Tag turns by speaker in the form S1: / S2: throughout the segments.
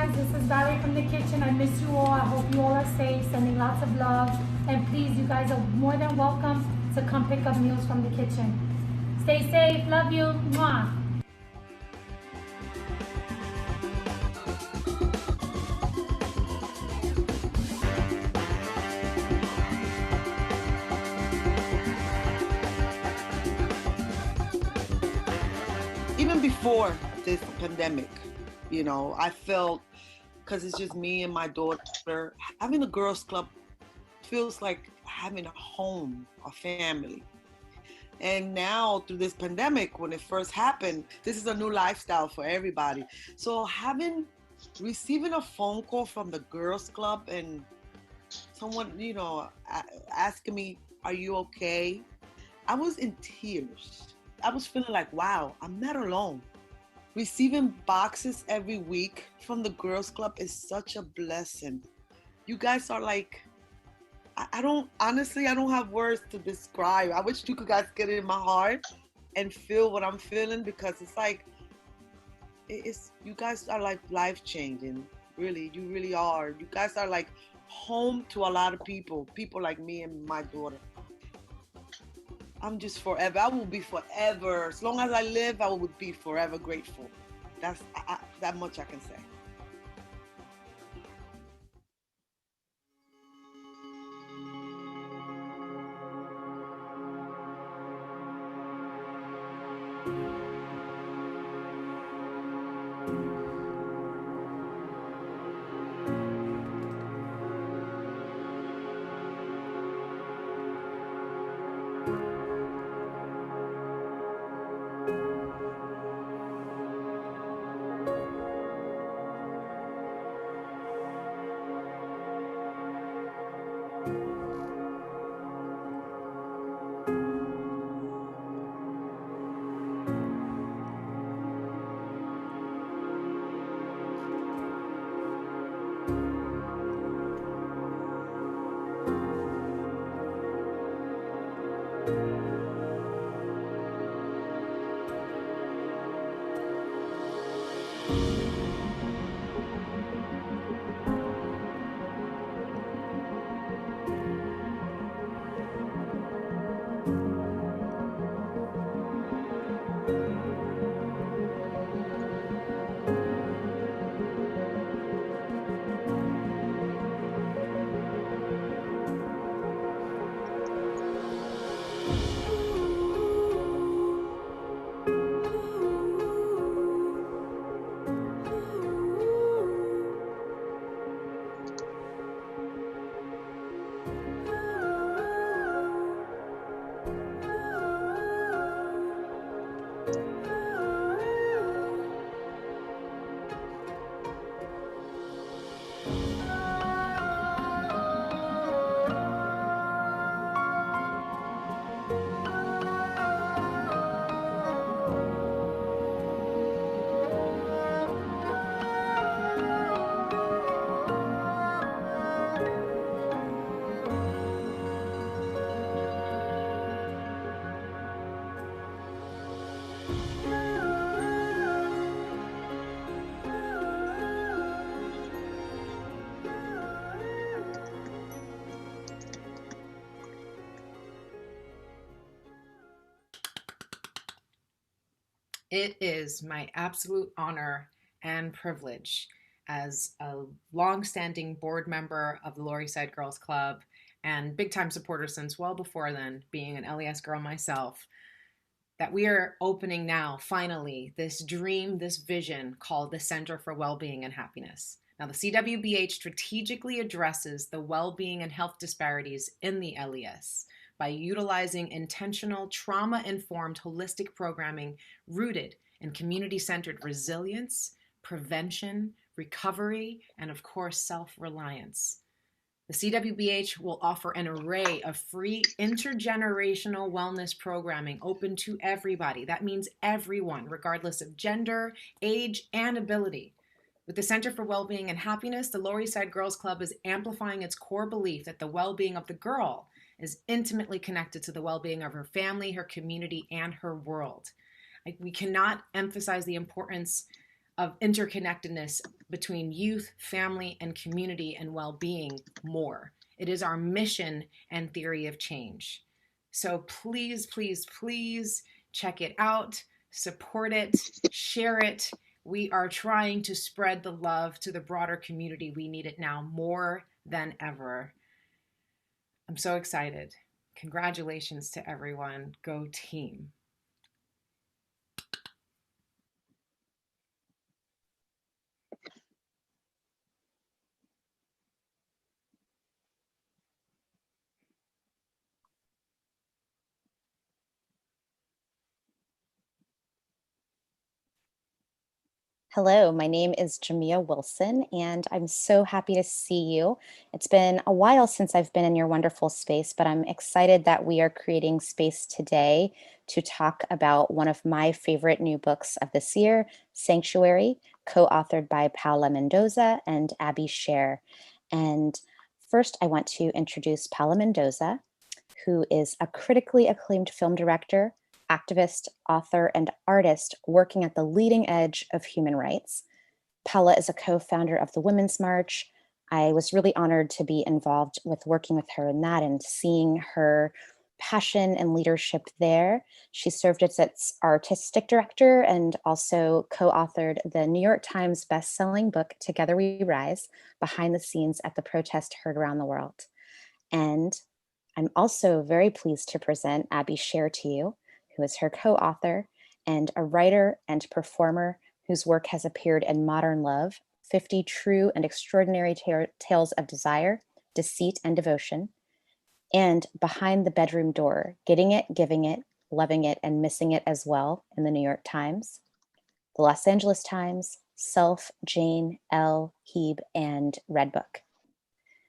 S1: guys. This is Valerie from the kitchen. I miss you all. I hope you all are safe. Sending lots of love. And please, you guys are more than welcome to come pick up meals from the kitchen. Stay safe. Love you. Mwah.
S2: Even before this pandemic, I felt, because it's just me and my daughter, having a girls club feels like having a home, a family. And now through this pandemic, when it first happened, this is a new lifestyle for everybody. So receiving a phone call from the girls club and someone, asking me, are you okay? I was in tears. I was feeling like, wow, I'm not alone. Receiving boxes every week from the girls club is such a blessing. You guys are like, I don't have words to describe. I wish you guys get in my heart and feel what I'm feeling, because it's like, you guys are like life changing. Really, you really are. You guys are like home to a lot of people like me and my daughter. I'm just forever. I will be forever. As long as I live, I will be forever grateful. That's that much I can say.
S3: It is my absolute honor and privilege as a long-standing board member of the Lower East Side Girls Club and big-time supporter since well before then, being an LES girl myself, that we are opening now, finally, this dream, this vision called the Center for Wellbeing and Happiness. Now, the CWBH strategically addresses the well-being and health disparities in the LES by utilizing intentional, trauma-informed, holistic programming rooted in community-centered resilience, prevention, recovery, and of course, self-reliance. The CWBH will offer an array of free intergenerational wellness programming open to everybody. That means everyone, regardless of gender, age, and ability. With the Center for Wellbeing and Happiness, the Lower East Side Girls Club is amplifying its core belief that the well-being of the girl is intimately connected to the well-being of her family, her community, and her world. We cannot emphasize the importance of interconnectedness between youth, family, and community and well-being more. It is our mission and theory of change. So please, please, please check it out, support it, share it. We are trying to spread the love to the broader community. We need it now more than ever. I'm so excited. Congratulations to everyone. Go team.
S4: Hello, my name is Jamia Wilson, and I'm so happy to see you. It's been a while since I've been in your wonderful space, but I'm excited that we are creating space today to talk about one of my favorite new books of this year, Sanctuary, co-authored by Paula Mendoza and Abby Sher. And first, I want to introduce Paula Mendoza, who is a critically acclaimed film director, activist, author, and artist working at the leading edge of human rights. Paula is a co-founder of the Women's March. I was really honored to be involved with working with her in that and seeing her passion and leadership there. She served as its artistic director and also co-authored the New York Times best-selling book, Together We Rise, behind the scenes at the protest heard around the world. And I'm also very pleased to present Abby Sher to you, who is her co-author and a writer and performer whose work has appeared in Modern Love, 50 True and Extraordinary Tales of Desire, Deceit, and Devotion, and Behind the Bedroom Door, Getting It, Giving It, Loving It, and Missing It as well in the New York Times, the Los Angeles Times, Self, Jane, Elle, Hebe, and Redbook.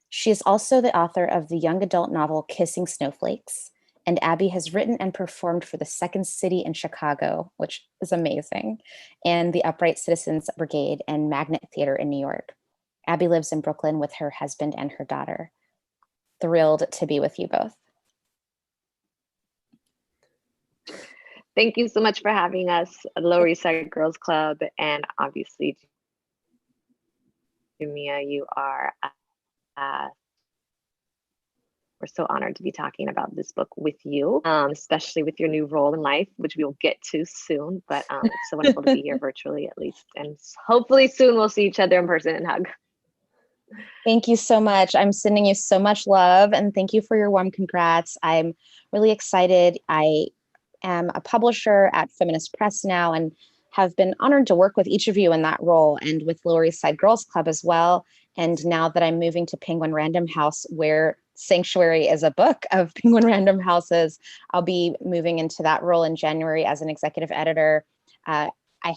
S4: She is also the author of the young adult novel Kissing Snowflakes, and Abby has written and performed for the Second City in Chicago, which is amazing, and the Upright Citizens Brigade and Magnet Theater in New York. Abby lives in Brooklyn with her husband and her daughter. Thrilled to be with you both.
S5: Thank you so much for having us, Lower East Side Girls Club, and obviously, Jamia, you are we're so honored to be talking about this book with you, especially with your new role in life, which we will get to soon. But it's so wonderful to be here virtually, at least. And hopefully soon we'll see each other in person and hug.
S4: Thank you so much. I'm sending you so much love, and thank you for your warm congrats. I'm really excited. I am a publisher at Feminist Press now and have been honored to work with each of you in that role and with Lower East Side Girls Club as well. And now that I'm moving to Penguin Random House, where Sanctuary is a book of Penguin Random House's, I'll be moving into that role in January as an executive editor. I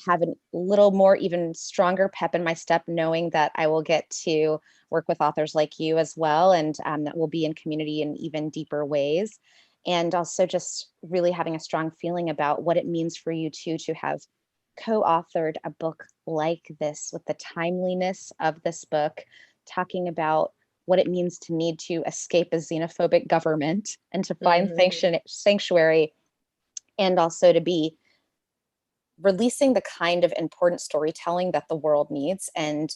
S4: have a little more, even stronger pep in my step, knowing that I will get to work with authors like you as well, and that will be in community in even deeper ways. And also just really having a strong feeling about what it means for you two to have co-authored a book like this, with the timeliness of this book, talking about what it means to need to escape a xenophobic government and to find sanctuary, and also to be releasing the kind of important storytelling that the world needs and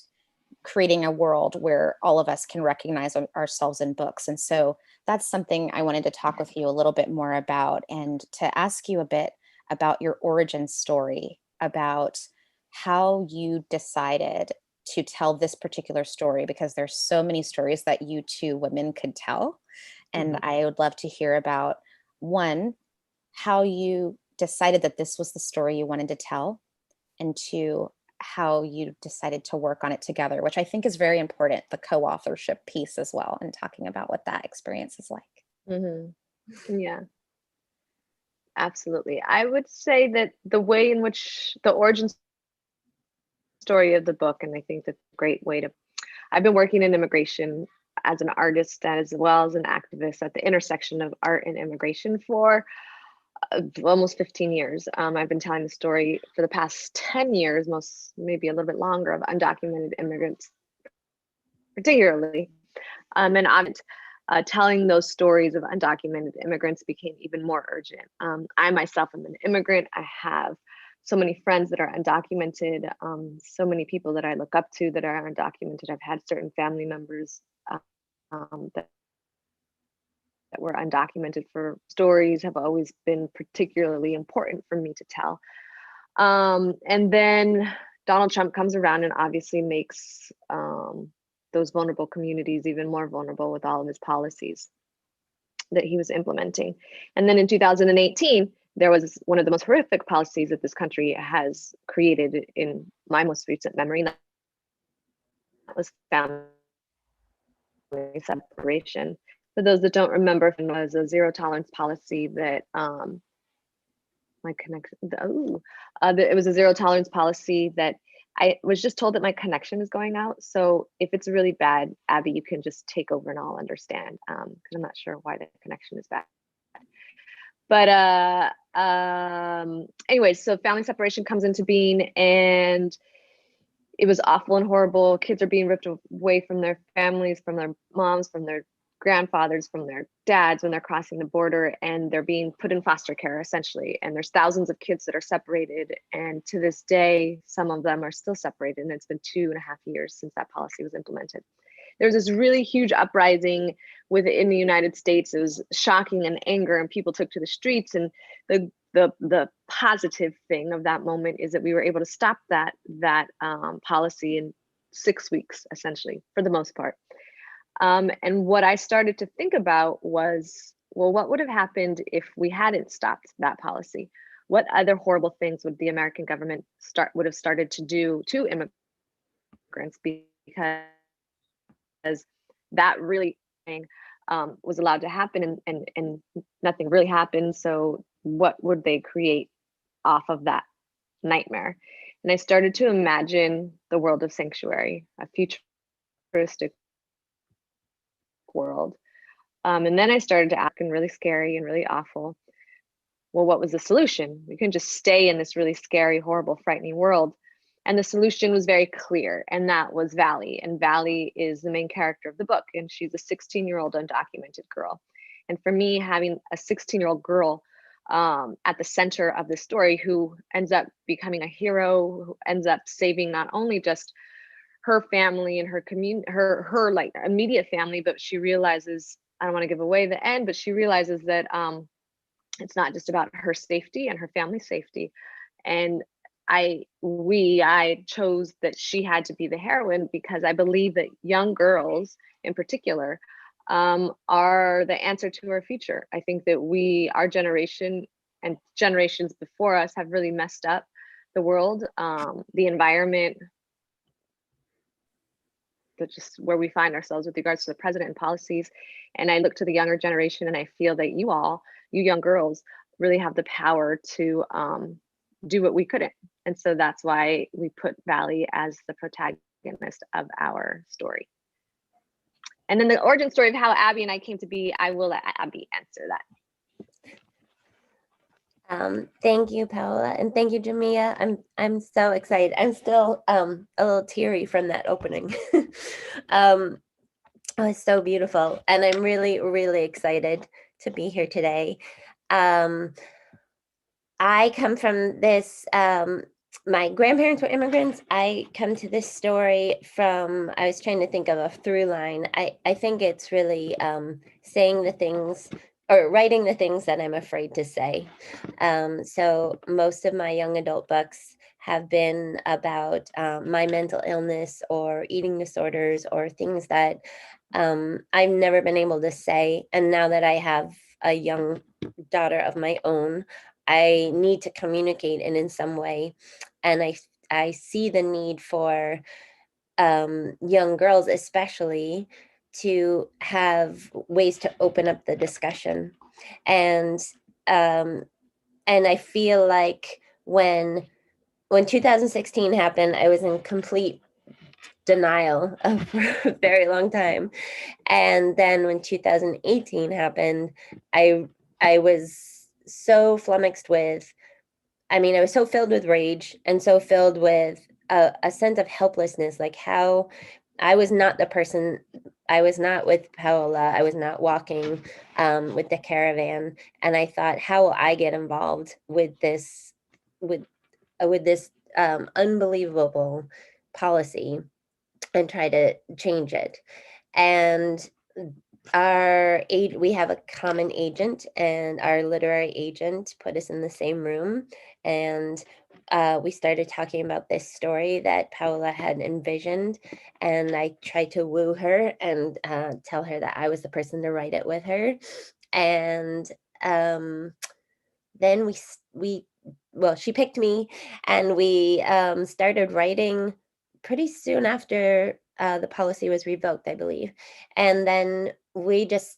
S4: creating a world where all of us can recognize ourselves in books. And so that's something I wanted to talk with you a little bit more about, and to ask you a bit about your origin story, about how you decided to tell this particular story, because there's so many stories that you two women could tell. And I would love to hear about, one, how you decided that this was the story you wanted to tell, and two, how you decided to work on it together, which I think is very important, the co-authorship piece as well, and talking about what that experience is like.
S5: Yeah, absolutely. I would say that the way in which the origin story of the book, and I think that's a great way to, I've been working in immigration as an artist as well as an activist at the intersection of art and immigration for almost 15 years. I've been telling the story for the past 10 years, maybe a little bit longer, of undocumented immigrants, particularly. And telling those stories of undocumented immigrants became even more urgent. I myself am an immigrant. I have so many friends that are undocumented, so many people that I look up to that are undocumented. I've had certain family members that were undocumented, for stories have always been particularly important for me to tell. And then Donald Trump comes around and obviously makes those vulnerable communities even more vulnerable with all of his policies that he was implementing. And then in 2018, there was one of the most horrific policies that this country has created in my most recent memory. And that was family separation. For those that don't remember, it was a zero tolerance policy that my connection, it was a zero tolerance policy that I was just told that my connection is going out. So if it's really bad, Abby, you can just take over and I'll understand, because I'm not sure why the connection is bad. But anyway, so family separation comes into being, and it was awful and horrible. Kids are being ripped away from their families, from their moms, from their grandfathers, from their dads when they're crossing the border, and they're being put in foster care essentially. And there's thousands of kids that are separated. And to this day, some of them are still separated. And it's been 2.5 years since that policy was implemented. There was this really huge uprising within the United States. It was shocking and anger, and people took to the streets. And the positive thing of that moment is that we were able to stop that policy in 6 weeks, essentially, for the most part. And what I started to think about was, well, what would have happened if we hadn't stopped that policy? What other horrible things would the American government would have started to do to immigrants, because that really was allowed to happen, and nothing really happened. So what would they create off of that nightmare? And I started to imagine the world of Sanctuary, a futuristic world. And then I started to ask, and really scary and really awful, well, what was the solution? We couldn't just stay in this really scary, horrible, frightening world. And the solution was very clear, and that was Valley. And Valley is the main character of the book, and she's a 16-year-old undocumented girl. And for me, having a 16-year-old girl at the center of the story, who ends up becoming a hero, who ends up saving not only just her family and her community, her like immediate family, but she realizes, I don't want to give away the end, but she realizes that it's not just about her safety and her family's safety. And I chose that she had to be the heroine, because I believe that young girls in particular are the answer to our future. I think that our generation and generations before us have really messed up the world, the environment, just where we find ourselves with regards to the president and policies. And I look to the younger generation, and I feel that you young girls, really have the power to do what we couldn't. And so that's why we put Valley as the protagonist of our story. And then the origin story of how Abby and I came to be, I will let Abby answer that.
S6: Thank you, Paola, and thank you, Jamia. I'm so excited. I'm still a little teary from that opening. It was so beautiful, and I'm really, really excited to be here today. I come from this. My grandparents were immigrants. I come to this story from, I was trying to think of a through line. I think it's really saying the things, or writing the things that I'm afraid to say. So most of my young adult books have been about my mental illness or eating disorders, or things that I've never been able to say. And now that I have a young daughter of my own, I need to communicate in some way. And I see the need for young girls especially to have ways to open up the discussion. And I feel like when 2016 happened, I was in complete denial for a very long time. And then when 2018 happened, I was so flummoxed with, I was so filled with rage and so filled with a sense of helplessness, like how I was not the person, I was not with Paola, I was not walking with the caravan. And I thought, how will I get involved with this, with with this unbelievable policy and try to change it. And we have a common agent, and our literary agent put us in the same room, and we started talking about this story that Paola had envisioned, and I tried to woo her and tell her that I was the person to write it with her. And then she picked me, and we started writing pretty soon after the policy was revoked, I believe. And then we just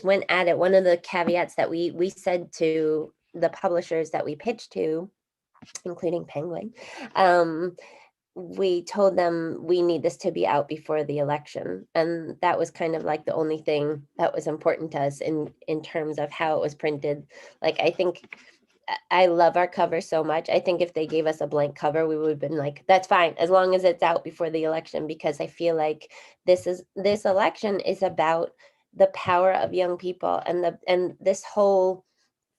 S6: went at it. One of the caveats that we said to the publishers that we pitched to, including Penguin, we told them we need this to be out before the election. And that was kind of like the only thing that was important to us in terms of how it was printed. Like, I think I love our cover so much. I think if they gave us a blank cover, we would have been like, that's fine, as long as it's out before the election, because I feel like this election is about the power of young people, and this whole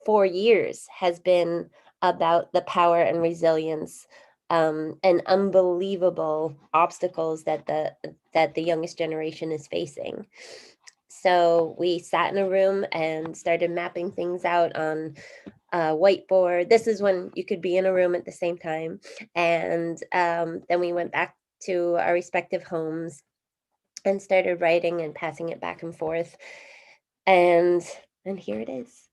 S6: 4 years has been about the power and resilience and unbelievable obstacles that the youngest generation is facing. So we sat in a room and started mapping things out on whiteboard. This is when you could be in a room at the same time. And then we went back to our respective homes and started writing and passing it back and forth. And here it is.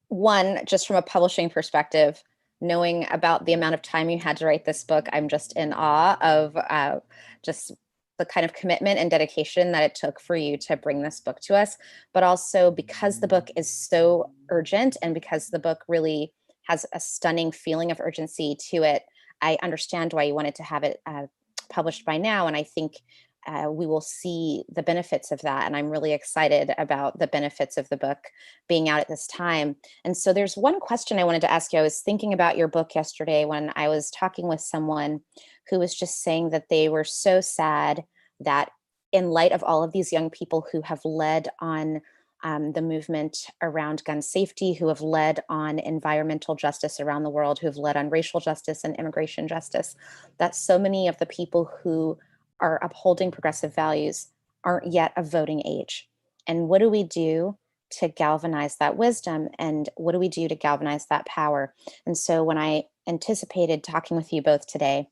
S4: One, just from a publishing perspective, knowing about the amount of time you had to write this book, I'm just in awe of just the kind of commitment and dedication that it took for you to bring this book to us. But also because the book is so urgent, and because the book really has a stunning feeling of urgency to it, I understand why you wanted to have it published by now. And I think we will see the benefits of that. And I'm really excited about the benefits of the book being out at this time. And so there's one question I wanted to ask you. I was thinking about your book yesterday when I was talking with someone who was just saying that they were so sad that in light of all of these young people who have led on the movement around gun safety, who have led on environmental justice around the world, who have led on racial justice and immigration justice, that so many of the people who are upholding progressive values aren't yet of voting age. And what do we do to galvanize that wisdom? And what do we do to galvanize that power? And so when I anticipated talking with you both today,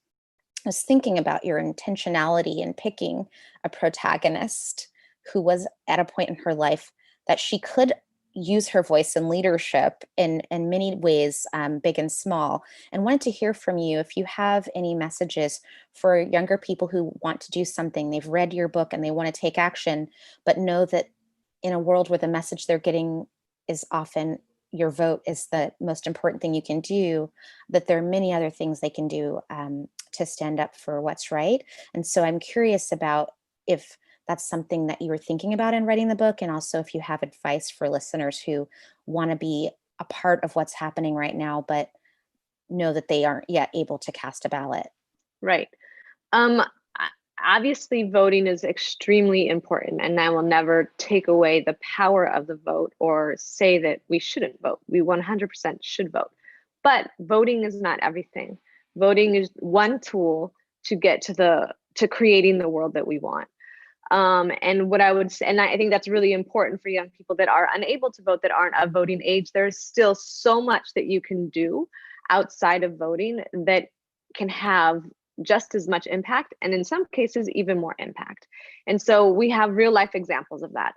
S4: I was thinking about your intentionality in picking a protagonist who was at a point in her life that she could use her voice and leadership in many ways, big and small, and wanted to hear from you if you have any messages for younger people who want to do something. They've read your book and they want to take action, but know that in a world where the message they're getting is often your vote is the most important thing you can do, that there are many other things they can do to stand up for what's right. And so I'm curious about if that's something that you were thinking about in writing the book, and also if you have advice for listeners who want to be a part of what's happening right now, but know that they aren't yet able to cast a ballot.
S5: Right. Obviously, voting is extremely important, and I will never take away the power of the vote or say that we shouldn't vote. We 100% should vote. But voting is not everything. Voting is one tool to get to creating the world that we want. And what I would say, and I think that's really important for young people that are unable to vote, that aren't of voting age. There's still so much that you can do outside of voting that can have just as much impact, and in some cases even more impact. And so we have real life examples of that.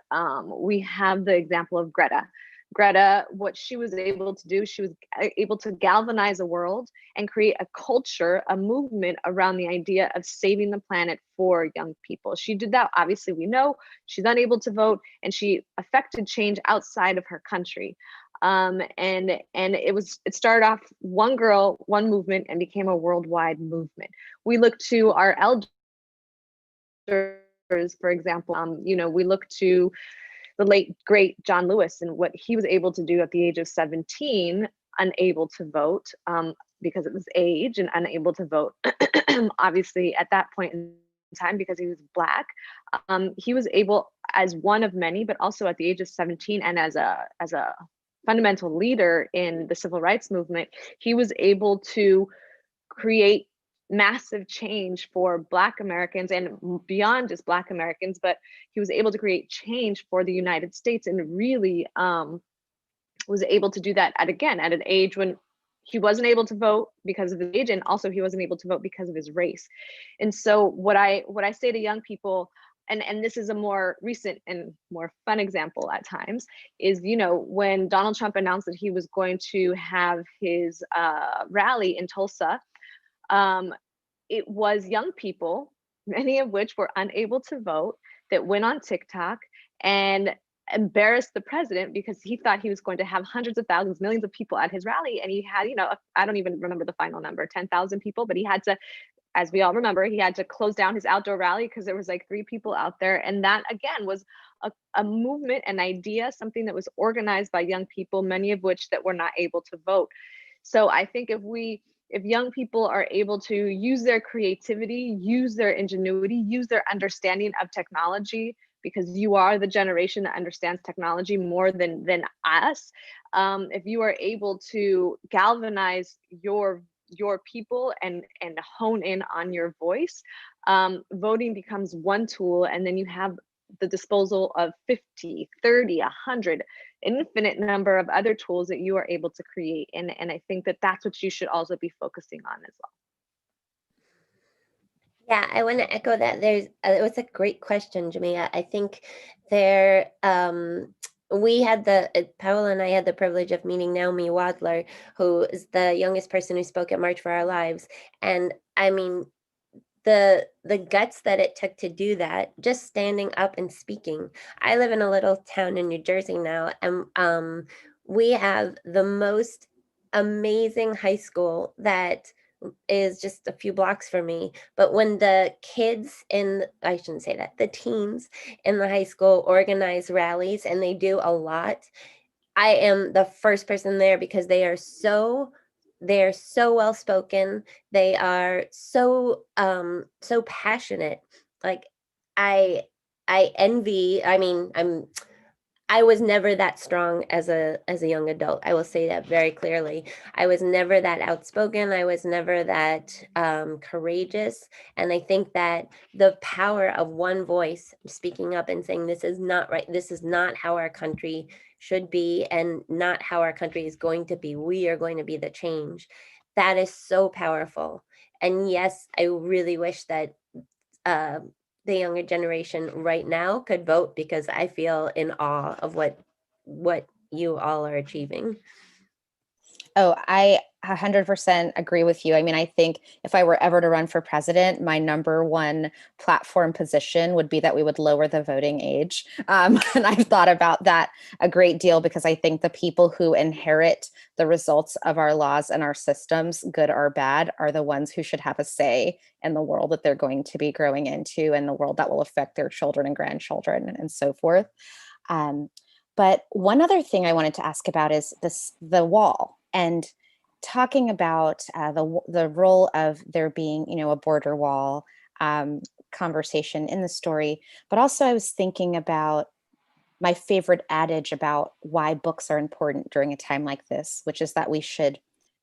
S5: We have the example of Greta, what she was able to do, she was able to galvanize a world and create a culture, a movement around the idea of saving the planet for young people. She did that. Obviously, we know she's unable to vote, and she affected change outside of her country. And it started off one girl, one movement, and became a worldwide movement. We look to our elders, for example. We look to the late great John Lewis and what he was able to do at the age of 17, unable to vote because of his age, and unable to vote obviously at that point in time because he was Black. He was able, as one of many, but also at the age of 17 and as a fundamental leader in the civil rights movement, he was able to create massive change for Black Americans and beyond just Black Americans, but he was able to create change for the United States, and really was able to do that at an age when he wasn't able to vote because of his age, and also he wasn't able to vote because of his race. And so what I say to young people, and this is a more recent and more fun example at times, is, you know, when Donald Trump announced that he was going to have his rally in Tulsa, it was young people, many of which were unable to vote, that went on TikTok and embarrassed the president because he thought he was going to have hundreds of thousands, millions of people at his rally. And he had, you know, I don't even remember the final number, 10,000 people, but he had to, as we all remember, he had to close down his outdoor rally because there was like 3 people out there. And that, again, was a movement, an idea, something that was organized by young people, many of which that were not able to vote. So I think if young people are able to use their creativity, use their ingenuity, use their understanding of technology, because you are the generation that understands technology more than us. If you are able to galvanize your people and hone in on your voice, voting becomes one tool, and then you have the disposal of 50, 30, 100, infinite number of other tools that you are able to create. And I think that that's what you should also be focusing on as well.
S6: Yeah, I want to echo that. It was a great question, Jamia. I think there, we had Paola and I had the privilege of meeting Naomi Wadler, who is the youngest person who spoke at March for Our Lives. And I mean, the guts that it took to do that, just standing up and speaking. I live in a little town in New Jersey now, and we have the most amazing high school that is just a few blocks from me. But when the kids I shouldn't say that, the teens in the high school organize rallies, and they do a lot, I am the first person there because they're so well spoken. They are so passionate. Like I envy, I mean, I was never that strong as a young adult. I will say that very clearly. I was never that outspoken. I was never that courageous. And I think that the power of one voice speaking up and saying, this is not right, this is not how our country should be, and not how our country is going to be. We are going to be the change. That is so powerful. And yes, I really wish that the younger generation right now could vote, because I feel in awe of what you all are achieving.
S4: Oh, I 100% agree with you. I mean, I think if I were ever to run for president, my number one platform position would be that we would lower the voting age. And I've thought about that a great deal, because I think the people who inherit the results of our laws and our systems, good or bad, are the ones who should have a say in the world that they're going to be growing into, and the world that will affect their children and grandchildren and so forth. But one other thing I wanted to ask about is the wall, and talking about the role of there being, you know, a border wall conversation in the story. But also I was thinking about my favorite adage about why books are important during a time like this, which is that we should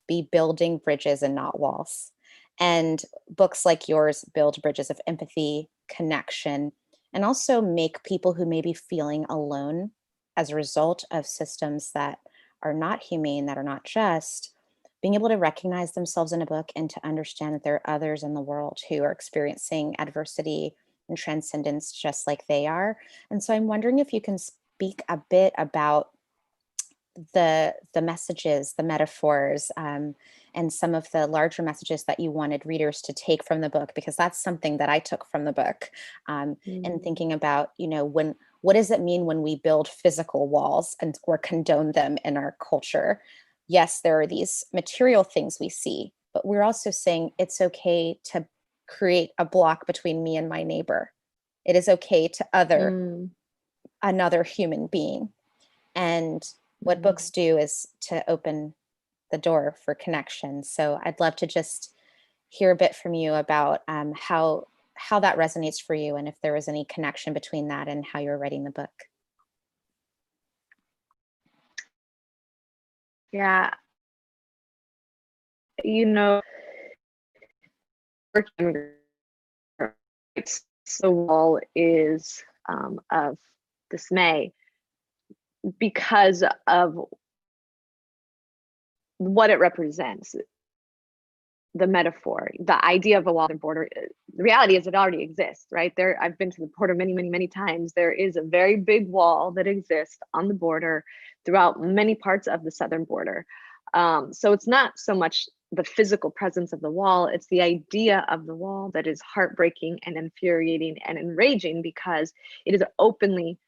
S4: be building bridges and not walls. And books like yours build bridges of empathy, connection, and also make people who may be feeling alone as a result of systems that are not humane, that are not just, being able to recognize themselves in a book and to understand that there are others in the world who are experiencing adversity and transcendence just like they are. And so I'm wondering if you can speak a bit about the messages, the metaphors, and some of the larger messages that you wanted readers to take from the book, because that's something that I took from the book. And thinking about, you know, what does it mean when we build physical walls or condone them in our culture? Yes, there are these material things we see, but we're also saying it's okay to create a block between me and my neighbor. It is okay to other another human being. And what books do is to open the door for connection. So I'd love to just hear a bit from you about how that resonates for you, and if there was any connection between that and how you're writing the book.
S5: Yeah, you know, the wall is of dismay because of what it represents. The metaphor, the idea of a wall and border, the reality is it already exists, right? There, I've been to the border many, many, many times. There is a very big wall that exists on the border throughout many parts of the southern border. So it's not so much the physical presence of the wall, it's the idea of the wall that is heartbreaking and infuriating and enraging, because it is openly,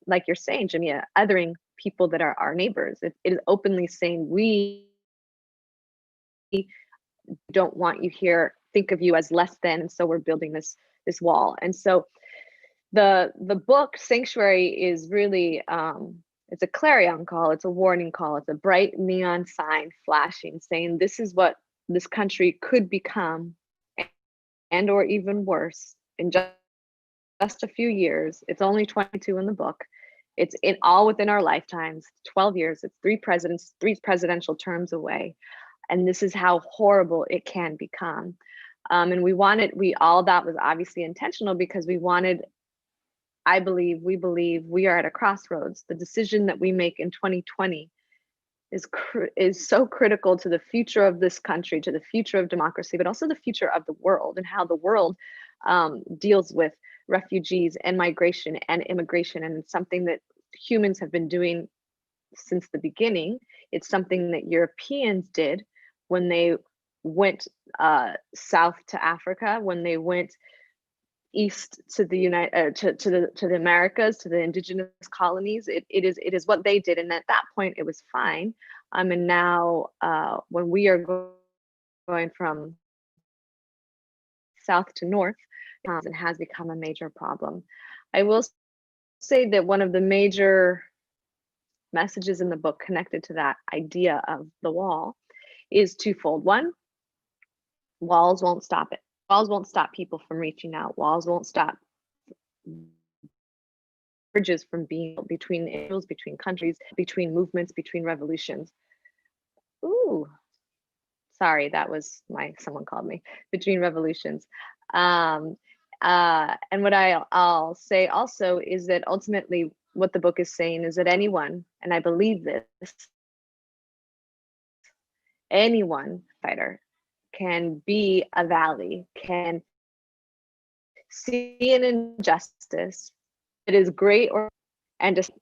S5: like you're saying, Jamia, othering people that are our neighbors. It is openly saying, we don't want you here, think of you as less than, and so we're building this wall. And so the book Sanctuary is really it's a clarion call, it's a warning call, it's a bright neon sign flashing saying this is what this country could become, and or even worse, in just a few years. It's only 22 in the book. It's in all within our lifetimes, 12 years. It's three presidential terms away. And this is how horrible it can become. And all that was obviously intentional, because we wanted, we believe we are at a crossroads. The decision that we make in 2020 is so critical to the future of this country, to the future of democracy, but also the future of the world, and how the world deals with refugees and migration and immigration. And it's something that humans have been doing since the beginning. It's something that Europeans did when they went south to Africa, when they went east to the to the Americas, to the indigenous colonies. It is what they did, and at that point it was fine. And now when we are going from south to north, it has become a major problem. I will say that one of the major messages in the book connected to that idea of the wall is twofold. One, walls won't stop it. Walls won't stop people from reaching out. Walls won't stop bridges from being built between individuals, between countries, between movements, between revolutions. Ooh, sorry, that was someone called me. Between revolutions. And what I'll say also is that ultimately what the book is saying is that anyone, and I believe this, anyone fighter can be a valley, can see an injustice that is great and just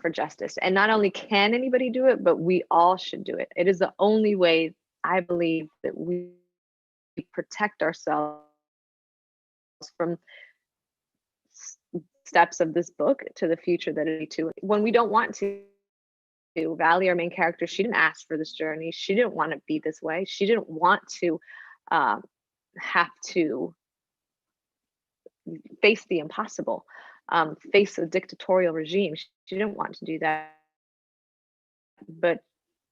S5: for justice. And not only can anybody do it, but we all should do it. It is the only way, I believe, that we protect ourselves from steps of this book to the future that it to. When we don't want to. Valley, our main character, she didn't ask for this journey. She didn't want to be this way. She didn't want to have to face the impossible, face a dictatorial regime. She didn't want to do that, but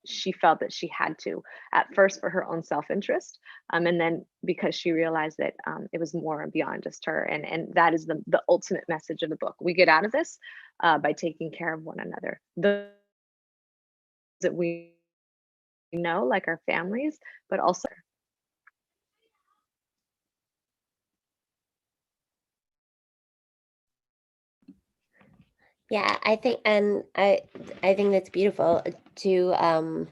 S5: she felt that she had to, at first for her own self-interest, and then because she realized that it was more beyond just her. And that is the ultimate message of the book. We get out of this by taking care of one another. That we know, like our families, but also.
S6: Yeah, I think, and I think that's beautiful to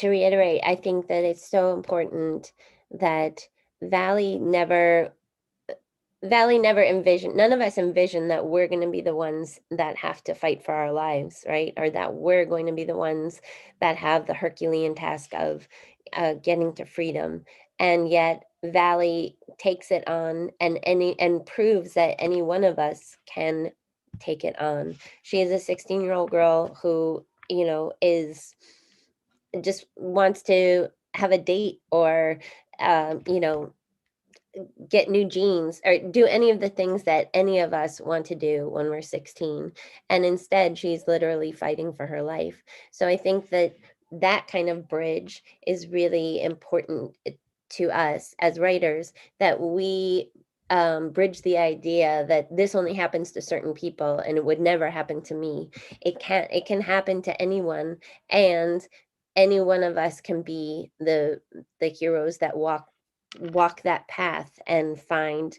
S6: reiterate. I think that it's so important that Valley never envisioned, none of us envisioned that we're going to be the ones that have to fight for our lives, right? Or that we're going to be the ones that have the Herculean task of getting to freedom. And yet Valley takes it on and proves that any one of us can take it on. She is a 16-year-old girl who, is just wants to have a date or, get new jeans or do any of the things that any of us want to do when we're 16. And instead, she's literally fighting for her life. So I think that kind of bridge is really important to us as writers, that we bridge the idea that this only happens to certain people and it would never happen to me. It can happen to anyone. And any one of us can be the heroes that walk that path and find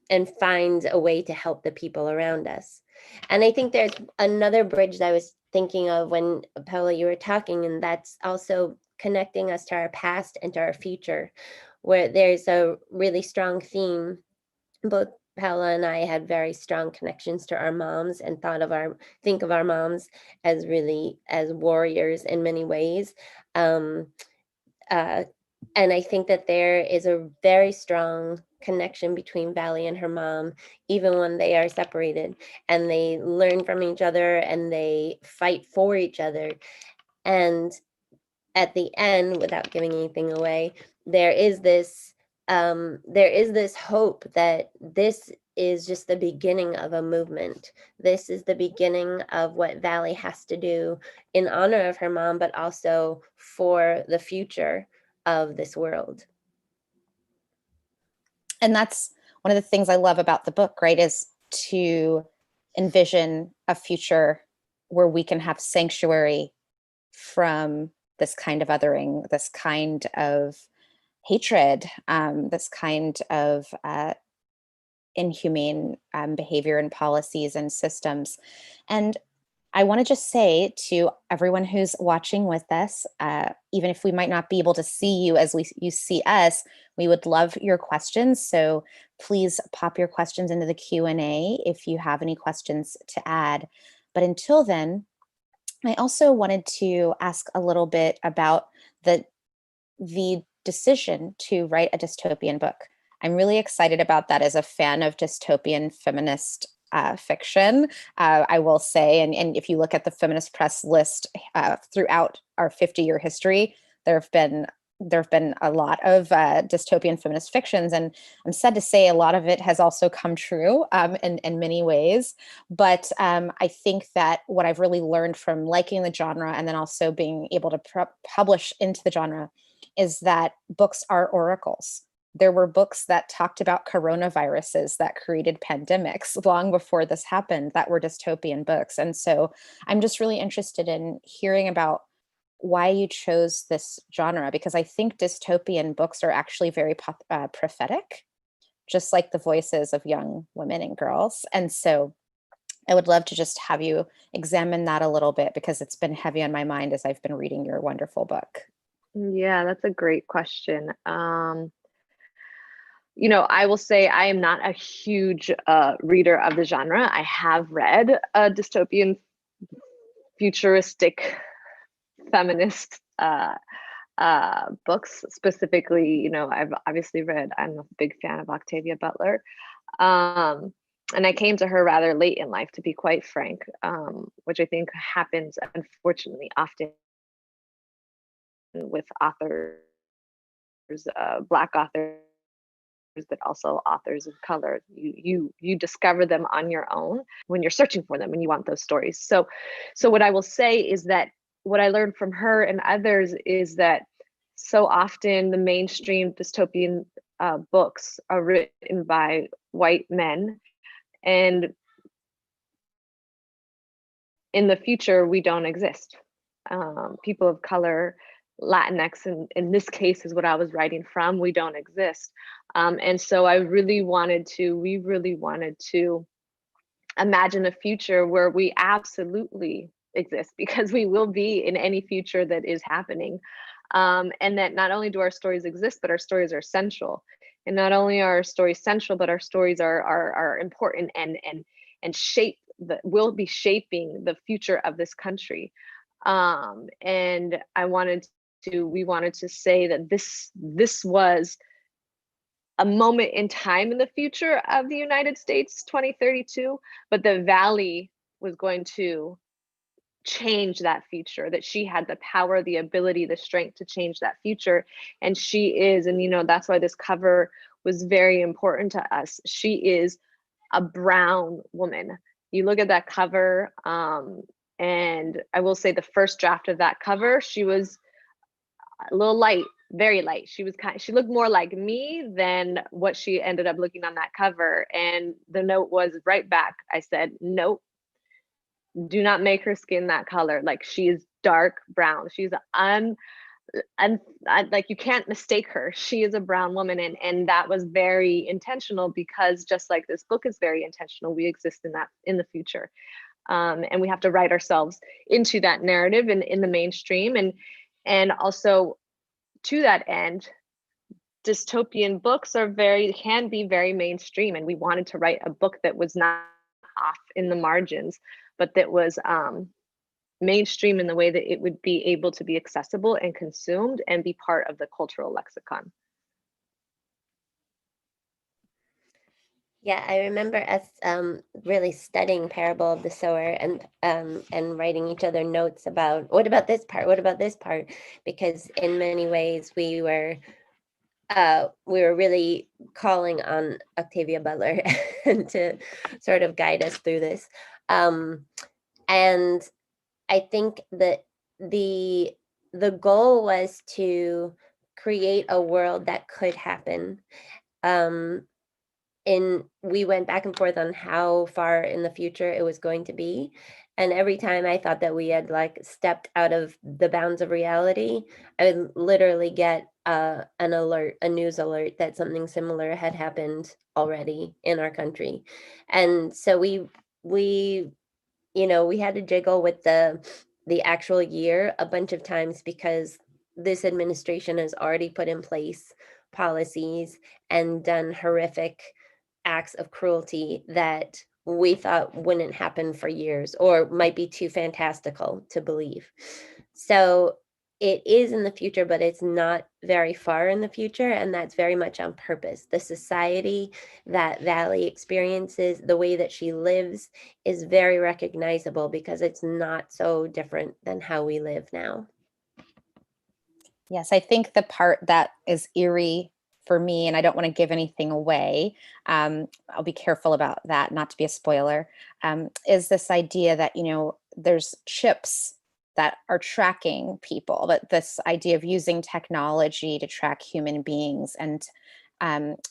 S6: a way to help the people around us. And I think there's another bridge that I was thinking of when, Paula, you were talking, and that's also connecting us to our past and to our future, where there's a really strong theme. Both Paula and I had very strong connections to our moms and think of our moms as really as warriors in many ways. And I think that there is a very strong connection between Valley and her mom, even when they are separated, and they learn from each other and they fight for each other. And at the end, without giving anything away, there is this hope that this is just the beginning of a movement. This is the beginning of what Valley has to do in honor of her mom, but also for the future of this world.
S4: And that's one of the things I love about the book, right, is to envision a future where we can have sanctuary from this kind of othering, this kind of hatred, this kind of inhumane behavior and policies and systems. And I want to just say to everyone who's watching with us, even if we might not be able to see you as you see us, we would love your questions. So please pop your questions into the Q&A if you have any questions to add. But until then, I also wanted to ask a little bit about the decision to write a dystopian book. I'm really excited about that as a fan of dystopian feminist fiction, I will say. And if you look at the feminist press list throughout our 50-year history, there have been a lot of dystopian feminist fictions, and I'm sad to say a lot of it has also come true in many ways. But I think that what I've really learned from liking the genre and then also being able to publish into the genre is that books are oracles. There were books that talked about coronaviruses that created pandemics long before this happened that were dystopian books. And so I'm just really interested in hearing about why you chose this genre, because I think dystopian books are actually very prophetic, just like the voices of young women and girls. And so I would love to just have you examine that a little bit, because it's been heavy on my mind as I've been reading your wonderful book.
S5: Yeah, that's a great question. I will say I am not a huge reader of the genre. I have read dystopian, futuristic, feminist books. Specifically, I've obviously read, I'm a big fan of Octavia Butler. And I came to her rather late in life, to be quite frank, which I think happens, unfortunately, often with authors, Black authors, but also authors of color. You discover them on your own when you're searching for them and you want those stories. So what I will say is that what I learned from her and others is that so often the mainstream dystopian books are written by white men, and in the future we don't exist. People of color, Latinx, in this case is what I was writing from, we don't exist. And so we really wanted to imagine a future where we absolutely exist, because we will be in any future that is happening. And that not only do our stories exist, but our stories are central. And not only are our stories central, but our stories are important and will be shaping the future of this country. And we wanted to say that this was a moment in time in the future of the United States, 2032, but the Valley was going to change that future, that she had the power, the ability, the strength to change that future. And she is, and that's why this cover was very important to us. She is a brown woman. You look at that cover, and I will say the first draft of that cover, she was a little light, very light. She looked more like me than what she ended up looking on that cover. And the note was right back. I said, nope, do not make her skin that color. Like, she is dark brown. She's and like, you can't mistake her. She is a brown woman, and that was very intentional, because just like this book is very intentional, we exist in that in the future, and we have to write ourselves into that narrative in the mainstream, and also to that end, dystopian books can be very mainstream, and we wanted to write a book that was not off in the margins, but that was mainstream in the way that it would be able to be accessible and consumed and be part of the cultural lexicon.
S6: Yeah, I remember us really studying Parable of the Sower and writing each other notes about what about this part, what about this part, because in many ways we were really calling on Octavia Butler and to sort of guide us through this, and I think that the goal was to create a world that could happen. And we went back and forth on how far in the future it was going to be. And every time I thought that we had like stepped out of the bounds of reality, I would literally get an alert, a news alert that something similar had happened already in our country. And so we we had to jiggle with the actual year a bunch of times, because this administration has already put in place policies and done horrific acts of cruelty that we thought wouldn't happen for years, or might be too fantastical to believe. So it is in the future, but it's not very far in the future, and that's very much on purpose. The society that Valley experiences, the way that she lives, is very recognizable because it's not so different than how we live now.
S4: Yes, I think the part that is eerie for me, and I don't want to give anything away, I'll be careful about that, not to be a spoiler, is this idea that, there's chips that are tracking people, but this idea of using technology to track human beings. And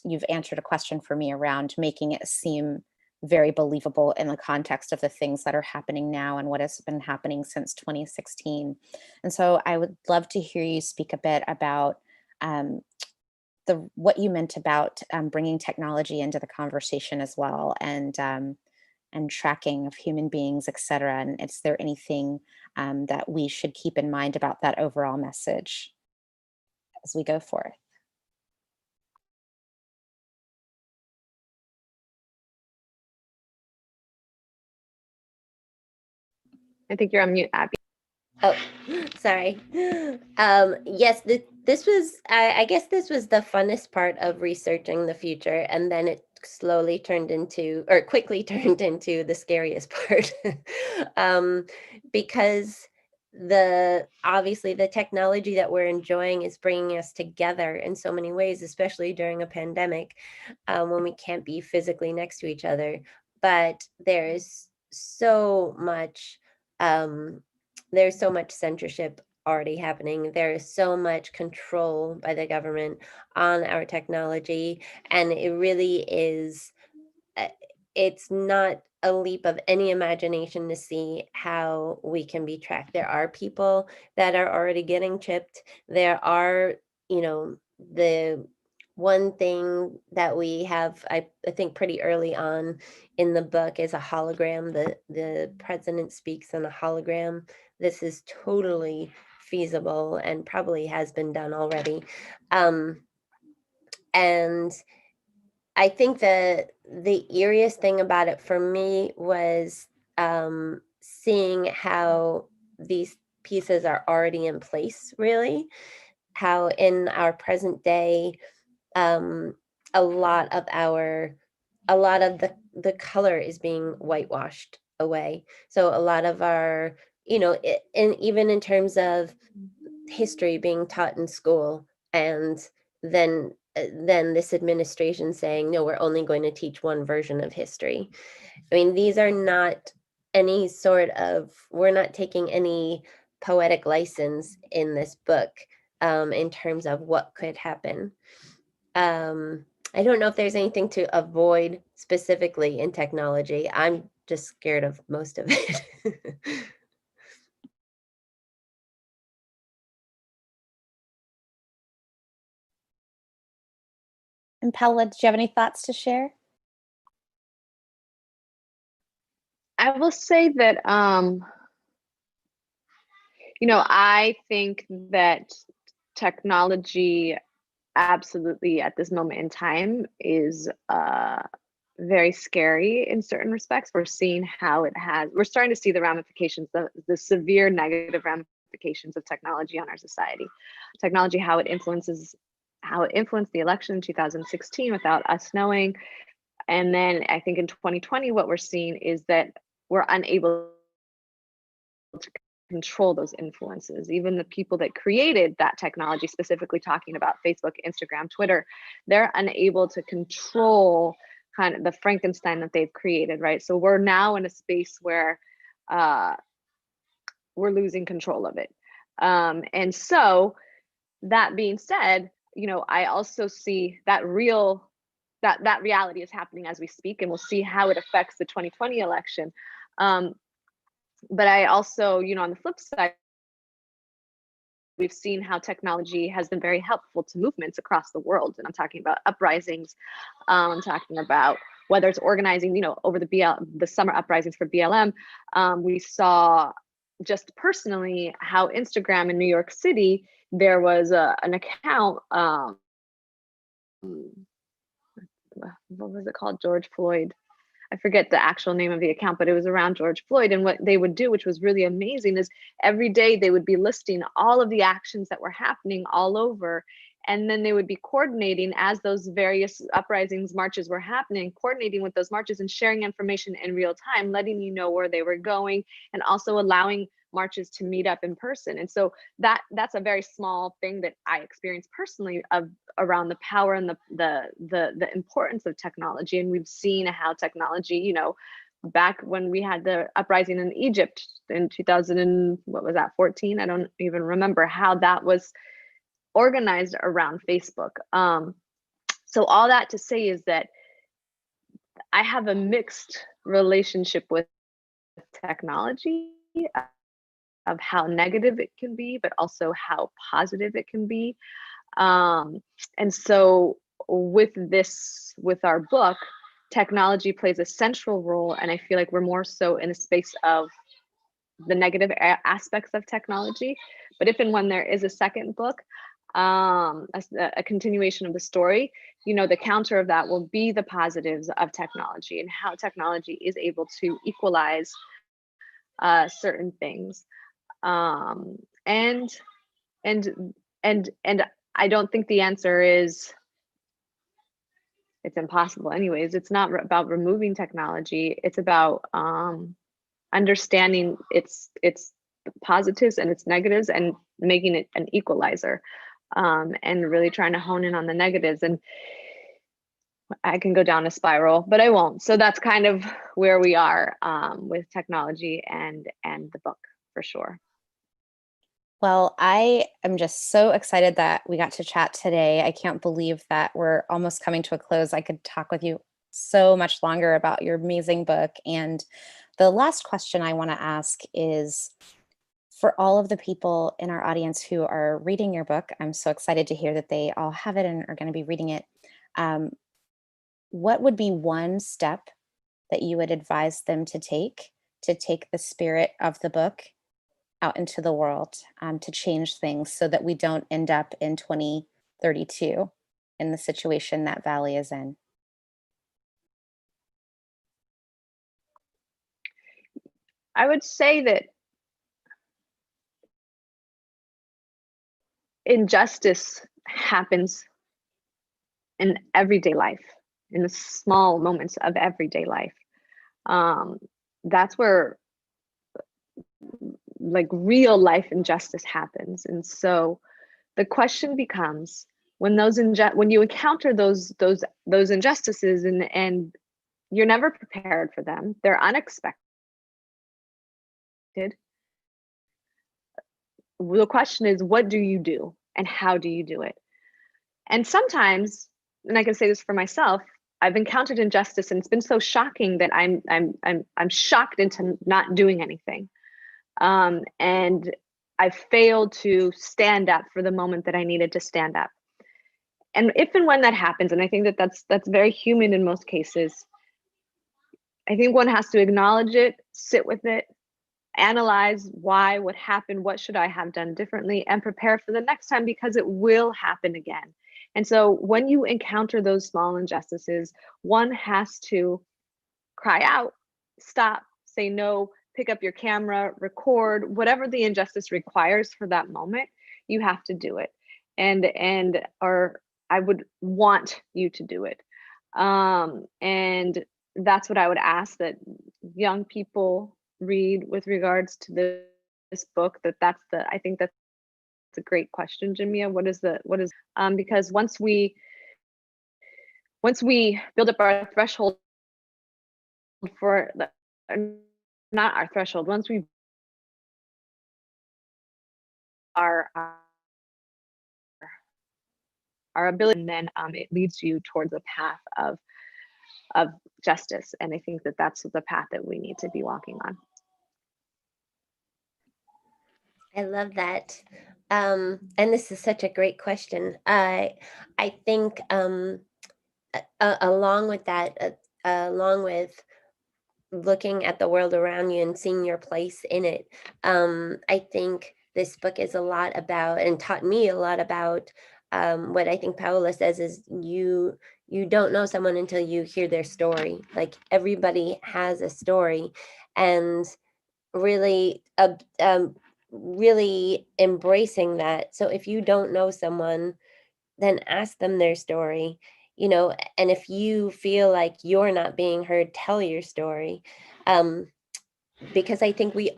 S4: you've answered a question for me around making it seem very believable in the context of the things that are happening now and what has been happening since 2016. And so I would love to hear you speak a bit about um, what you meant about bringing technology into the conversation as well, and tracking of human beings, et cetera. And is there anything that we should keep in mind about that overall message as we go forth?
S5: I think you're on mute, Abby.
S6: Oh, sorry. Yes, this was, I guess this was the funnest part of researching the future. And then it slowly turned into, or quickly turned into the scariest part. Because obviously the technology that we're enjoying is bringing us together in so many ways, especially during a pandemic, when we can't be physically next to each other. But there's so much censorship already happening. There is so much control by the government on our technology, and it really is, it's not a leap of any imagination to see how we can be tracked. There are people that are already getting chipped. There are, the one thing that we have, I think pretty early on in the book, is a hologram. The president speaks in a hologram. This is totally feasible and probably has been done already. And I think that the eeriest thing about it for me was seeing how these pieces are already in place, really. How in our present day, a lot of the color is being whitewashed away. So a lot of our, and even in terms of history being taught in school, and then this administration saying, no, we're only going to teach one version of history. I mean, these are not we're not taking any poetic license in this book, in terms of what could happen. I don't know if there's anything to avoid specifically in technology. I'm just scared of most of it.
S4: And Paula, did you have any thoughts to share?
S5: I will say that, I think that technology absolutely at this moment in time is very scary in certain respects. We're seeing how we're starting to see the ramifications, the severe negative ramifications of technology on our society. Technology, how it influenced the election in 2016 without us knowing. And then I think in 2020, what we're seeing is that we're unable to control those influences. Even the people that created that technology, specifically talking about Facebook, Instagram, Twitter, they're unable to control kind of the Frankenstein that they've created, right? So we're now in a space where we're losing control of it. And so that being said, I also see that that reality is happening as we speak, and we'll see how it affects the 2020 election. But I also, on the flip side, we've seen how technology has been very helpful to movements across the world. And I'm talking about uprisings. I'm talking about whether it's organizing, over the summer uprisings for BLM. We saw just personally how Instagram in New York City, there was an account, what was it called? George Floyd. I forget the actual name of the account, but it was around George Floyd. And what they would do, which was really amazing, is every day they would be listing all of the actions that were happening all over. And then they would be coordinating as those various uprisings, marches were happening, coordinating with those marches and sharing information in real time, letting you know where they were going, and also allowing marches to meet up in person. And so that's a very small thing that I experienced personally around the power and the importance of technology. And we've seen how technology, back when we had the uprising in Egypt in 14? I don't even remember how that was organized around Facebook. So all that to say is that I have a mixed relationship with technology, of how negative it can be, but also how positive it can be. And so with our book, technology plays a central role. And I feel like we're more so in a space of the negative aspects of technology. But if and when there is a second book, a continuation of the story, the counter of that will be the positives of technology and how technology is able to equalize certain things. And I don't think the answer is it's impossible anyways. It's not about removing technology. It's about understanding its positives and its negatives and making it an equalizer, and really trying to hone in on the negatives. And I can go down a spiral, but I won't. So that's kind of where we are with technology and the book, for sure.
S4: Well, I am just so excited that we got to chat today. I can't believe that we're almost coming to a close. I could talk with you so much longer about your amazing book. And the last question I want to ask is, for all of the people in our audience who are reading your book, I'm so excited to hear that they all have it and are going to be reading it. What would be one step that you would advise them to take the spirit of the book out into the world, to change things so that we don't end up in 2032 in the situation that Valley is in?
S5: I would say that injustice happens in everyday life, in the small moments of everyday life. That's where like real life injustice happens. And so the question becomes, when you encounter those injustices and you're never prepared for them, they're unexpected. The question is, what do you do and how do you do it? And sometimes, and I can say this for myself, I've encountered injustice, and it's been so shocking that I'm shocked into not doing anything. And I failed to stand up for the moment that I needed to stand up. And if and when that happens, and I think that that's very human in most cases, I think one has to acknowledge it, sit with it, analyze why, what happened, what should I have done differently, and prepare for the next time, because it will happen again. And so when you encounter those small injustices, one has to cry out, stop, say no, pick up your camera, record, whatever the injustice requires for that moment, you have to do it. And or I would want you to do it. And that's what I would ask that young people read with regards to this book. I think that's a great question, Jamia. What is because once we build up our threshold for the, not our threshold, once we are our ability, and then it leads you towards a path of justice. And I think that that's the path that we need to be walking on.
S6: I love that. And this is such a great question. I think along with that, along with looking at the world around you and seeing your place in it, I think this book is a lot about, and taught me a lot about, what I think Paola says is you don't know someone until you hear their story. Like, everybody has a story, and really really embracing that. So if you don't know someone, then ask them their story, and if you feel like you're not being heard, tell your story. Because I think we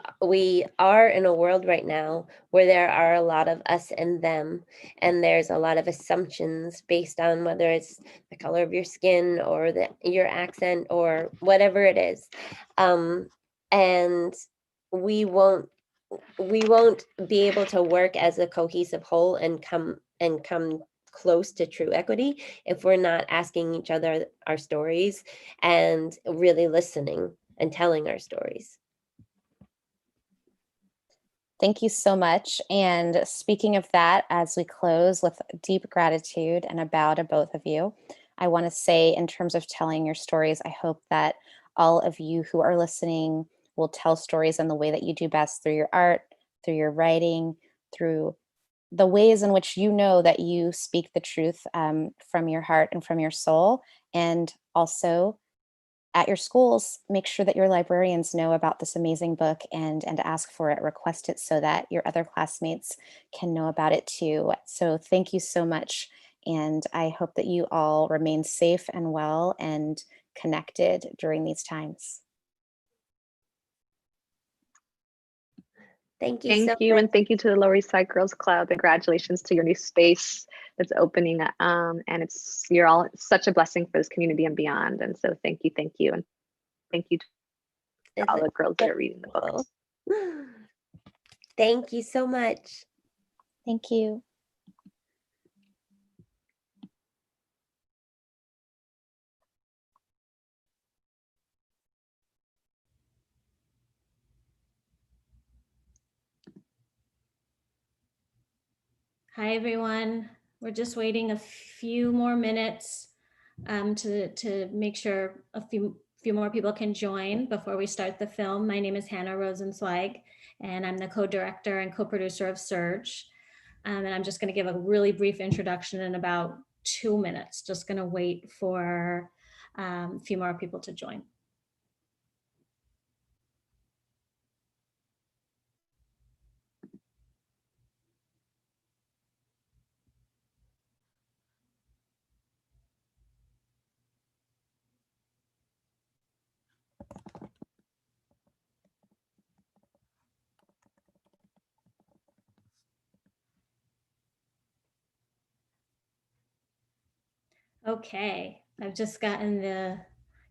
S6: are in a world right now where there are a lot of us and them, and there's a lot of assumptions based on whether it's the color of your skin or your accent or whatever it is. And we won't be able to work as a cohesive whole and come close to true equity if we're not asking each other our stories and really listening and telling our stories.
S4: Thank you so much. And speaking of that, as we close with deep gratitude and a bow to both of you, I want to say, in terms of telling your stories, I hope that all of you who are listening will tell stories in the way that you do best, through your art, through your writing, through the ways in which you know that you speak the truth from your heart and from your soul. And also, at your schools, make sure that your librarians know about this amazing book and ask for it, request it, so that your other classmates can know about it too. So thank you so much. And I hope that you all remain safe and well and connected during these times.
S6: Thank you
S5: Thank
S6: so
S5: you,
S6: much.
S5: and thank you to the Lower East Side Girls Club. Congratulations to your new space that's opening, and you're all such a blessing for this community and beyond. And so thank you, and thank you to all the girls that are reading the books.
S6: Thank you so much.
S4: Thank you.
S7: Hi, everyone. We're just waiting a few more minutes to make sure a few more people can join before we start the film. My name is Hannah Rosenzweig, and I'm the co-director and co-producer of Surge. And I'm just going to give a really brief introduction in about 2 minutes. Just going to wait for a few more people to join. Okay, I've just gotten the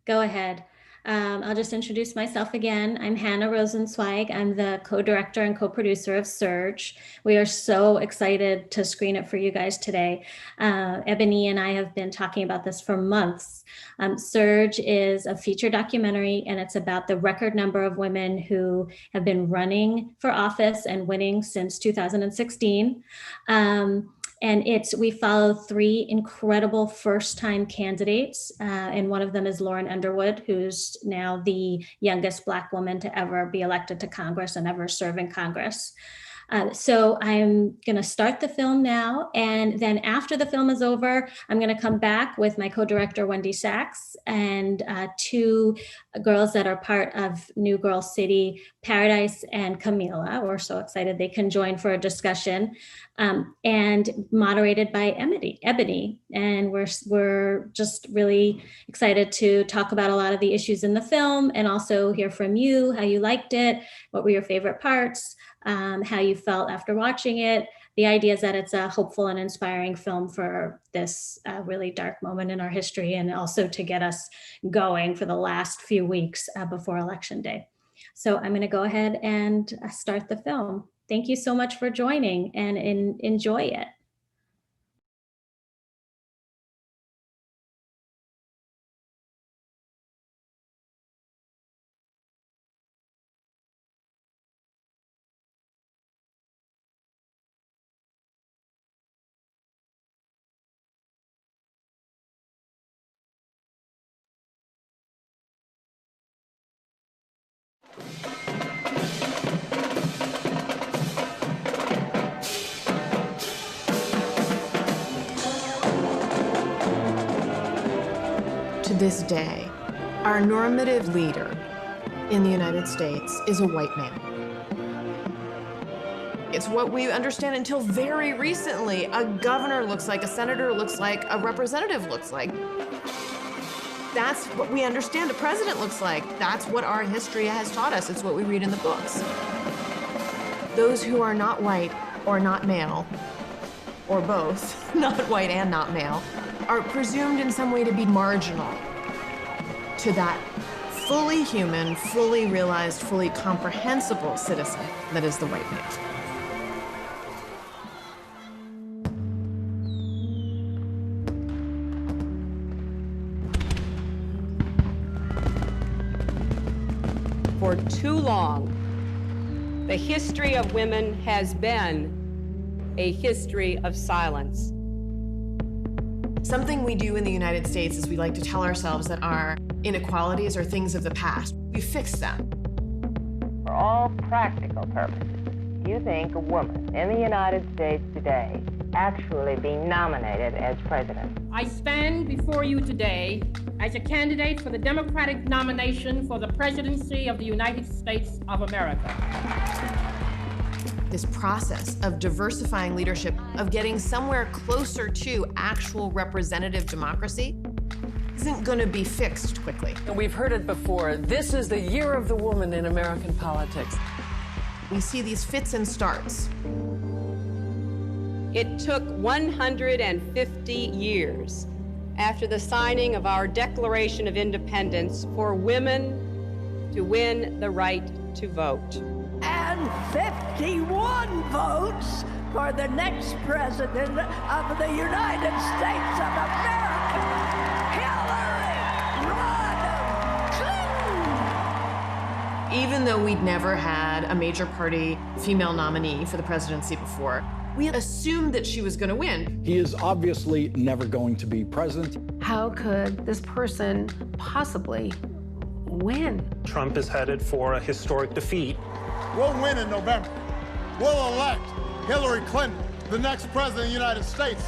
S7: go ahead. I'll just introduce myself again. I'm Hannah Rosenzweig. I'm the co-director and co-producer of Surge. We are so excited to screen it for you guys today. Ebony and I have been talking about this for months. Surge is a feature documentary, and it's about the record number of women who have been running for office and winning since 2016. And we follow 3 incredible first-time candidates, and one of them is Lauren Underwood, who's now the youngest Black woman to ever be elected to Congress and ever serve in Congress. So I'm going to start the film now, and then after the film is over, I'm going to come back with my co-director, Wendy Sachs, and 2 girls that are part of New Girl City, Paradise and Camila. We're so excited they can join for a discussion, and moderated by Ebony. And we're just really excited to talk about a lot of the issues in the film, and also hear from you, how you liked it, what were your favorite parts, how you felt after watching it. The idea is that it's a hopeful and inspiring film for this really dark moment in our history, and also to get us going for the last few weeks before Election Day. So I'm going to go ahead and start the film. Thank you so much for joining, and enjoy it.
S8: To this day, our normative leader in the United States is a white man. It's what we understand until very recently. A governor looks like, a senator looks like, a representative looks like. That's what we understand a president looks like. That's what our history has taught us. It's what we read in the books. Those who are not white or not male, or both, not white and not male, are presumed in some way to be marginal to that fully human, fully realized, fully comprehensible citizen that is the white man.
S9: For too long, the history of women has been a history of silence.
S8: Something we do in the United States is we like to tell ourselves that our inequalities are things of the past. We fix them.
S10: For all practical purposes, do you think a woman in the United States today actually be nominated as president?
S11: I stand before you today as a candidate for the Democratic nomination for the presidency of the United States of America.
S8: This process of diversifying leadership, of getting somewhere closer to actual representative democracy, isn't going to be fixed quickly.
S12: We've heard it before. This is the year of the woman in American politics.
S8: We see these fits and starts.
S9: It took 150 years after the signing of our Declaration of Independence for women to win the right to vote.
S13: And 51 votes for the next president of the United States of America, Hillary Rodham Clinton.
S8: Even though we'd never had a major party female nominee for the presidency before, we assumed that she was going to win.
S14: He is obviously never going to be president.
S15: How could this person possibly win?
S16: Trump is headed for a historic defeat.
S17: We'll win in November. We'll elect Hillary Clinton, the next president of the United States.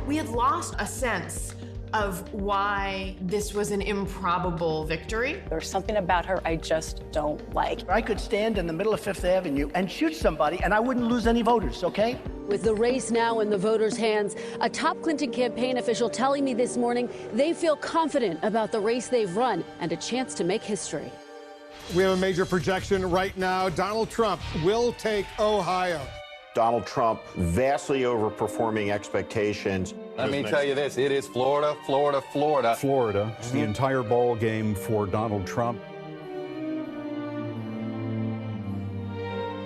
S8: We had lost a sense of why this was an improbable victory.
S18: There's something about her I just don't like.
S19: I could stand in the middle of Fifth Avenue and shoot somebody and I wouldn't lose any voters, okay?
S20: With the race now in the voters' hands, a top Clinton campaign official telling me this morning they feel confident about the race they've run and a chance to make history.
S17: We have a major projection right now. Donald Trump will take Ohio.
S21: Donald Trump vastly overperforming expectations.
S22: Let me tell you this, it is Florida, Florida, Florida.
S14: Florida, it's the entire ball game for Donald Trump.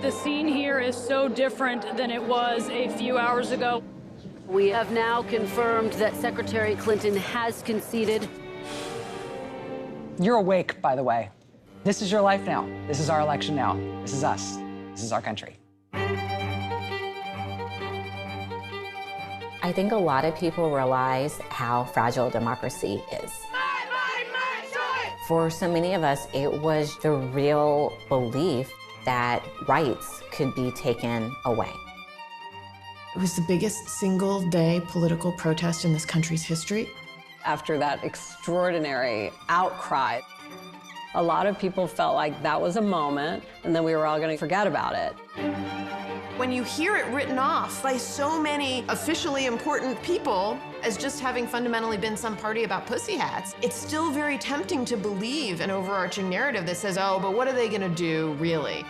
S23: The scene here is so different than it was a few hours ago.
S20: We have now confirmed that Secretary Clinton has conceded.
S24: You're awake, by the way. This is your life now. This is our election now. This is us. This is our country.
S25: I think a lot of people realize how fragile democracy is. For so many of us, it was the real belief that rights could be taken away.
S8: It was the biggest single-day political protest in this country's history.
S18: After that extraordinary outcry, a lot of people felt like that was a moment, and then we were all going to forget about it.
S8: When you hear it written off by so many officially important people as just having fundamentally been some party about pussy hats, it's still very tempting to believe an overarching narrative that says, oh, but what are they going to do, really?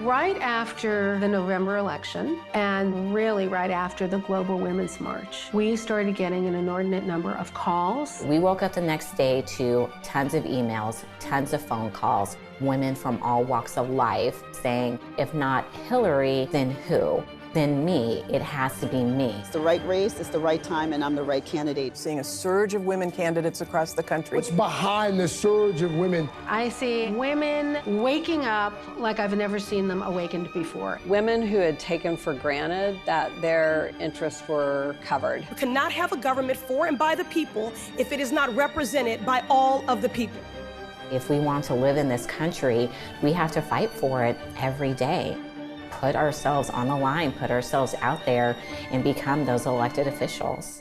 S15: Right after the November election, and really right after the Global Women's March, we started getting an inordinate number of calls.
S25: We woke up the next day to tons of emails, tons of phone calls, women from all walks of life saying, if not Hillary, then who? Then me. It has to be me.
S26: It's the right race, it's the right time, and I'm the right candidate.
S27: Seeing a surge of women candidates across the country.
S28: What's behind the surge of women?
S15: I see women waking up like I've never seen them awakened before.
S18: Women who had taken for granted that their interests were covered.
S29: We cannot have a government for and by the people if it is not represented by all of the people.
S25: If we want to live in this country, we have to fight for it every day. Put ourselves on the line, put ourselves out there, and become those elected officials.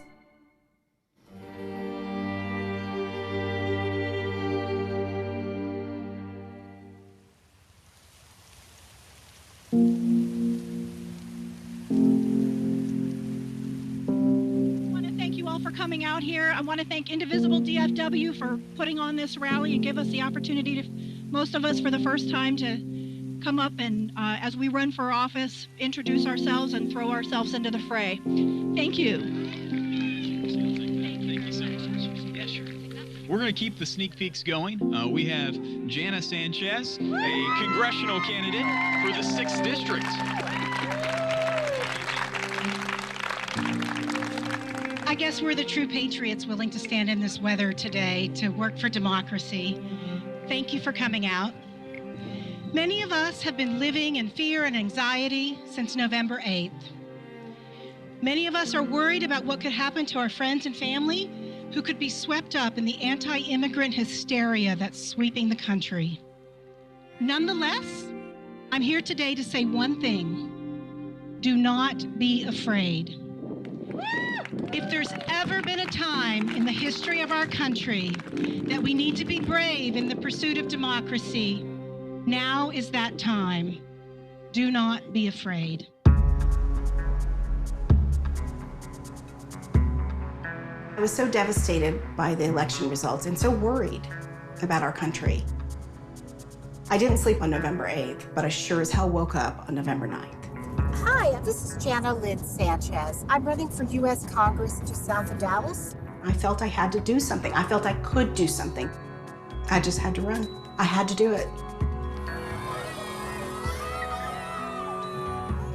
S30: For coming out here. I want to thank Indivisible DFW for putting on this rally and give us the opportunity to, most of us for the first time, to come up and, as we run for office, introduce ourselves and throw ourselves into the fray. Thank you.
S31: Thank you so much. Yeah, sure. We're going to keep the sneak peeks going. We have Jana Sanchez, a congressional candidate for the 6th District.
S30: I guess we're the true patriots willing to stand in this weather today to work for democracy. Thank you for coming out. Many of us have been living in fear and anxiety since November 8th. Many of us are worried about what could happen to our friends and family who could be swept up in the anti-immigrant hysteria that's sweeping the country. Nonetheless, I'm here today to say one thing: do not be afraid. If there's ever been a time in the history of our country that we need to be brave in the pursuit of democracy, now is that time. Do not be afraid.
S32: I was so devastated by the election results and so worried about our country. I didn't sleep on November 8th, but I sure as hell woke up on November 9th.
S33: Hi, this is Jana Lynn Sanchez. I'm running for U.S. Congress just south of Dallas.
S32: I felt I had to do something. I felt I could do something. I just had to run. I had to do it.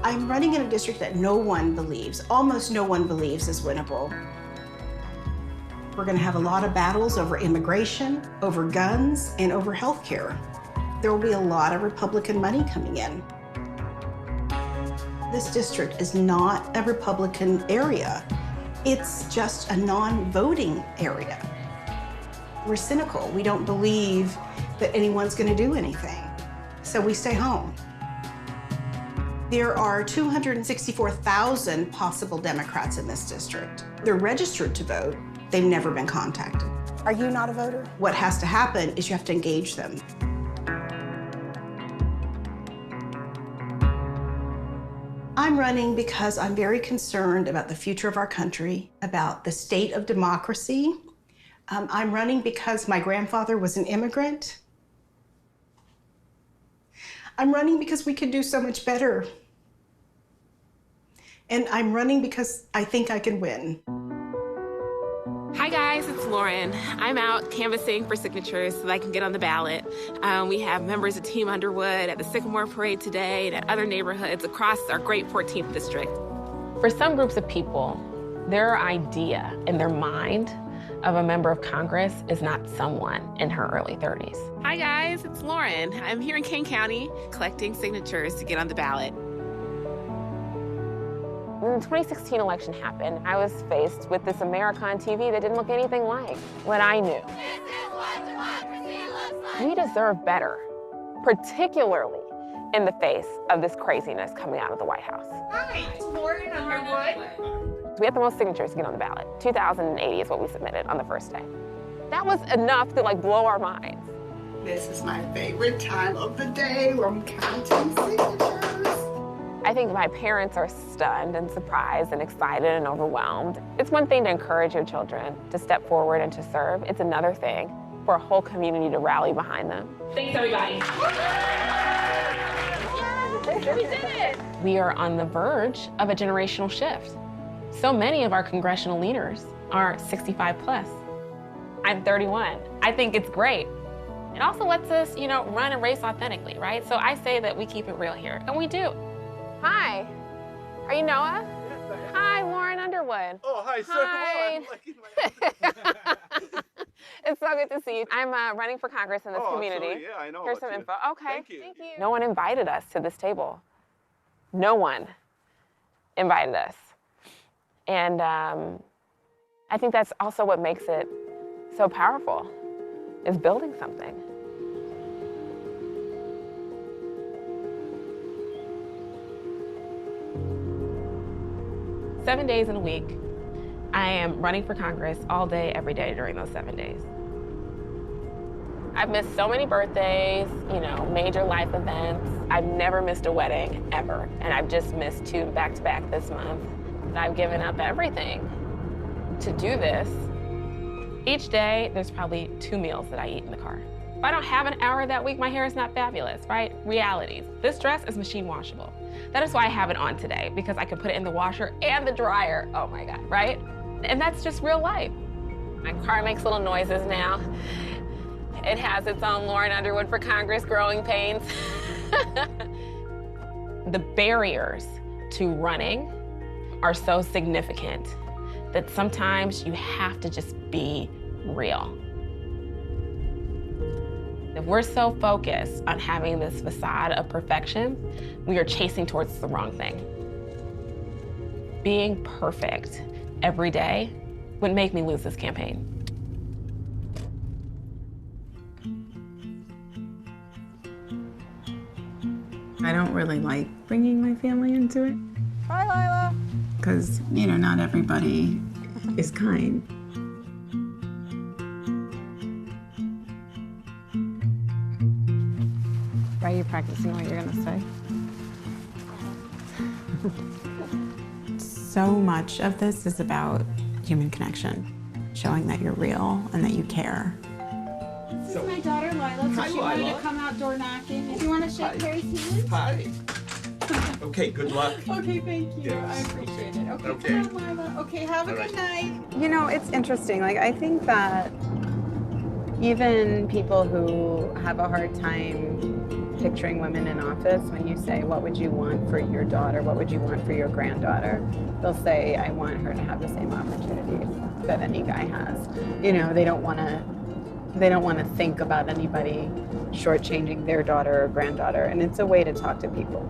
S32: I'm running in a district that no one believes, almost no one believes is winnable. We're going to have a lot of battles over immigration, over guns, and over health care. There will be a lot of Republican money coming in. This district is not a Republican area. It's just a non-voting area. We're cynical. We don't believe that anyone's going to do anything, so we stay home. There are 264,000 possible Democrats in this district. They're registered to vote. They've never been contacted.
S33: Are you not a voter?
S32: What has to happen is you have to engage them. I'm running because I'm very concerned about the future of our country, about the state of democracy. I'm running because my grandfather was an immigrant. I'm running because we could do so much better. And I'm running because I think I can win.
S1: Hi guys, it's Lauren. I'm out canvassing for signatures so that I can get on the ballot. We have members of Team Underwood at the Sycamore Parade today and at other neighborhoods across our great 14th district.
S2: For some groups of people, their idea in their mind of a member of Congress is not someone in her early 30s.
S1: Hi guys, it's Lauren. I'm here in Kane County collecting signatures to get on the ballot.
S2: When the 2016 election happened, I was faced with this America on TV that didn't look anything like what I knew.
S3: This is what democracy looks like.
S2: We deserve better, particularly in the face of this craziness coming out of the White House.
S3: Hi, it's Lauren Underwood.
S2: We had the most signatures to get on the ballot. 2,080 is what we submitted on the first day. That was enough to blow our minds.
S3: This is my favorite time of the day where I'm counting signatures.
S2: I think my parents are stunned and surprised and excited and overwhelmed. It's one thing to encourage your children to step forward and to serve. It's another thing for a whole community to rally behind them.
S1: Thanks, everybody.
S2: We did it! We are on the verge of a generational shift. So many of our congressional leaders are 65 plus. I'm 31. I think it's great. It also lets us, run a race authentically, right? So I say that we keep it real here, and we do. Hi, are you Noah?
S4: Yes, I am.
S2: Hi, Lauren Underwood.
S4: Oh, hi, so
S2: Hi.
S4: come on.
S2: It's so good to see you. I'm running for Congress in this community.
S4: Absolutely. Yeah, I know.
S2: Here's
S4: about
S2: some
S4: you.
S2: info. Okay,
S4: Thank you.
S2: No one invited us to this table. No one invited us. And I think that's also what makes it so powerful, is building something. Seven days in a week, I am running for Congress all day, every day during those 7 days. I've missed so many birthdays, major life events. I've never missed a wedding, ever. And I've just missed 2 back-to-back this month. I've given up everything to do this. Each day, there's probably 2 meals that I eat in the car. If I don't have an hour that week, my hair is not fabulous, right? Realities. This dress is machine washable. That is why I have it on today, because I can put it in the washer and the dryer. Oh my God, right? And that's just real life. My car makes little noises now. It has its own Lauren Underwood for Congress growing pains. The barriers to running are so significant that sometimes you have to just be real. If we're so focused on having this facade of perfection, we are chasing towards the wrong thing. Being perfect every day would make me lose this campaign.
S5: I don't really like bringing my family into it.
S6: Hi, Lila.
S5: Because, not everybody is kind.
S6: Are you practicing what you're gonna say?
S5: So much of this is about human connection, showing that you're real and that you care.
S6: This is my daughter, Lila. So she wanted to come out door knocking. Do you want to shake Harry's hand?
S7: Hi. Okay, good luck.
S6: Okay, thank you.
S7: Yes.
S6: I appreciate it. Okay,
S7: Okay.
S6: come on, Lila. Okay, have a good night.
S5: It's interesting. I think that even people who have a hard time picturing women in office, when you say, what would you want for your daughter? What would you want for your granddaughter? They'll say, I want her to have the same opportunities that any guy has. They don't want to think about anybody shortchanging their daughter or granddaughter, and it's a way to talk to people.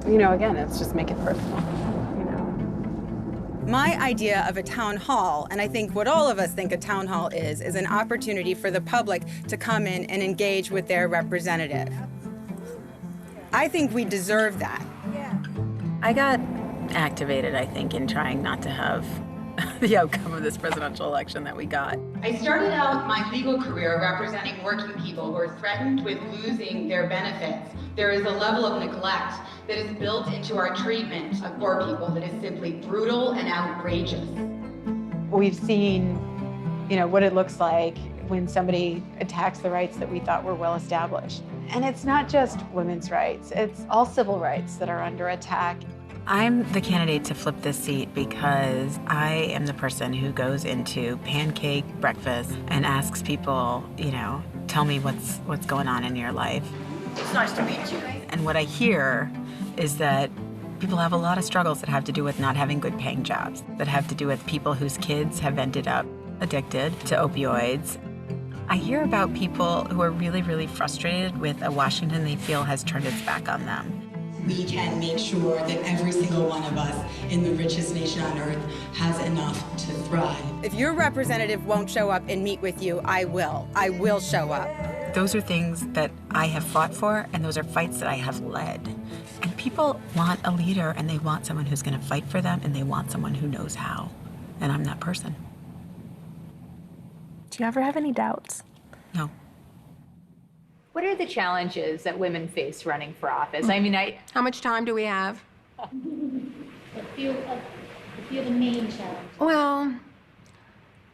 S5: Again, it's just make it personal.
S9: My idea of a town hall, and I think what all of us think a town hall is an opportunity for the public to come in and engage with their representative. I think we deserve that.
S5: I got activated, I think, in trying not to have the outcome of this presidential election that we got.
S9: I started out my legal career representing working people who are threatened with losing their benefits. There is a level of neglect that is built into our treatment of poor people that is simply brutal and outrageous.
S5: We've seen, what it looks like when somebody attacks the rights that we thought were well established. And it's not just women's rights, it's all civil rights that are under attack.
S10: I'm the candidate to flip this seat because I am the person who goes into pancake breakfast and asks people, tell me what's going on in your life.
S11: It's nice to meet you.
S10: And what I hear is that people have a lot of struggles that have to do with not having good paying jobs, that have to do with people whose kids have ended up addicted to opioids. I hear about people who are really, really frustrated with a Washington they feel has turned its back on them.
S9: We can make sure that every single one of us in the richest nation on earth has enough to thrive.
S12: If your representative won't show up and meet with you, I will. I will show up.
S10: Those are things that I have fought for, and those are fights that I have led. And people want a leader, and they want someone who's going to fight for them, and they want someone who knows how. And I'm that person.
S13: Do you ever have any doubts?
S10: No.
S14: What are the challenges that women face running for office? I mean,
S8: How much time do we have?
S16: A few of the main challenges.
S8: Well,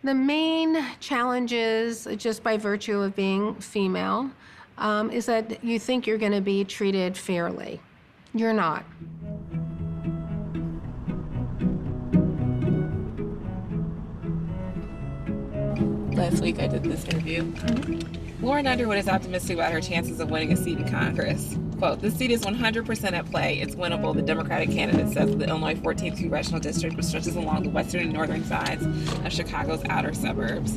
S8: the main challenges, just by virtue of being female, is that you think you're going to be treated fairly. You're not.
S1: Last week I did this interview. Lauren Underwood is optimistic about her chances of winning a seat in Congress. Quote, "This seat is 100% at play. It's winnable," the Democratic candidate says of the Illinois 14th Congressional District, which stretches along the western and northern sides of Chicago's outer suburbs.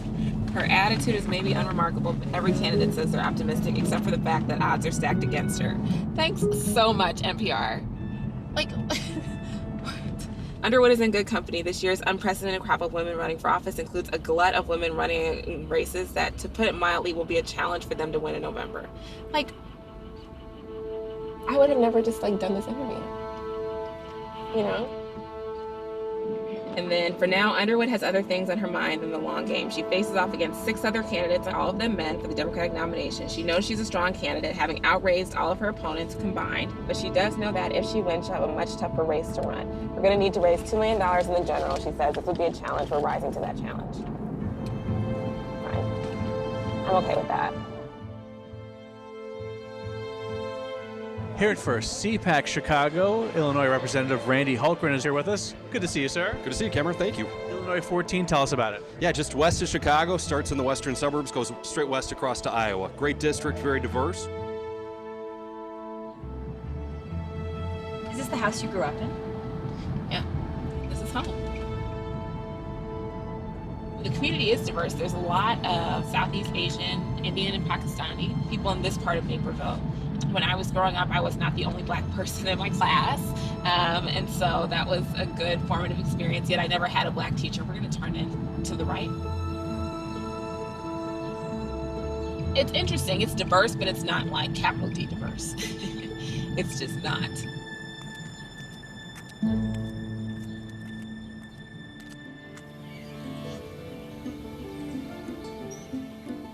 S1: Her attitude is maybe unremarkable, but every candidate says they're optimistic, except for the fact that odds are stacked against her. Thanks so much, NPR. Like, Underwood is in good company. This year's unprecedented crop of women running for office includes a glut of women running in races that, to put it mildly, will be a challenge for them to win in November. Like, I would have never just done this interview, And then for now, Underwood has other things on her mind than the long game. She faces off against 6 other candidates, all of them men, for the Democratic nomination. She knows she's a strong candidate, having outraised all of her opponents combined, but she does know that if she wins, she'll have a much tougher race to run. We're going to need to raise $2 million in the general, she says. This would be a challenge. We're rising to that challenge. Fine. I'm okay with that.
S17: Here at first, CPAC Chicago, Illinois Representative Randy Hultgren is here with us. Good to see you, sir.
S19: Good to see you, Cameron. Thank you.
S17: Illinois 14, tell us about it.
S19: Yeah, just west of Chicago, starts in the western suburbs, goes straight west across to Iowa. Great district, very diverse.
S14: Is this the house you grew up in?
S1: Yeah, this is home. The community is diverse. There's a lot of Southeast Asian, Indian, and Pakistani people in this part of Naperville. When I was growing up, I was not the only Black person in my class, and so that was a good formative experience, yet I never had a Black teacher. We're going to turn in to the right. It's interesting. It's diverse, but it's not like capital D diverse. It's just not.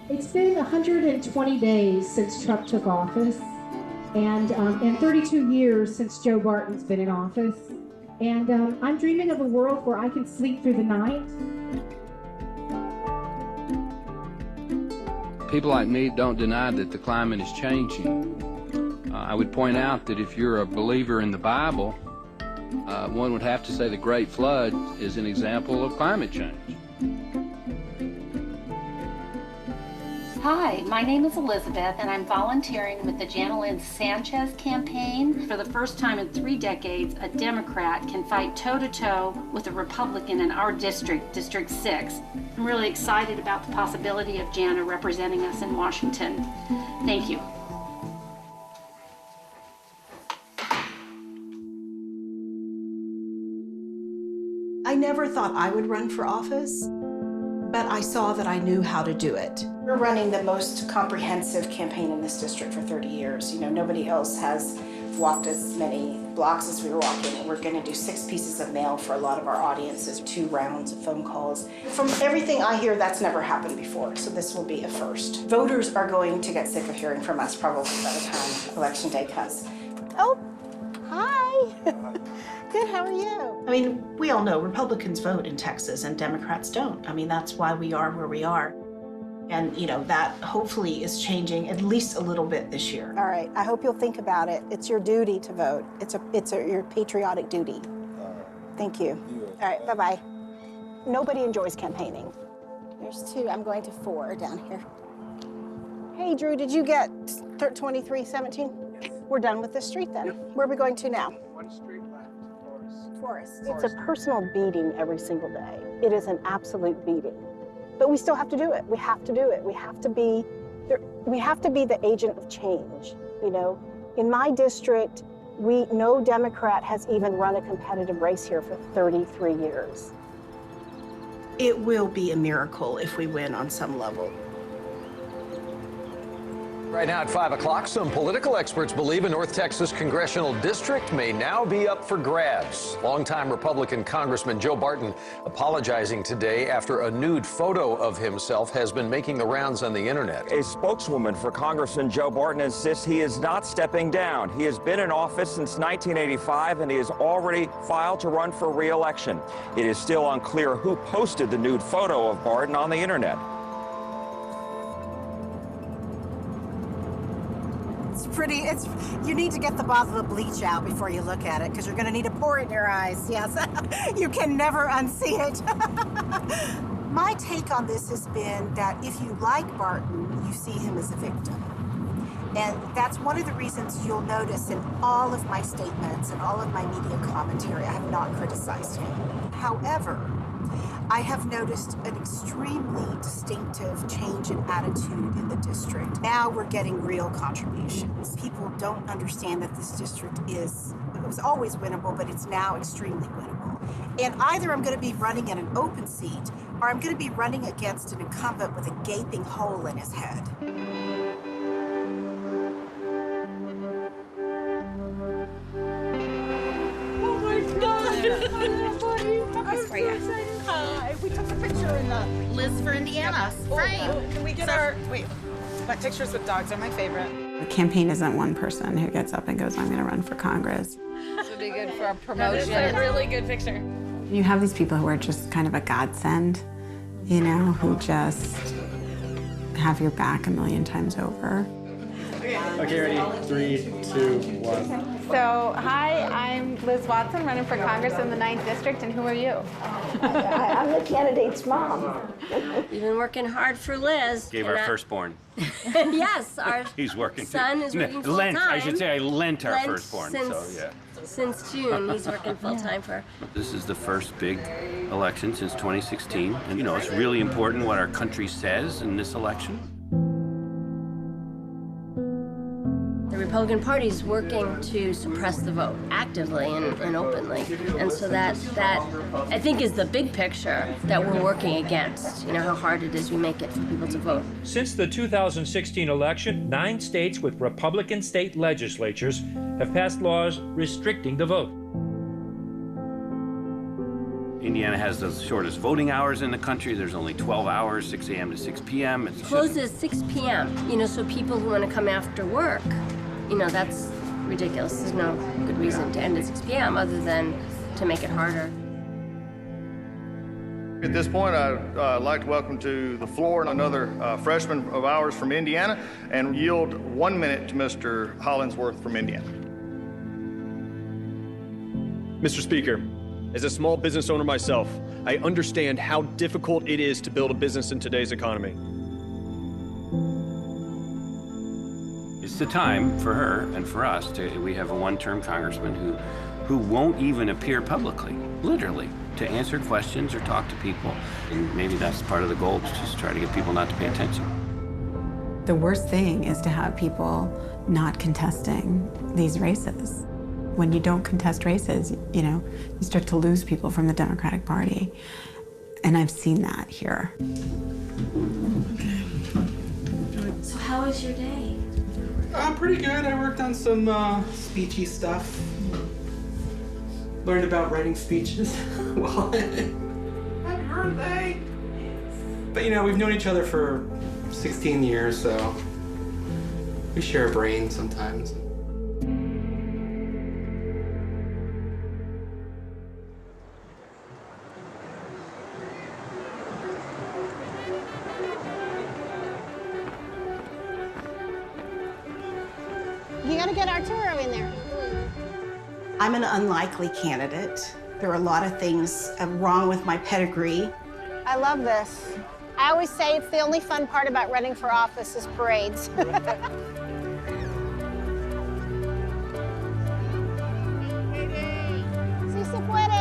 S16: It's been 120 days since Trump took office, and 32 years since Joe Barton's been in office. And I'm dreaming of a world where I can sleep through the night.
S20: People like me don't deny that the climate is changing. I would point out that if you're a believer in the Bible, one would have to say the Great Flood is an example of climate change.
S21: Hi, my name is Elizabeth, and I'm volunteering with the Jana Sanchez campaign. For the first time in 3 decades, a Democrat can fight toe-to-toe with a Republican in our district, District 6. I'm really excited about the possibility of Jana representing us in Washington. Thank you.
S32: I never thought I would run for office, but I saw that I knew how to do it. We're running the most comprehensive campaign in this district for 30 years. Nobody else has walked as many blocks as we were walking, and we're going to do 6 pieces of mail for a lot of our audiences, 2 rounds of phone calls. From everything I hear, that's never happened before, so this will be a first. Voters are going to get sick of hearing from us probably by the time Election Day comes. Oh, hi. Good, how are you? I mean, we all know Republicans vote in Texas and Democrats don't. I mean, that's why we are where we are. And, that hopefully is changing at least a little bit this year.
S13: All right, I hope you'll think about it. It's your duty to vote. It's your patriotic duty. Thank you. All right, bye-bye. Nobody enjoys campaigning. There's 2, I'm going to 4 down here. Hey, Drew, did you get 2317? We're done with this street then. Where are we going to now?
S15: One street left,
S13: Forest. It's a personal beating every single day. It is an absolute beating. But we still have to do it. We have to do it. We have to be the agent of change. In my district, no Democrat has even run a competitive race here for 33 years.
S32: It will be a miracle if we win on some level.
S18: Right now at 5 o'clock, some political experts believe a North Texas congressional district may now be up for grabs. Longtime Republican Congressman Joe Barton apologizing today after a nude photo of himself has been making the rounds on the internet.
S22: A spokeswoman for Congressman Joe Barton insists he is not stepping down. He has been in office since 1985 and he has already filed to run for re-election. It is still unclear who posted the nude photo of Barton on the internet.
S13: You need to get the bottle of bleach out before you look at it, because you're going to need to pour it in your eyes. Yes, you can never unsee it. My take on this has been that if you like Barton, you see him as a victim. And that's one of the reasons you'll notice in all of my statements and all of my media commentary, I have not criticized him. However, I have noticed an extremely distinctive change in attitude in the district. Now we're getting real contributions. People don't understand that this district it was always winnable, but it's now extremely winnable. And either I'm going to be running in an open seat, or I'm going to be running against an incumbent with a gaping hole in his head.
S6: Oh my God!
S13: Hi, we took a picture in the
S6: Liz for Indiana frame.
S5: Can we get but pictures with dogs are my favorite. The campaign isn't one person who gets up and goes, I'm going to run for Congress.
S6: This would be good for a promotion. That is a really good picture.
S5: You have these people who are just kind of a godsend, who just have your back a million times over.
S17: Okay, ready? 3, 2, 1.
S6: So, hi, I'm Liz Watson, running for Congress in the 9th District, and who are you?
S13: I'm the candidate's mom.
S11: You've been working hard for Liz.
S23: Gave our firstborn.
S11: Yes, our
S23: He's working.
S11: son is working full-time.
S23: I should say I lent our firstborn, so yeah.
S11: Since June, he's working full-time for...
S23: This is the first big election since 2016. And, it's really important what our country says in this election.
S11: The Republican Party is working to suppress the vote actively and openly. And so that I think is the big picture that we're working against, how hard it is we make it for people to vote.
S24: Since the 2016 election, 9 states with Republican state legislatures have passed laws restricting the vote.
S23: Indiana has the shortest voting hours in the country. There's only 12 hours, 6 a.m. to 6 p.m.
S11: It closes at 6 p.m., so people who want to come after work, that's ridiculous. There's no good reason to end at 6 p.m. other than to make it harder.
S25: At this point, I'd like to welcome to the floor another freshman of ours from Indiana and yield 1 minute to Mr. Hollingsworth from Indiana.
S19: Mr. Speaker, as a small business owner myself, I understand how difficult it is to build a business in today's economy.
S23: It's the time for her and for us we have a one-term congressman who won't even appear publicly, literally, to answer questions or talk to people. And maybe that's part of the goal, to just try to get people not to pay attention.
S5: The worst thing is to have people not contesting these races. When you don't contest races, you start to lose people from the Democratic Party. And I've seen that here.
S11: So how was your day?
S26: Pretty good. I worked on some speechy stuff. Learned about writing speeches. Well, happy birthday! But we've known each other for 16 years, so we share a brain sometimes.
S2: You gotta get Arturo in there.
S32: I'm an unlikely candidate. There are a lot of things wrong with my pedigree.
S2: I love this. I always say it's the only fun part about running for office is parades. Si se puede.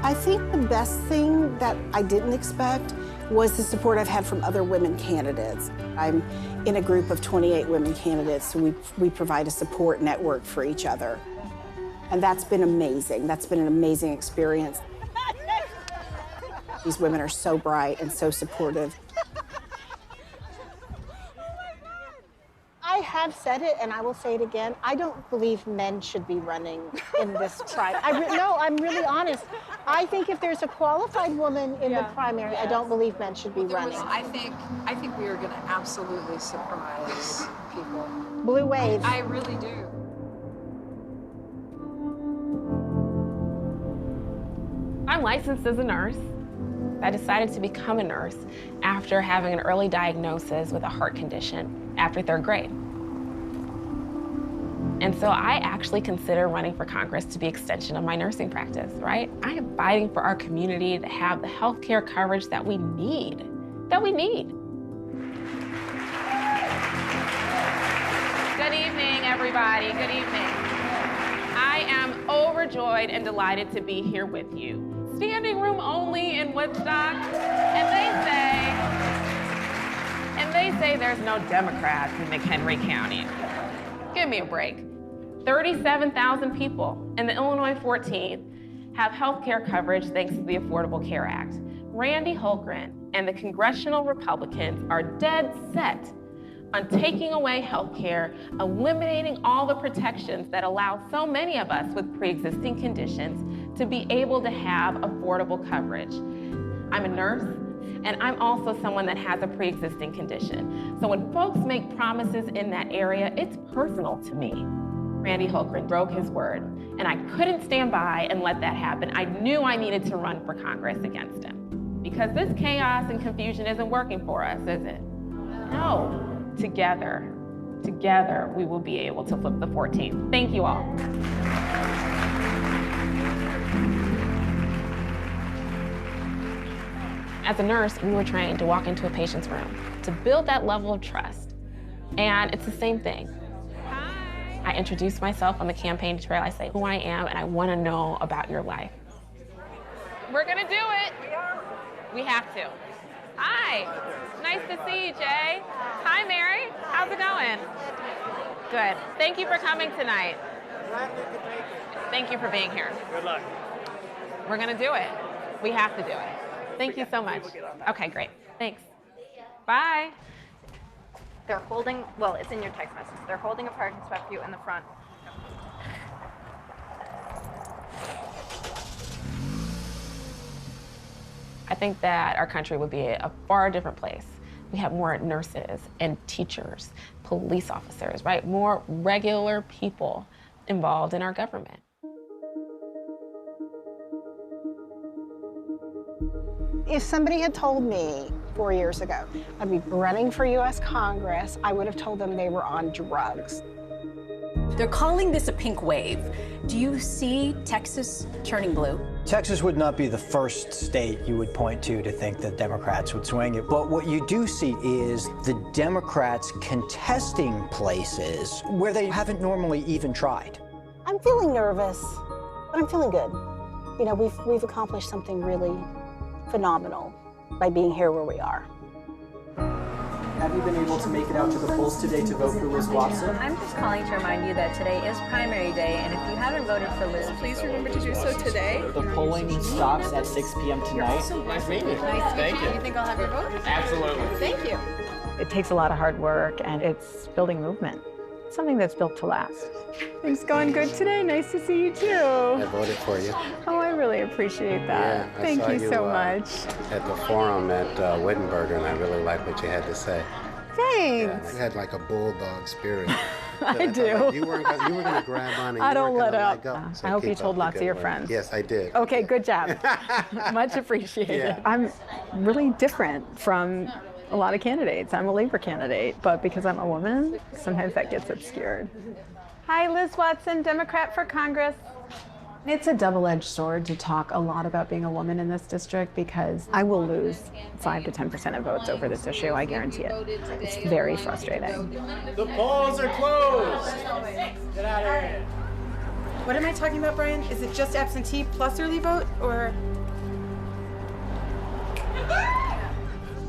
S32: I think the best thing that I didn't expect was the support I've had from other women candidates. I'm in a group of 28 women candidates, so we provide a support network for each other. And that's been amazing. That's been an amazing experience. These women are so bright and so supportive.
S2: I have said it, and I will say it again. I don't believe men should be running in this primary. No, I'm really honest. I think if there's a qualified woman in the primary, I don't believe men should be running.
S3: I think we are going to absolutely surprise people.
S2: Blue wave.
S3: I really do.
S1: I'm licensed as a nurse. I decided to become a nurse after having an early diagnosis with a heart condition after 3rd grade. And so I actually consider running for Congress to be an extension of my nursing practice, right? I am fighting for our community to have the healthcare coverage that we need, Good evening, everybody, good evening. I am overjoyed and delighted to be here with you. Standing room only in Woodstock, and they say there's no Democrats in McHenry County. Give me a break. 37,000 people in the Illinois 14th have health care coverage thanks to the Affordable Care Act. Randy Hultgren and the congressional Republicans are dead set on taking away health care, eliminating all the protections that allow so many of us with pre-existing conditions to be able to have affordable coverage. I'm a nurse, and I'm also someone that has a pre-existing condition. So when folks make promises in that area, it's personal to me. Randy Hultgren broke his word, and I couldn't stand by and let that happen. I knew I needed to run for Congress against him, because this chaos and confusion isn't working for us, is it? No. Together, we will be able to flip the 14th. Thank you all. As a nurse, we were trained to walk into a patient's room, to build that level of trust. And it's the same thing. Hi. I introduce myself on the campaign trail. I say who I am, and I want to know about your life. We're gonna do it. We have to. Hi. Nice to see you, Jay. Hi, Mary. How's it going? Good. Thank you for coming tonight. Thank you for being here.
S4: Good luck.
S1: We're gonna do it. We have to do it. Thank you so much. Okay, great. Thanks. Bye.
S7: They're holding, well, it's in your text message. They're holding a parking spot for you in the front.
S1: I think that our country would be a far different place. We have more nurses and teachers, police officers, right? More regular people involved in our government.
S2: If somebody had told me 4 years ago I'd be running for U.S. Congress, I would have told them they were on drugs.
S9: They're calling this a pink wave. Do you see Texas turning blue?
S12: Texas would not be the first state you would point to think that Democrats would swing it. But what you do see is the Democrats contesting places where they haven't normally even tried.
S2: I'm feeling nervous, but I'm feeling good. You know, we've accomplished something really phenomenal by being here where we are.
S15: Have you been able to make it out to the polls today to vote for Liz Watson?
S7: I'm just calling to remind you that today is primary day, and if you haven't voted for Liz, please remember to do so today.
S15: The polling stops at 6 p.m. tonight.
S7: Nice to meet you. Thank you. You think I'll have your vote?
S15: Absolutely.
S7: Thank you.
S10: It takes a lot of hard work, and it's building movement. It's something that's built to last. Things going good today. Nice to see you too.
S27: I voted for you.
S10: Oh, I really appreciate that.
S27: Yeah,
S10: Thank you so much.
S27: At the forum at Wittenberger, and I really like what you had to say.
S10: Thanks.
S27: Yeah, you had like a bulldog spirit.
S10: I do.
S27: Like you were going to grab on and
S10: I
S27: you
S10: don't
S27: weren't
S10: let
S27: gonna
S10: up.
S27: go. So
S10: I hope you
S27: keep
S10: told
S27: up the
S10: lots of
S27: good
S10: your
S27: work.
S10: friends.
S27: Yes, I did.
S10: Okay, good job. Much appreciated.
S27: Yeah.
S10: I'm really different from
S5: a lot of candidates. I'm a Labor candidate, but because I'm a woman, sometimes that gets obscured. Hi, Liz Watson, Democrat for Congress. It's a double-edged sword to talk a lot about being a woman in this district because I will lose 5 to 10% of votes over this issue, I guarantee it. It's very frustrating.
S15: The polls are closed. Get out of here.
S5: What am I talking about, Brian? Is it just absentee plus early vote, or?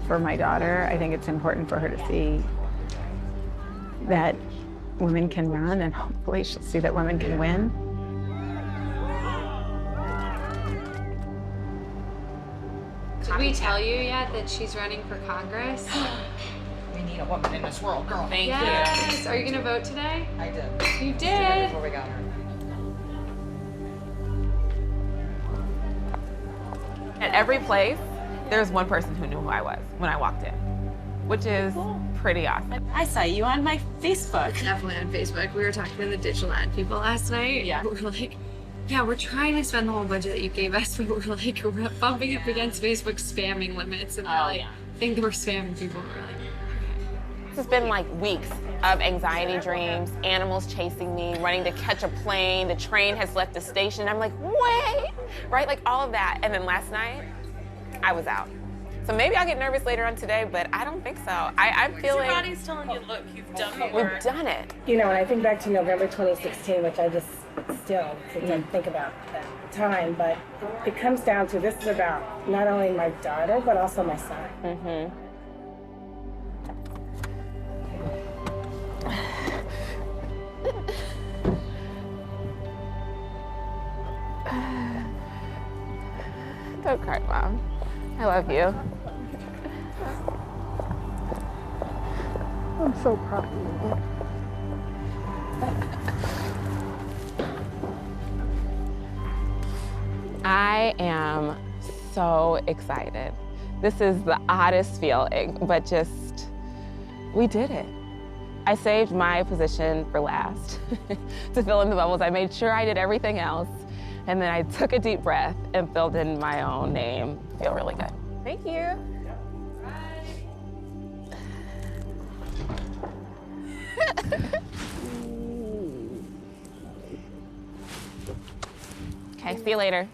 S5: For my daughter, I think it's important for her to see that women can run, and hopefully she'll see that women can win.
S4: Did we tell you yet that she's running for Congress?
S8: We need a woman in this world, girl.
S4: Thank you. Are you going to vote today?
S8: I did.
S4: You did?
S8: Before we got her.
S1: At every place, there's one person who knew who I was when I walked in, which is pretty awesome.
S4: I saw you on my Facebook. Definitely on Facebook. We were talking to the digital ad people last night. Yeah. We're like, yeah, we're trying to spend the whole budget that you gave us, but we're bumping up against Facebook spamming limits, and I think that we're spamming people. We're like,
S1: This has been like weeks of anxiety dreams, animals chasing me, running to catch a plane, the train has left the station. I'm like, wait, right? Like all of that. And then last night, I was out. So maybe I'll get nervous later on today, but I don't think so. I'm feeling.
S4: Your body's telling you, look, you've done it.
S1: We've done it.
S14: You know, when I think back to November 2016, which I just still think about that time, but it comes down to this is about not only my daughter, but also my son.
S1: Mm-hmm. Don't cry, Mom. I love you.
S2: I'm so proud of you.
S1: I am so excited. This is the oddest feeling, but just, we did it. I saved my position for last to fill in the bubbles. I made sure I did everything else, and then I took a deep breath and filled in my own name. I feel really good. Thank you. Okay, see you later.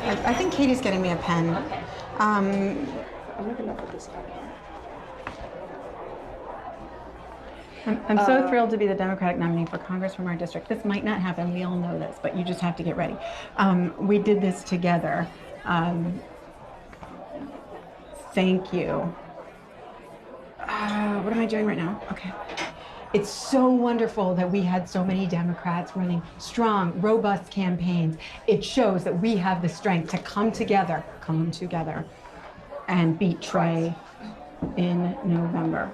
S5: I think Katie's getting me a pen.
S14: I'm not gonna put this on.
S5: I'm so thrilled to be the Democratic nominee for Congress from our district. This might not happen, we all know this, but you just have to get ready. We did this together. Thank you. What am I doing right now? Okay. It's so wonderful that we had so many Democrats running strong, robust campaigns. It shows that we have the strength to come together, and beat Trey in November.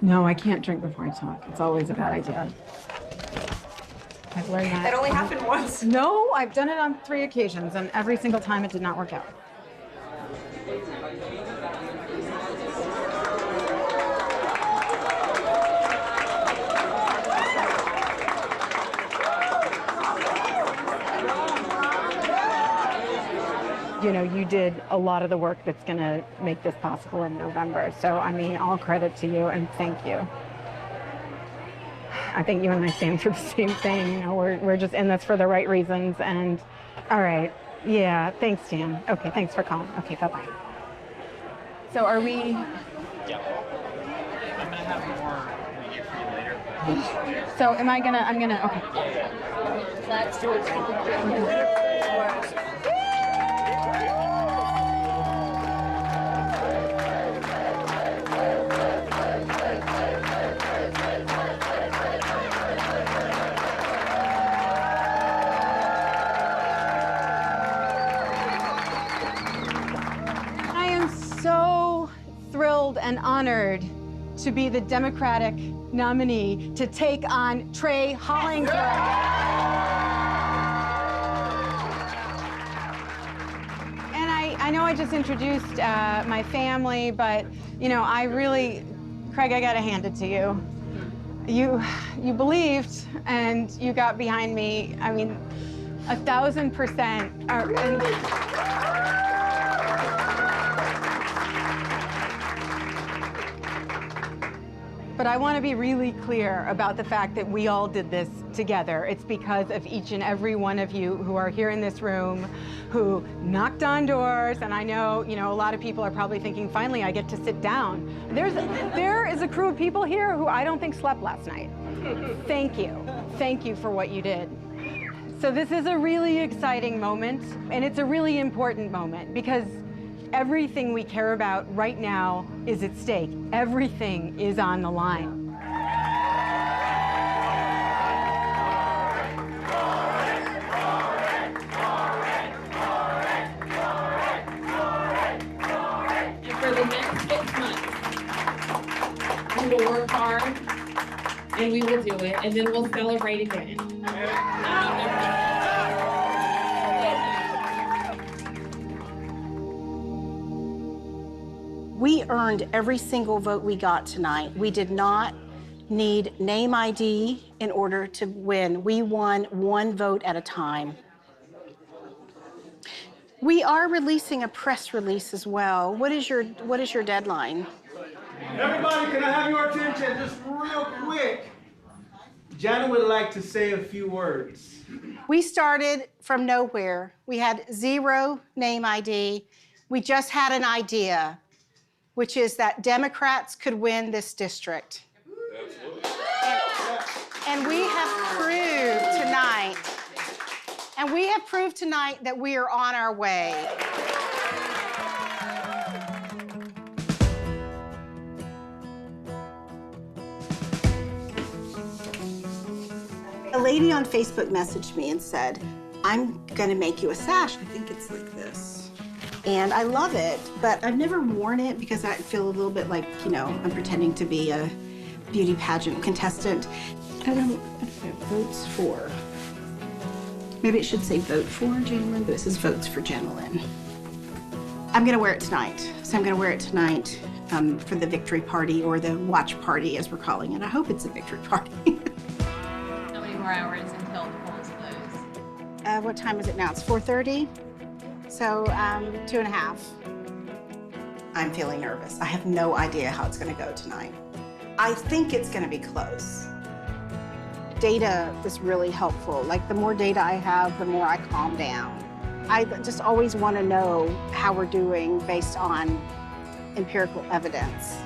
S5: No, I can't drink before I talk. It's always a bad idea. I've learned that.
S6: That only happened once.
S5: No, I've done it on 3 occasions, and every single time it did not work out. You know, you did a lot of the work that's going to make this possible in November. So, I mean, all credit to you and thank you. I think you and I stand for the same thing. You know, we're just in this for the right reasons. And all right. Yeah. Thanks, Dan. Okay. Thanks for calling. Okay. Bye-bye. So are we?
S8: Yeah. I'm going to have more here for you later.
S5: So I'm going to, okay.
S11: Let's do it.
S5: And honored to be the Democratic nominee to take on Trey Hollingsworth. And I know I just introduced my family, but you know, Craig, I gotta hand it to you. You believed, and you got behind me. I mean, 1,000%. But I want to be really clear about the fact that we all did this together. It's because of each and every one of you who are here in this room, who knocked on doors, and I know, a lot of people are probably thinking, finally, I get to sit down. There is a crew of people here who I don't think slept last night. Thank you. Thank you for what you did. So this is a really exciting moment, and it's a really important moment because everything we care about right now is at stake. Everything is on the line.
S1: And for the next 6 months, we will work hard and we will do it, and then we'll celebrate again.
S2: We earned every single vote we got tonight. We did not need name ID in order to win. We won one vote at a time. We are releasing a press release as well. What is your deadline?
S13: Everybody, can I have your attention just real quick? Jana would like to say a few words.
S2: We started from nowhere. We had zero name ID. We just had an idea, which is that Democrats could win this district. Absolutely. And we have proved tonight, that we are on our way. A lady on Facebook messaged me and said, I'm gonna make you a sash. I think it's like this. And I love it, but I've never worn it because I feel a little bit like, I'm pretending to be a beauty pageant contestant. I don't know, votes for. Maybe it should say vote for Janelyn, but it says votes for Janelyn. I'm gonna wear it tonight. So I'm gonna wear it tonight for the victory party, or the watch party as we're calling it. I hope it's a victory party.
S6: How many more hours until the polls close?
S2: What time is it now? It's 4:30? So 2.5. I'm feeling nervous. I have no idea how it's gonna go tonight. I think it's gonna be close. Data is really helpful. Like, the more data I have, the more I calm down. I just always wanna know how we're doing based on empirical evidence.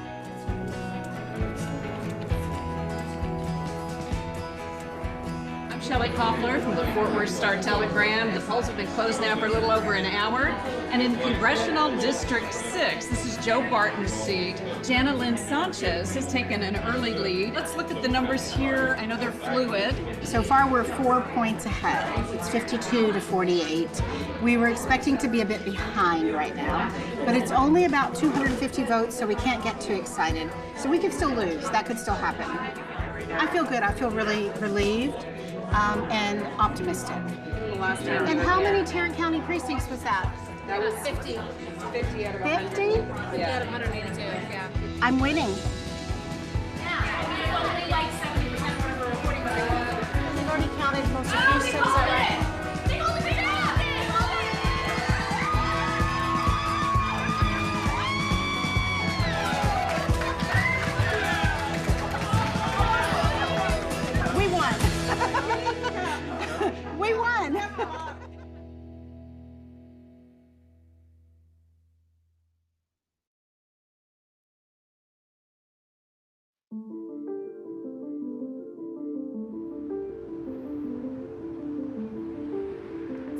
S16: Shelley Koffler from the Fort Worth Star-Telegram. The polls have been closed now for a little over an hour. And in Congressional District 6, this is Joe Barton's seat, Janelyn Sanchez has taken an early lead. Let's look at the numbers here. I know they're fluid.
S2: So far, we're 4 points ahead. It's 52 to 48. We were expecting to be a bit behind right now, but it's only about 250 votes, so we can't get too excited. So we could still lose. That could still happen. I feel good. I feel really relieved. And optimistic. And how many Tarrant County precincts was that?
S6: That was 50. 50 out of 100.
S2: 50?
S6: Yeah. Out of 182, yeah.
S2: I'm winning.
S6: Yeah, only like 70% of our reporting.
S2: We've already counted most of Houston. We won. We won.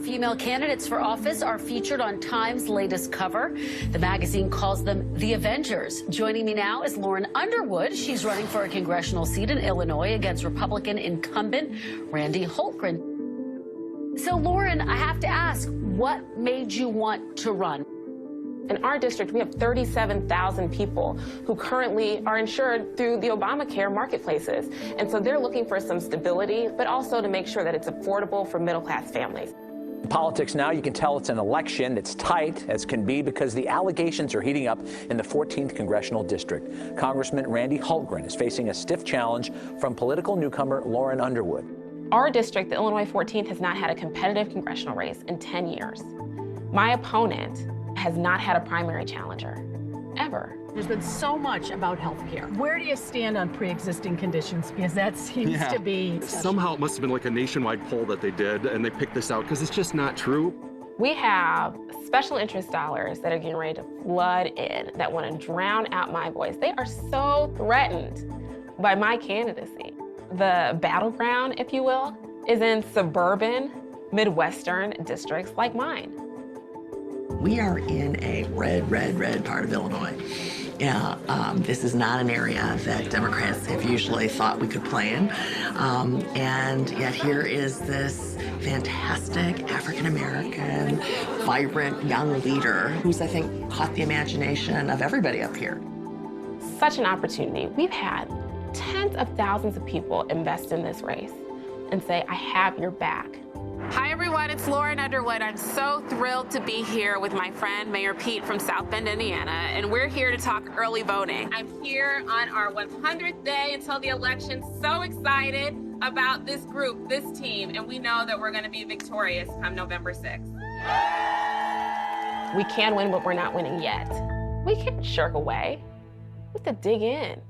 S17: Female candidates for office are featured on Time's latest cover. The magazine calls them the Avengers. Joining me now is Lauren Underwood. She's running for a congressional seat in Illinois against Republican incumbent Randy Holtgren. So, Lauren, I have to ask, what made you want to run?
S1: In our district, we have 37,000 people who currently are insured through the Obamacare marketplaces. And so they're looking for some stability, but also to make sure that it's affordable for middle-class families.
S18: Politics now, you can tell it's an election that's tight as can be because the allegations are heating up in the 14th Congressional District. Congressman Randy Hultgren is facing a stiff challenge from political newcomer Lauren Underwood.
S1: Our district, the Illinois 14th, has not had a competitive congressional race in 10 years. My opponent has not had a primary challenger, ever.
S19: There's been so much about healthcare. Where do you stand on pre-existing conditions? Because that seems to be...
S20: Somehow it must have been like a nationwide poll that they did, and they picked this out because it's just not true.
S1: We have special interest dollars that are getting ready to flood in that want to drown out my voice. They are so threatened by my candidacy. The battleground, if you will, is in suburban, Midwestern districts like mine.
S21: We are in a red part of Illinois. Yeah, this is not an area that Democrats have usually thought we could play in. And yet here is this fantastic African-American, vibrant young leader who's, I think, caught the imagination of everybody up here.
S1: Such an opportunity. We've had tens of thousands of people invest in this race and say, I have your back. Hi everyone, it's Lauren Underwood. I'm so thrilled to be here with my friend Mayor Pete from South Bend, Indiana, and we're here to talk early voting. I'm here on our 100th day until the election, so excited about this group, this team, and we know that we're gonna be victorious come November 6th. We can win, but we're not winning yet. We can't shirk away. We have to dig in.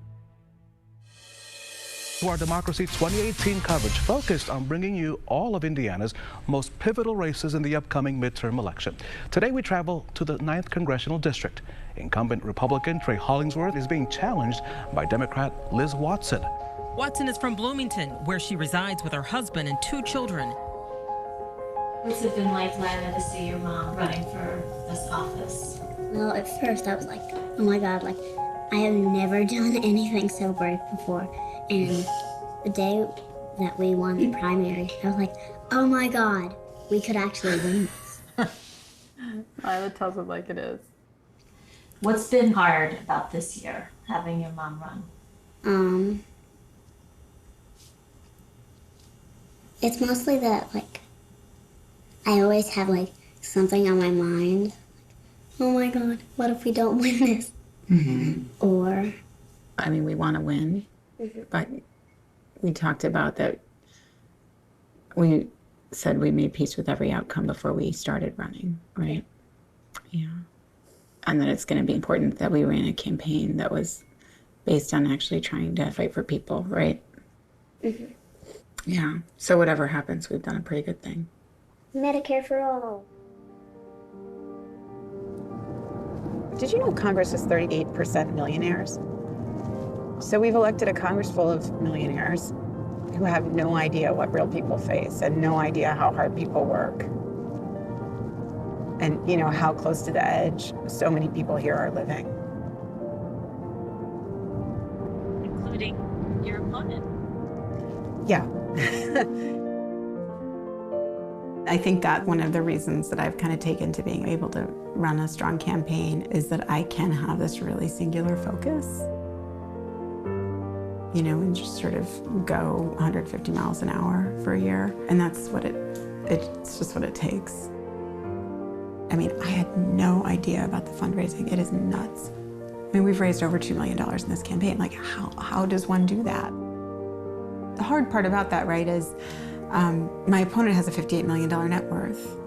S22: To Our Democracy 2018 coverage focused on bringing you all of Indiana's most pivotal races in the upcoming midterm election. Today we travel to the 9th Congressional District. Incumbent Republican Trey Hollingsworth is being challenged by Democrat Liz Watson.
S23: Watson is from Bloomington, where she resides with her husband and 2 children.
S32: What's it been like, Lana, to see your mom running for this office?
S24: Well, at first I was like, oh my God, like, I have never done anything so brave before. And the day that we won the primary, I was like, oh my God, we could actually win this.
S5: Lila tells it like it is.
S32: What's been hard about this year, having your mom run?
S24: It's mostly that, like, I always have, like, something on my mind. Like, oh my God, what if we don't win this?
S10: Mm-hmm.
S24: Or...
S10: I mean, we want to win. But we talked about that. We said we made peace with every outcome before we started running, right? Yeah. And that it's going to be important that we ran a campaign that was based on actually trying to fight for people, right?
S24: Mm-hmm.
S10: Yeah. So whatever happens, we've done a pretty good thing.
S24: Medicare for all.
S5: Did you know Congress is 38% millionaires? So we've elected a Congress full of millionaires who have no idea what real people face and no idea how hard people work. And, you know, how close to the edge so many people here are living.
S32: Including your opponent.
S5: Yeah. I think that one of the reasons that I've kind of taken to being able to run a strong campaign is that I can have this really singular focus. You know, and just sort of go 150 miles an hour for a year. And that's what it's just what it takes. I mean, I had no idea about the fundraising. It is nuts. I mean, we've raised over $2 million in this campaign. Like, how does one do that? The hard part about that, right, is my opponent has a $58 million net worth.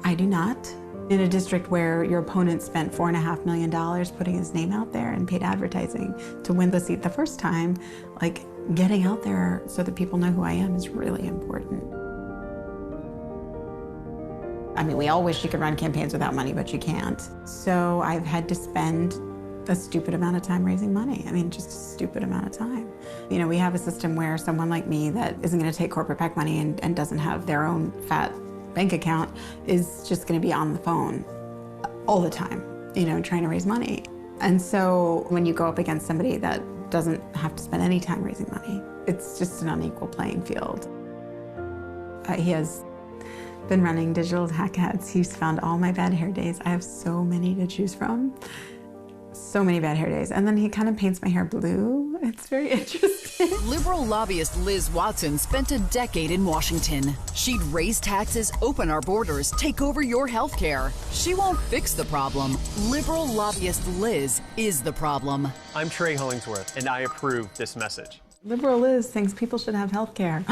S5: I do not. In a district where your opponent spent $4.5 million putting his name out there and paid advertising to win the seat the first time, like, getting out there so that people know who I am is really important. I mean, we all wish you could run campaigns without money, but you can't. So I've had to spend a stupid amount of time raising money. I mean, just a stupid amount of time. You know, we have a system where someone like me that isn't going to take corporate PAC money and doesn't have their own fat bank account is just going to be on the phone all the time, you know, trying to raise money. And so when you go up against somebody that doesn't have to spend any time raising money, it's just an unequal playing field. He has been running digital hack ads. He's found all my bad hair days. I have so many to choose from. so many bad hair days. And then he kind of paints my hair blue. It's very interesting.
S3: Liberal lobbyist Liz Watson spent a decade in Washington. She'd raise taxes, open our borders, take over your health care. She won't fix the problem. Liberal lobbyist Liz is the problem.
S7: I'm Trey Hollingsworth, and I approve this message.
S5: Liberal Liz thinks people should have health care.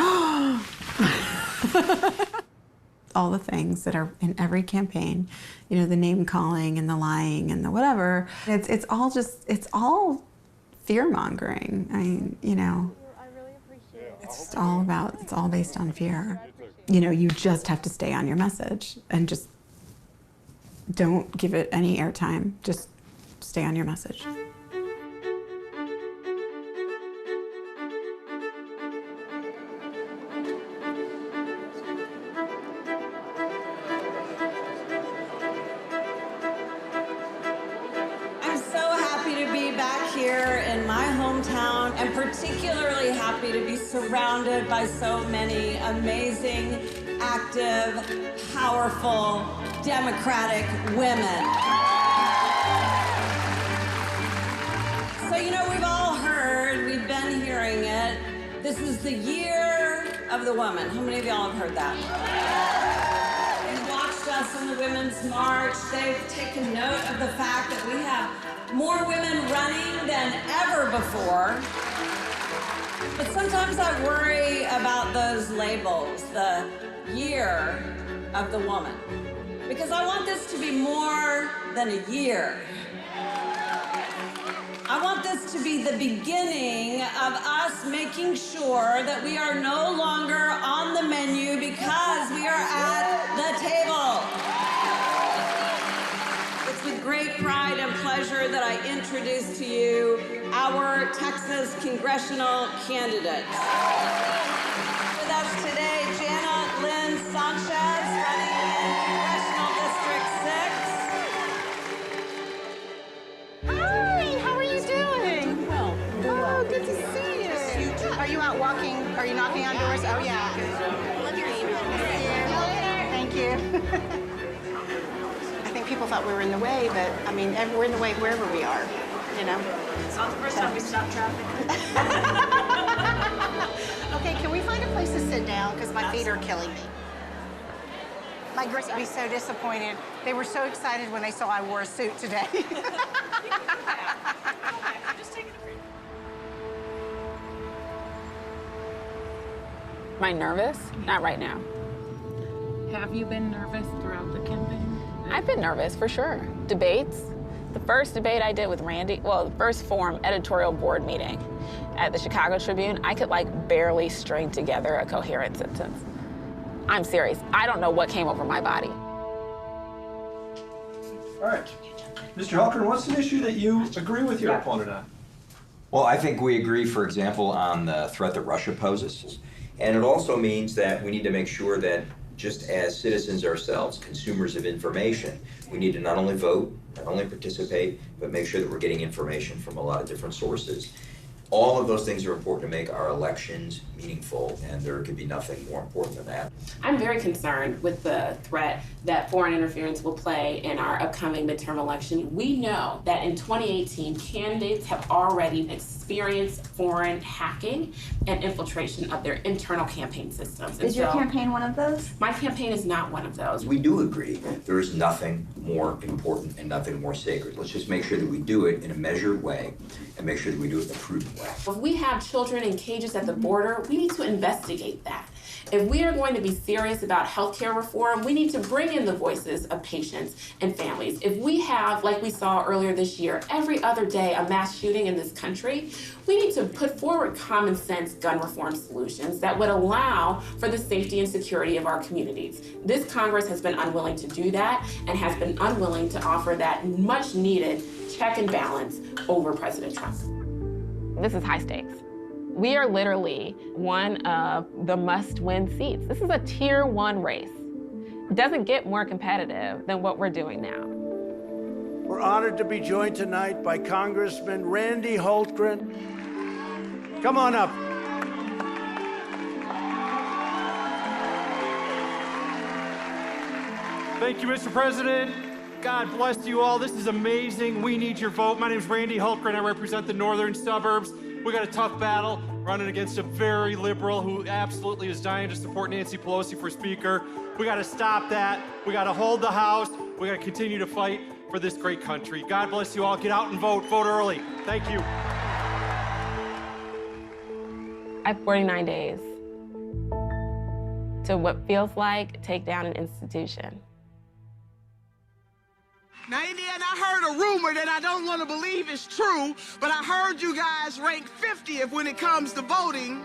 S5: All the things that are in every campaign, you know, the name calling and the lying and the whatever. It's all fear mongering. I mean, you know, it's all based on fear. You know, you just have to stay on your message and just don't give it any airtime. Just stay on your message.
S9: I'm particularly happy to be surrounded by so many amazing, active, powerful, democratic women. So, you know, we've all heard, we've been hearing it, this is the year of the woman. How many of y'all have heard that? You've watched us in the Women's March. They've taken note of the fact that we have more women running than ever before. But sometimes I worry about those labels, the year of the woman, because I want this to be more than a year. I want this to be the beginning of us making sure that we are no longer on the menu because we are at the table. It's with great pride and pleasure that I introduce to you our Texas congressional candidates. With us today, Jana Sanchez, running in Congressional District 6.
S2: Hi, how are you doing?
S9: Well.
S2: Oh, good to see you. Are you out walking? Are you knocking on doors? Oh, yeah. I love your email. Thank you. I think people thought we were in the way, but I mean, we're in the way wherever we are, you know?
S6: It's not the first time we stopped traffic.
S2: Okay, can we find a place to sit down? Because my feet are killing me. My girls would be so disappointed. They were so excited when they saw I wore a suit today.
S1: Am I nervous? Not right now.
S6: Have you been nervous throughout the campaign?
S1: I've been nervous, for sure. Debates. The first debate I did with Randy, well, the first forum editorial board meeting at the Chicago Tribune, I could like barely string together a coherent sentence. I'm serious. I don't know what came over my body.
S12: All right. Mr. Halkern, what's an issue that you agree with your opponent on?
S15: Well, I think we agree, for example, on the threat that Russia poses. And it also means that we need to make sure that just as citizens ourselves, consumers of information, we need to not only vote, not only participate, but make sure that we're getting information from a lot of different sources. All of those things are important to make our elections meaningful, and there could be nothing more important than that.
S1: I'm very concerned with the threat that foreign interference will play in our upcoming midterm election. We know that in 2018, candidates have already experienced foreign hacking and infiltration of their internal campaign systems.
S25: Is your campaign one of those?
S1: My campaign is not one of those.
S15: We do agree there is nothing more important and nothing more sacred. Let's just make sure that we do it in a measured way and make sure that we do it in a prudent way.
S1: If we have children in cages at the border, we need to investigate that. If we are going to be serious about healthcare reform, we need to bring in the voices of patients and families. If we have, like we saw earlier this year, every other day a mass shooting in this country, we need to put forward common sense gun reform solutions that would allow for the safety and security of our communities. This Congress has been unwilling to do that and has been unwilling to offer that much needed check and balance over President Trump. This is high stakes. We are literally one of the must-win seats. This is a tier 1 race. It doesn't get more competitive than what we're doing now.
S26: We're honored to be joined tonight by Congressman Randy Halkern. Come on up.
S12: Thank you, Mr. President.
S4: God bless you all. This is amazing. We need your vote. My name is Randy Hultgren. I represent the northern suburbs. We got a tough battle running against a very liberal who absolutely is dying to support Nancy Pelosi for Speaker. We got to stop that. We got to hold the House. We got to continue to fight for this great country. God bless you all. Get out and vote. Vote early. Thank you.
S1: I have 49 days to what feels like take down an institution.
S8: Now, Indiana, I heard a rumor that I don't want to believe is true, but I heard you guys rank 50th when it comes to voting.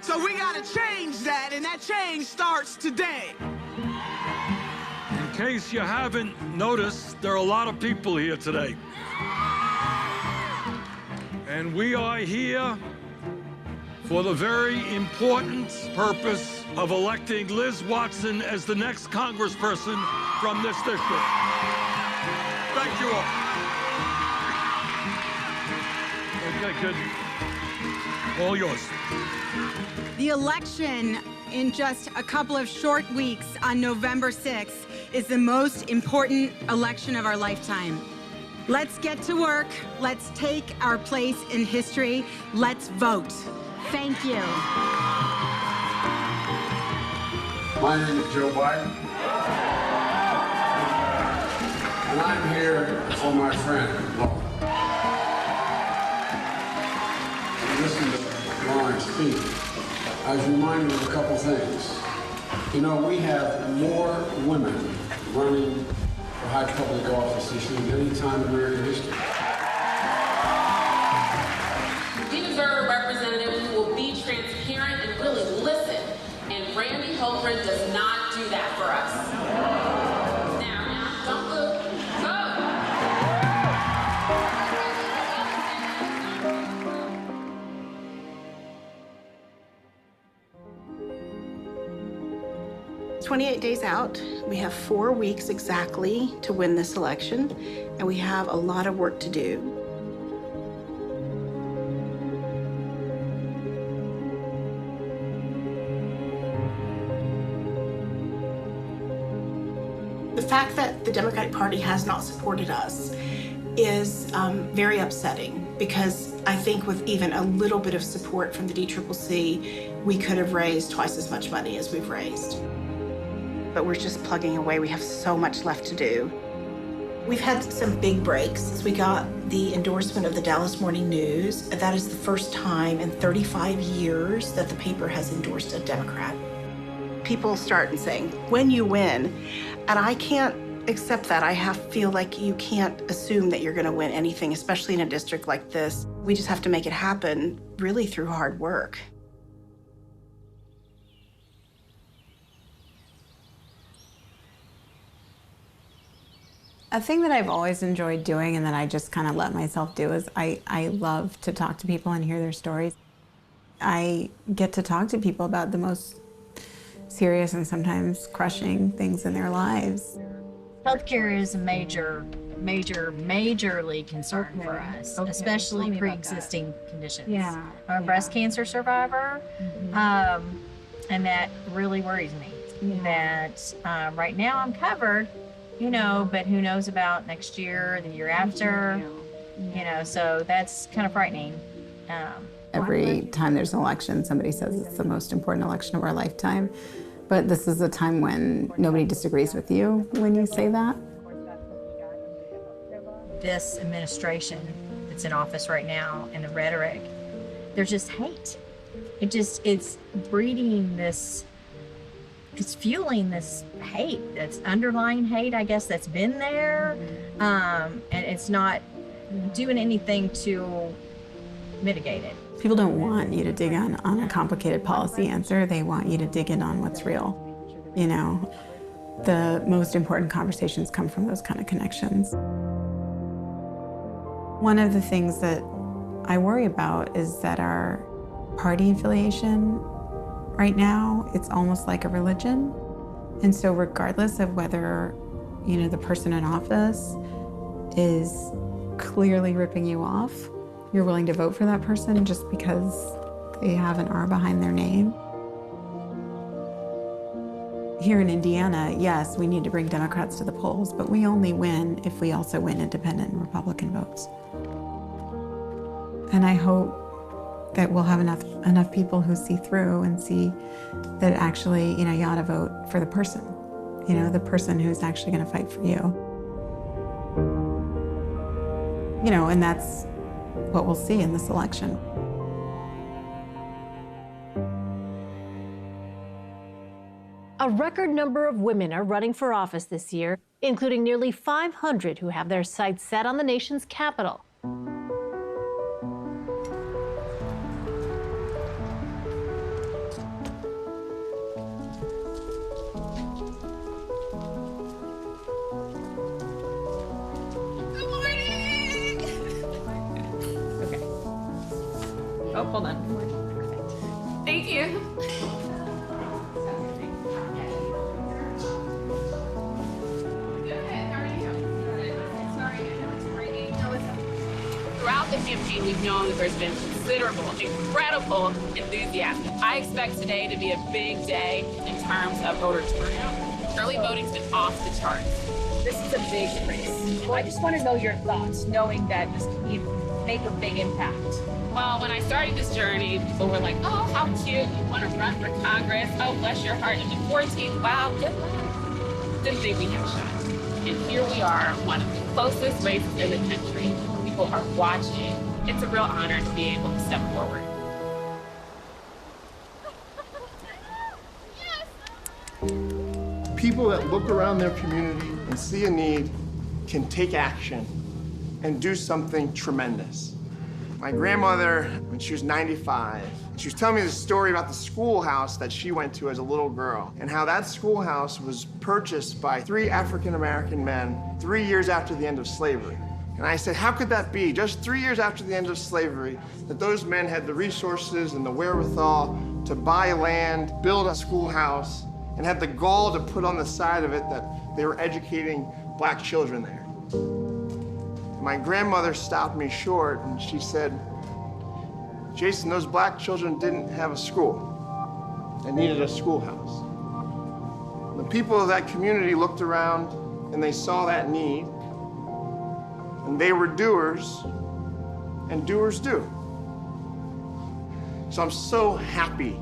S8: So we got to change that, and that change starts today.
S11: In case you haven't noticed, there are a lot of people here today. And we are here for the very important purpose of electing Liz Watson as the next congressperson from this district. Thank you all. Okay, good. All yours.
S13: The election in just a couple of short weeks on November 6th is the most important election of our lifetime. Let's get to work. Let's take our place in history. Let's vote. Thank you.
S14: My name is Joe Biden, and I'm here for my friend, Laura. Listen to Lauren speak. I was reminded of a couple things. You know, we have more women running for high public office this year than any time in American history.
S1: We deserve a representative who will be transparent and really listen. And Randy Hultgren does not do that for us. Now, don't move.
S32: Vote! 28 days out. We have 4 weeks exactly to win this election, and we have a lot of work to do. The fact that the Democratic Party has not supported us is very upsetting, because I think with even a little bit of support from the DCCC, we could have raised twice as much money as we've raised. But we're just plugging away. We have so much left to do. We've had some big breaks since we got the endorsement of the Dallas Morning News. That is the first time in 35 years that the paper has endorsed a Democrat. People start saying, when you win, and I can't accept that. I feel like you can't assume that you're going to win anything, especially in a district like this. We just have to make it happen, really through hard work.
S5: A thing that I've always enjoyed doing and that I just kind of let myself do is I love to talk to people and hear their stories. I get to talk to people about the most serious and sometimes crushing things in their lives.
S16: Healthcare is a majorly concern for us, especially pre-existing conditions.
S6: Yeah.
S16: I'm a breast cancer survivor, and that really worries me. That right now I'm covered, you know, but who knows about next year, the year after, you know, so that's kind of frightening.
S5: Every time there's an election, somebody says it's the most important election of our lifetime. But this is a time when nobody disagrees with you when you say that.
S16: This administration that's in office right now and the rhetoric, there's just hate. It's breeding this, it's fueling this hate, that's underlying hate, I guess, that's been there. And it's not doing anything to mitigate it.
S5: People don't want you to dig on a complicated policy answer. They want you to dig in on what's real. You know, the most important conversations come from those kind of connections. One of the things that I worry about is that our party affiliation right now, it's almost like a religion. And so regardless of whether, you know, the person in office is clearly ripping you off, you're willing to vote for that person just because they have an R behind their name. here in Indiana, yes, we need to bring Democrats to the polls, but we only win if we also win independent and Republican votes. And I hope that we'll have enough people who see through and see that actually, you ought to vote for the person, the person who's actually going to fight for you. And that's what we'll see in this election.
S17: A record number of women are running for office this year, including nearly 500 who have their sights set on the nation's capital.
S1: Oh, hold on. Thank you. Throughout the campaign, we've known that there's been considerable, incredible enthusiasm. I expect today to be a big day in terms of voter turnout. Early voting's been off the charts.
S18: This is a big race. I just want to know your thoughts, knowing that this can make a big impact.
S1: Well, when I started this journey, people were like, oh, how cute, you want to run for Congress? Oh, bless your heart. And at 14, wow, good luck. Didn't think we had a shot. And here we are, one of the closest races in the country. People are watching. It's a real honor to be able to step forward.
S19: People that look around their community and see a need can take action and do something tremendous. My grandmother, when she was 95, she was telling me this story about the schoolhouse that she went to as a little girl and how that schoolhouse was purchased by 3 African-American men 3 years after the end of slavery. And I said, how could that be? Just 3 years after the end of slavery, that those men had the resources and the wherewithal to buy land, build a schoolhouse, and had the gall to put on the side of it that they were educating black children there. My grandmother stopped me short and she said, Jason, those black children didn't have a school. They needed a schoolhouse. The people of that community looked around and they saw that need, and they were doers, and doers do. So I'm so happy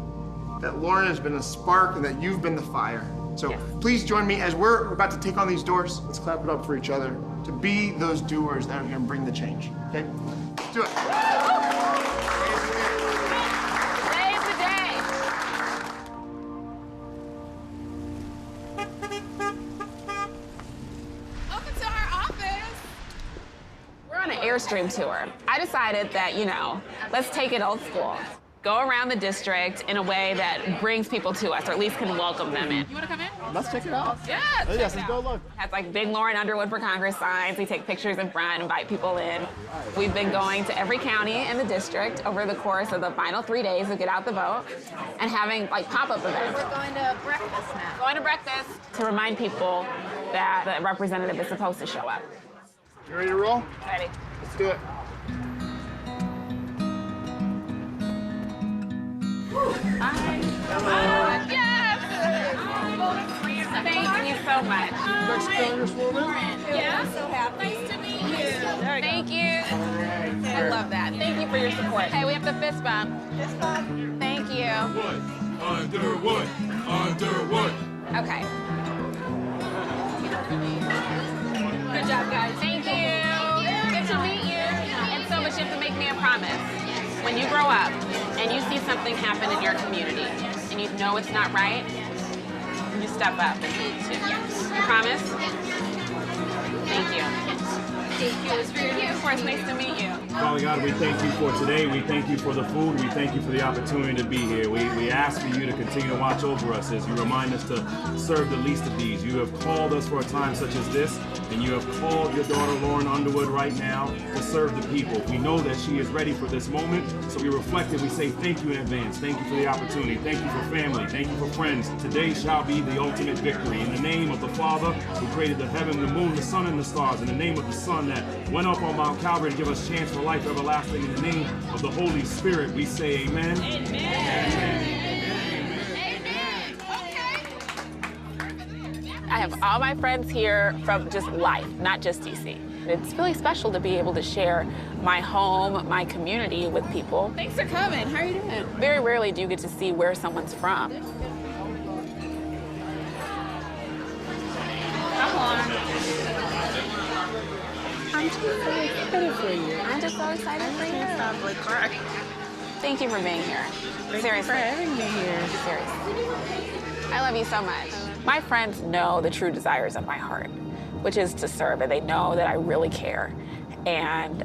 S19: that Lauren has been a spark and that you've been the fire. So please join me as we're about to take on these doors. Let's clap it up for each other to be those doers that are going to bring the change. Okay? Let's do it.
S1: Today's the day. Welcome to our office. We're on an Airstream tour. I decided that, let's take it old school. Go around the district in a way that brings people to us, or at least can welcome them in. You want to come in?
S19: Let's check it out.
S1: Yeah,
S19: yes, let's go look.
S1: Has like big Lauren Underwood for Congress signs. We take pictures in front, invite people in. We've been going to every county in the district over the course of the final 3 days to get out the vote and having pop-up events.
S6: We're going to breakfast now.
S1: Going to breakfast to remind people that the representative is supposed to show up.
S19: You ready to roll?
S1: Ready.
S19: Let's do it.
S1: Yes! Thank you so much.
S19: Next Congresswoman?
S1: Yeah, I'm so happy. Nice to meet you. Thank you. I love that. Thank you for your support. Hey, we have the fist bump. Fist bump. Thank you.
S11: Underwood.
S1: Okay. Good job, guys. Thank you. Good to meet you. And so much you have to make me a promise. When you grow up and you see something happen in your community and you know it's not right, you step up. You promise? Thank you. Thank you. Thank you. Of course, nice to meet you.
S20: Father God, we thank you for today. We thank you for the food. We thank you for the opportunity to be here. We ask for you to continue to watch over us as you remind us to serve the least of these. You have called us for a time such as this, and you have called your daughter Lauren Underwood right now to serve the people. We know that she is ready for this moment, so we reflect and we say thank you in advance. Thank you for the opportunity. Thank you for family. Thank you for friends. Today shall be the ultimate victory. In the name of the Father, who created the heaven, the moon, the sun, and the stars. In the name of the Son that went up on Mount Calvary to give us chance for life everlasting. In the name of the Holy Spirit, we say amen. Amen. Amen. Amen. Okay.
S1: I have all my friends here from just life, not just DC. It's really special to be able to share my home, my community with people.
S6: Thanks for coming. How are you doing?
S1: Very rarely do you get to see where someone's from.
S6: Come on.
S2: I'm just so excited for you.
S1: I'm just so excited for you.
S6: Probably cry.
S1: Thank you for being here. Seriously.
S6: for having me here.
S1: Seriously. I love you so much. My friends know the true desires of my heart, which is to serve, and they know that I really care. And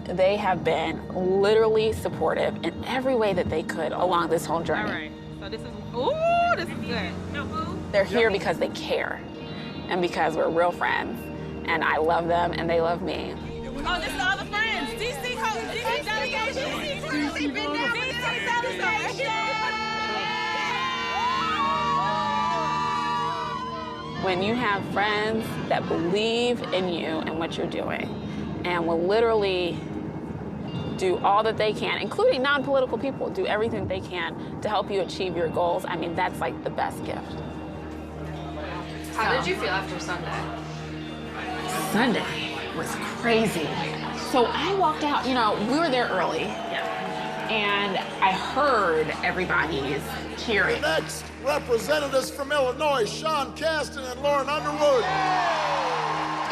S1: they have been literally supportive in every way that they could along this whole journey.
S6: All right. So this is, ooh, this is good.
S1: They're here because they care and because we're real friends, and I love them and they love me.
S6: Oh, this is all the friends. DC delegation. DC delegation.
S1: When you have friends that believe in you and what you're doing and will literally do all that they can, including non-political people, do everything they can to help you achieve your goals, I mean, that's like the best gift.
S3: How did you feel after Sunday?
S1: Sunday was crazy. So I walked out, you know, we were there early, and I heard everybody's cheering.
S10: Next, representatives from Illinois, Sean Casten and Lauren Underwood.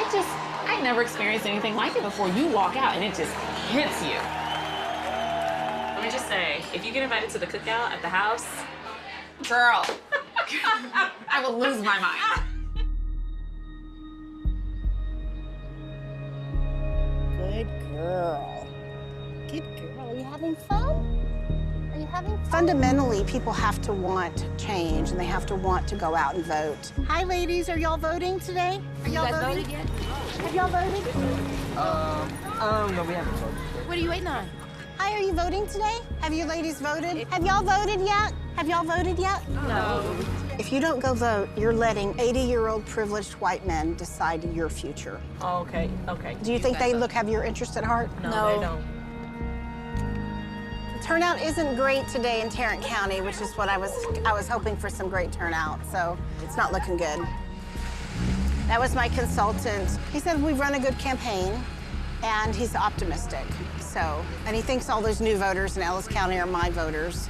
S1: It just, I'd never experienced anything like it before. You walk out and it just hits you.
S3: Let me just say, if you get invited to the cookout at the house,
S1: girl, I would lose my mind.
S2: Good girl. Good girl. Are you having fun? Are you having fun? Fundamentally, people have to want change, and they have to want to go out and vote. Hi, ladies. Are y'all voting today? Are y'all voting?
S3: voted yet?
S2: Have y'all voted?
S21: No, we haven't voted.
S2: What are you waiting on? Hi, are you voting today? Have you ladies voted? Have y'all voted yet? Have y'all voted yet?
S3: No.
S2: If you don't go vote, you're letting 80-year-old privileged white men decide your future.
S3: Oh, okay, okay.
S2: Do you think they have your interest at heart?
S3: No, they don't.
S2: Turnout isn't great today in Tarrant County, which is what I was hoping for, some great turnout, so it's not looking good. That was my consultant. He said we've run a good campaign, and he's optimistic. So, and he thinks all those new voters in Ellis County are my voters.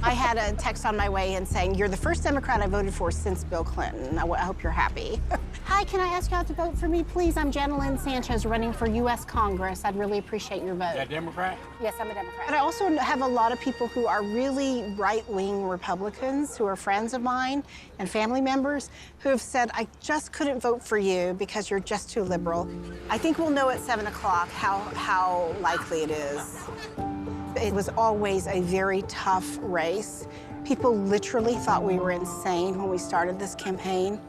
S2: I had a text on my way in saying, you're the first Democrat I voted for since Bill Clinton. I hope you're happy. Hi, can I ask you all to vote for me, please? I'm Janalyn Sanchez running for U.S. Congress. I'd really appreciate your vote.
S21: Is that Democrat?
S2: Yes, I'm a Democrat. But I also have a lot of people who are really right-wing Republicans who are friends of mine and family members who have said, I just couldn't vote for you because you're just too liberal. I think we'll know at 7 o'clock how likely it is. It was always a very tough race. People literally thought we were insane when we started this campaign.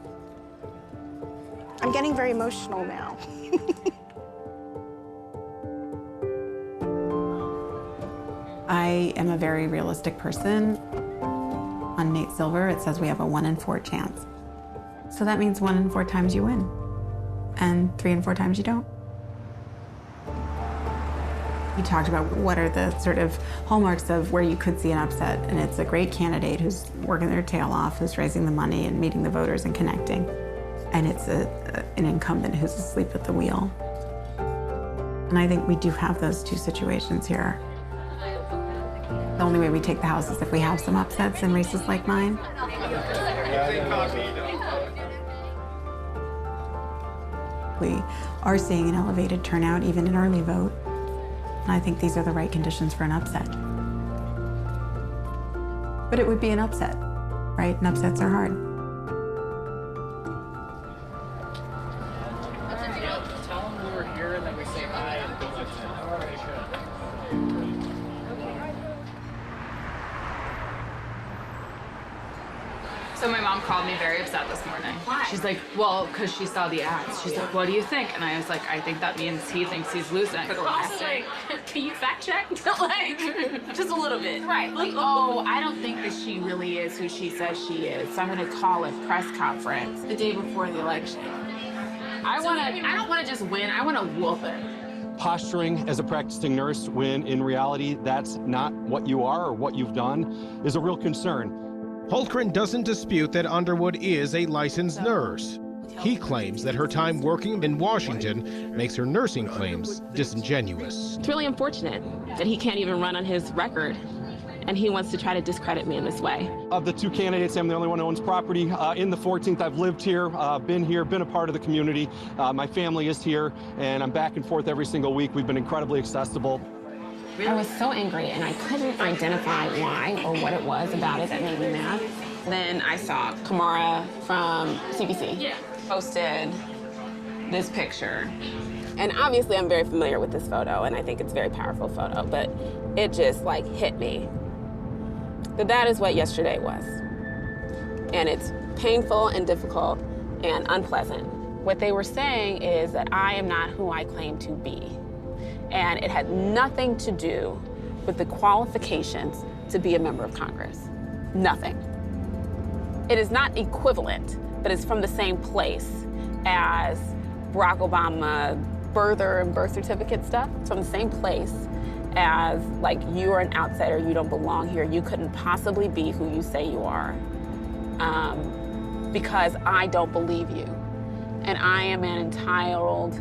S2: I'm getting very emotional now.
S5: I am a very realistic person. On Nate Silver, it says we have a 1 in 4 chance. So that means 1 in 4 times you win, and 3 in 4 times you don't. We talked about what are the sort of hallmarks of where you could see an upset, and it's a great candidate who's working their tail off, who's raising the money and meeting the voters and connecting. And it's an incumbent who's asleep at the wheel. And I think we do have those two situations here. The only way we take the House is if we have some upsets in races like mine. We are seeing an elevated turnout even in early vote. And I think these are the right conditions for an upset. But it would be an upset, right? And upsets are hard.
S21: Tell them we were here and then we say hi and go like that. All right, good.
S3: So my mom called me very upset this morning. Why? She's like, well, because she saw the ads. She's like, what do you think? And I was like, I think that means he thinks he's losing.
S1: But also, like, can you fact check? Like, just a little bit. Right. Like, oh, I don't think that she really is who she says she is. So I'm going to call a press conference the day before the election. I don't want to just win. I want to whoop it.
S4: Posturing as a practicing nurse when in reality that's not what you are or what you've done is a real concern.
S7: Hultgren doesn't dispute that Underwood is a licensed nurse. He claims that her time working in Washington makes her nursing claims disingenuous.
S1: It's really unfortunate that he can't even run on his record, and he wants to try to discredit me in this way.
S4: Of the two candidates, I'm the only one who owns property in the 14th. I've lived here, been a part of the community. My family is here, and I'm back and forth every single week. We've been incredibly accessible.
S1: I was so angry, and I couldn't identify why or what it was about it that made me mad. Then I saw Kamara from CBC posted this picture. And obviously I'm very familiar with this photo, and I think it's a very powerful photo, but it just like hit me that is what yesterday was. And it's painful and difficult and unpleasant. What they were saying is that I am not who I claim to be. And it had nothing to do with the qualifications to be a member of Congress. Nothing. It is not equivalent, but it's from the same place as Barack Obama birther and birth certificate stuff. It's from the same place as, like, you are an outsider, you don't belong here, you couldn't possibly be who you say you are, because I don't believe you. And I am an entitled,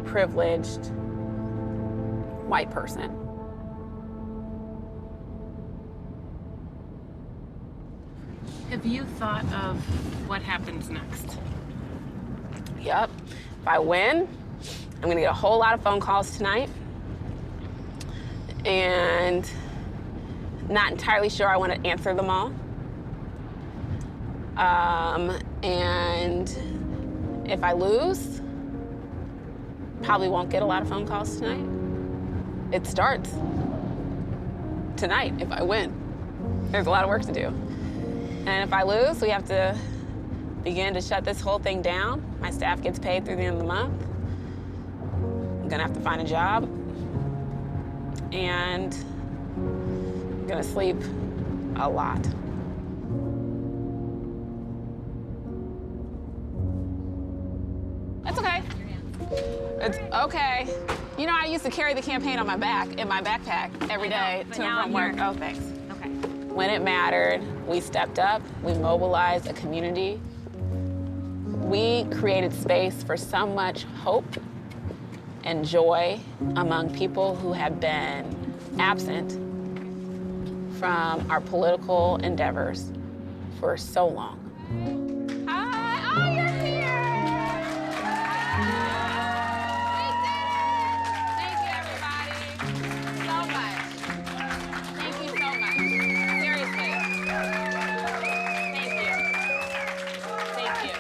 S1: privileged white person.
S9: Have you thought of what happens next?
S1: Yep. If I win, I'm gonna get a whole lot of phone calls tonight. And not entirely sure I want to answer them all. And if I lose, probably won't get a lot of phone calls tonight. It starts tonight if I win. There's a lot of work to do. And if I lose, we have to begin to shut this whole thing down. My staff gets paid through the end of the month. I'm gonna have to find a job. And I'm gonna sleep a lot. That's okay. It's okay. You know, I used to carry the campaign on my back, in my backpack, every day to and from work. Oh, thanks.
S9: Okay.
S1: When it mattered, we stepped up, we mobilized a community. We created space for so much hope and joy among people who had been absent from our political endeavors for so long. Hi, oh, you're here. Thank you, everybody, so much. Thank you so much, seriously. Thank you. Thank you.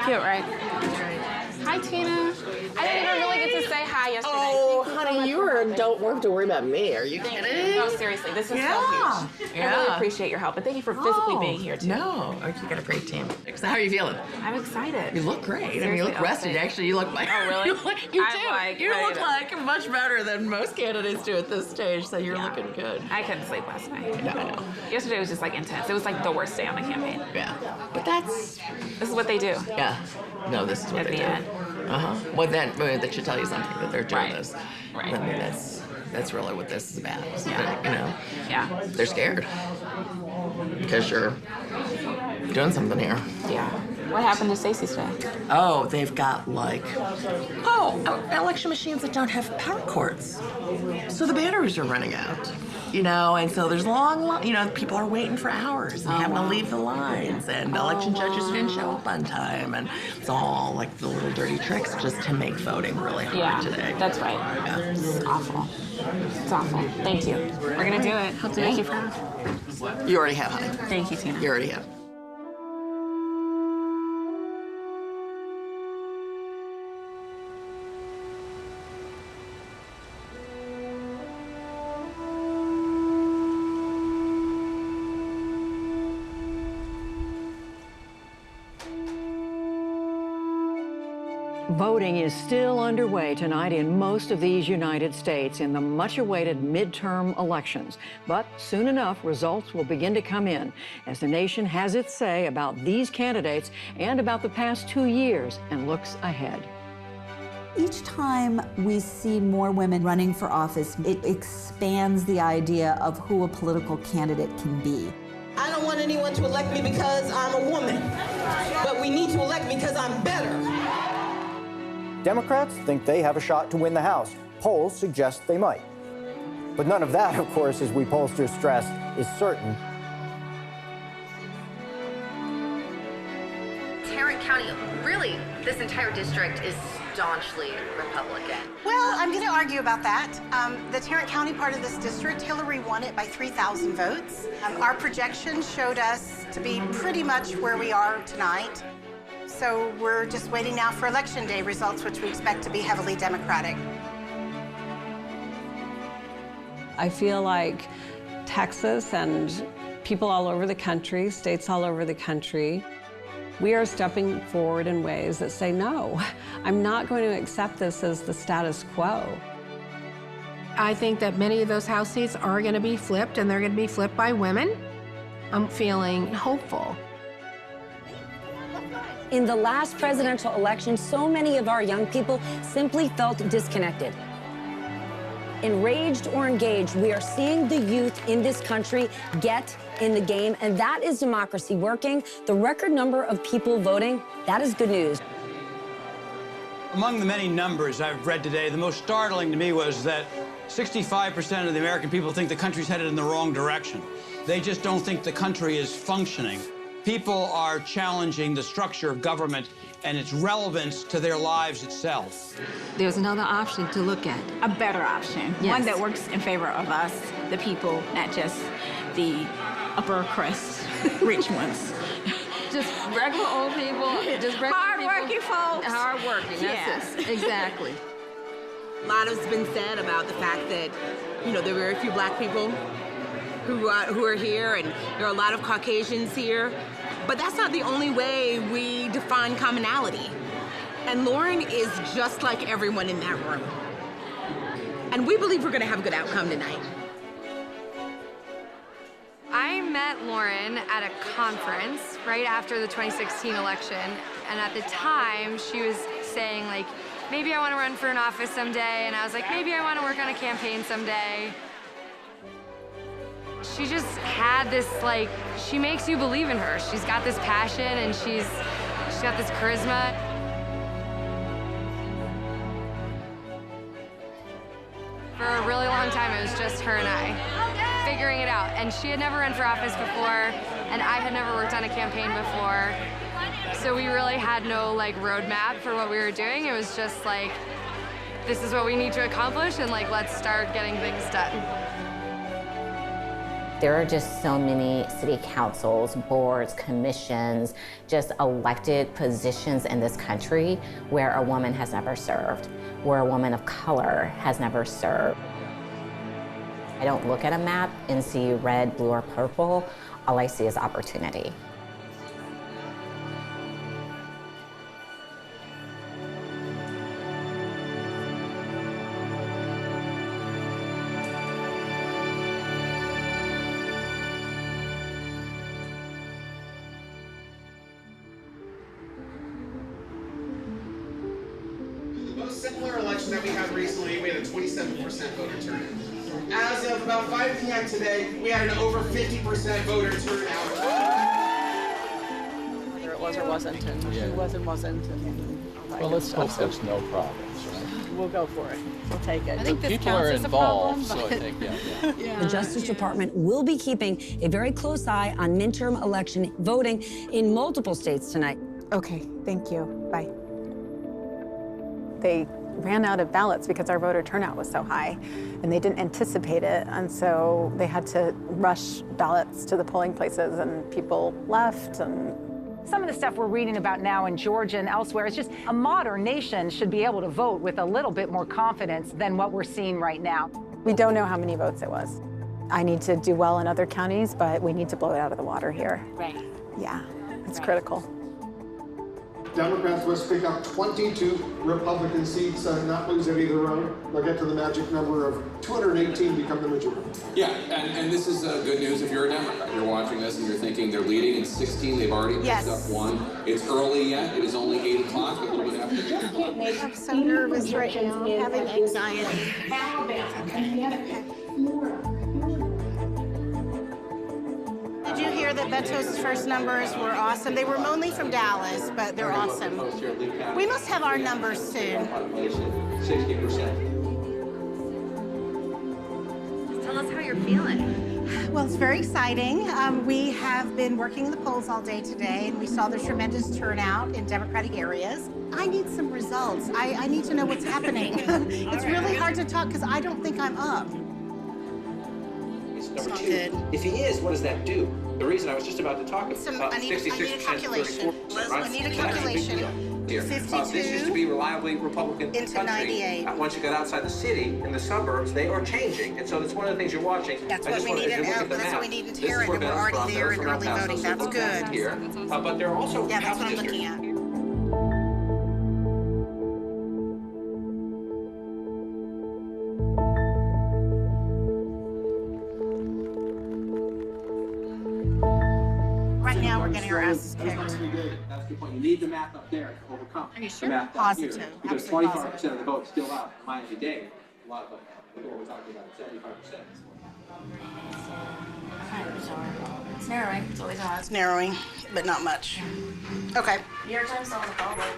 S1: Cute, right? Hi, Tina. I didn't even really get to say hi yesterday.
S15: Oh, honey, you don't have to worry about me. Are you
S1: Thank
S15: kidding?
S1: you. No, seriously, this is so huge. I really appreciate your help, and thank you for physically being here, too.
S15: No, you got a great team. So how are you feeling?
S1: I'm excited.
S15: You look great.
S1: Seriously?
S15: I mean, you look
S1: Oh,
S15: rested.
S1: thanks.
S15: Actually, you look like.
S1: Oh, really?
S15: You do. You
S1: ready
S15: look
S1: to-
S15: like much better than most candidates do at this stage. So you're looking good.
S1: I couldn't sleep last night.
S15: No, I know.
S1: Yesterday was just like intense. It was like the worst day on the campaign.
S15: Yeah, but this
S1: is what they do.
S15: Yeah. No, this is what
S1: At
S15: they
S1: the
S15: do.
S1: end.
S15: Well, then that should tell you something that they're doing
S1: Right.
S15: this.
S1: Right.
S15: I mean, that's really what this is about. So
S1: Yeah.
S15: you know.
S1: Yeah.
S15: They're scared because you're doing something here.
S1: Yeah. What happened to Stacey today?
S15: Oh, they've got election machines that don't have power cords. So the batteries are running out. You know, and so there's people are waiting for hours and having to leave the lines, and election judges didn't show up on time, and it's all like the little dirty tricks just to make voting really hard today.
S1: That's right.
S15: Yeah.
S1: It's awful. It's awful. Thank you. We're gonna do it. Thank you for
S15: You already have, honey.
S1: Thank you, Tina.
S15: You already have.
S9: Voting is still underway tonight in most of these United States in the much-awaited midterm elections. But soon enough, results will begin to come in as the nation has its say about these candidates and about the past 2 years and looks ahead.
S8: Each time we see more women running for office, it expands the idea of who a political candidate can be.
S12: I don't want anyone to elect me because I'm a woman, but we need to elect me because I'm better.
S22: Democrats think they have a shot to win the House. Polls suggest they might. But none of that, of course, as we pollsters stress, is certain.
S23: Tarrant County, really, this entire district is staunchly Republican.
S32: Well, I'm going to argue about that. The Tarrant County part of this district, Hillary won it by 3,000 votes. Our projections showed us to be pretty much where we are tonight. So we're just waiting now for Election Day results, which we expect to be heavily Democratic.
S24: I feel like Texas and people all over the country, states all over the country, we are stepping forward in ways that say, no, I'm not going to accept this as the status quo.
S25: I think that many of those House seats are going to be flipped, and they're going to be flipped by women. I'm feeling hopeful.
S26: In the last presidential election, so many of our young people simply felt disconnected. Enraged or engaged, we are seeing the youth in this country get in the game, and that is democracy working. The record number of people voting, that is good news.
S27: Among the many numbers I've read today, the most startling to me was that 65% of the American people think the country's headed in the wrong direction. They just don't think the country is functioning. People are challenging the structure of government and its relevance to their lives itself.
S28: There's another option to look at.
S32: A better option.
S28: Yes.
S32: One that works in favor of us, the people, not just the upper crust, rich ones.
S28: Just regular old people, just regular
S32: hard-working folks.
S28: Hard-working, that's it. Exactly.
S29: A lot has been said about the fact that, you know, there are very few black people who are here, and there are a lot of Caucasians here. But that's not the only way we define commonality. And Lauren is just like everyone in that room. And we believe we're gonna have a good outcome tonight.
S30: I met Lauren at a conference right after the 2016 election, and at the time she was saying, like, maybe I want to run for an office someday, and I was like, maybe I want to work on a campaign someday. She just had this, like, she makes you believe in her. She's got this passion, and she's got this charisma. For a really long time, it was just her and I figuring it out. And she had never run for office before, and I had never worked on a campaign before. So we really had no, like, roadmap for what we were doing. It was just like, this is what we need to accomplish, and, like, let's start getting things done.
S31: There are just so many city councils, boards, commissions, just elected positions in this country where a woman has never served, where a woman of color has never served. I don't look at a map and see red, blue, or purple. All I see is opportunity.
S19: Similar election that we had recently, we had a 27% voter turnout. As of about 5 p.m. today, we had an over 50% voter turnout.
S33: Whether it was or wasn't, and who was and wasn't, and all that
S21: Well,
S33: good
S21: let's hope
S33: stuff.
S21: there's no problems, right?
S33: We'll go for it. We'll take it. I think this
S21: People
S33: counts
S21: are
S33: as a
S21: involved,
S33: problem,
S21: so I
S33: but-
S21: think, yeah.
S26: The Justice Department will be keeping a very close eye on midterm election voting in multiple states tonight.
S5: Okay, thank you. Bye. They ran out of ballots because our voter turnout was so high, and they didn't anticipate it, and so they had to rush ballots to the polling places, and people left. And
S34: some of the stuff we're reading about now in Georgia and elsewhere is just a modern nation should be able to vote with a little bit more confidence than what we're seeing right now.
S5: We don't know how many votes it was. I need to do well in other counties, but we need to blow it out of the water here.
S32: Right.
S5: Yeah, it's critical.
S1: Democrats must pick up 22 Republican seats and not lose any of their own. They'll get to the magic number of 218 to become the majority.
S2: Yeah, and this is good news if you're a Democrat. You're watching this and you're thinking they're leading in 16. They've already picked up one. It's early yet. It is only 8 o'clock, but a little bit after.
S32: I'm so nervous right now. I'm having anxiety. Did you hear that Beto's first numbers were awesome? They were only from Dallas, but they're awesome. We must have our numbers soon.
S2: 60%.
S23: Tell us how you're feeling.
S32: Well, it's very exciting. We have been working the polls all day today, and we saw the tremendous turnout in Democratic areas. I need some results. I need to know what's happening. It's really hard to talk because I don't think I'm up.
S3: Number two, if he is, what does that do? The reason I was just about to talk about
S32: I need a
S3: 66%,
S32: calculation.
S3: 34%, right?
S32: I need a
S3: That's big
S32: calculation.
S3: deal.
S32: 52
S3: this used to be reliably Republican
S32: into
S3: country.
S32: 98.
S3: Once you got outside the city, in the suburbs, they are changing. And so that's one of the things you're watching.
S32: That's what we need in Tarrant, and we're already there in early voting. That's good.
S3: Here. But there are also
S32: yeah, that's
S3: House
S32: what I'm
S3: districts.
S32: looking at. Right now, we're getting our asses kicked.
S3: That's the point. You need the math up there to overcome.
S32: Are you
S3: the
S32: sure?
S3: math down here.
S32: Positive.
S3: Because
S32: Absolutely
S3: 25%
S32: positive.
S3: of the vote is still out in Miami-Dade. A lot of what we're talking about, 75%.
S23: It's narrowing. It's always hot.
S32: It's narrowing, but not much. Okay.
S23: New York Times saw the problem.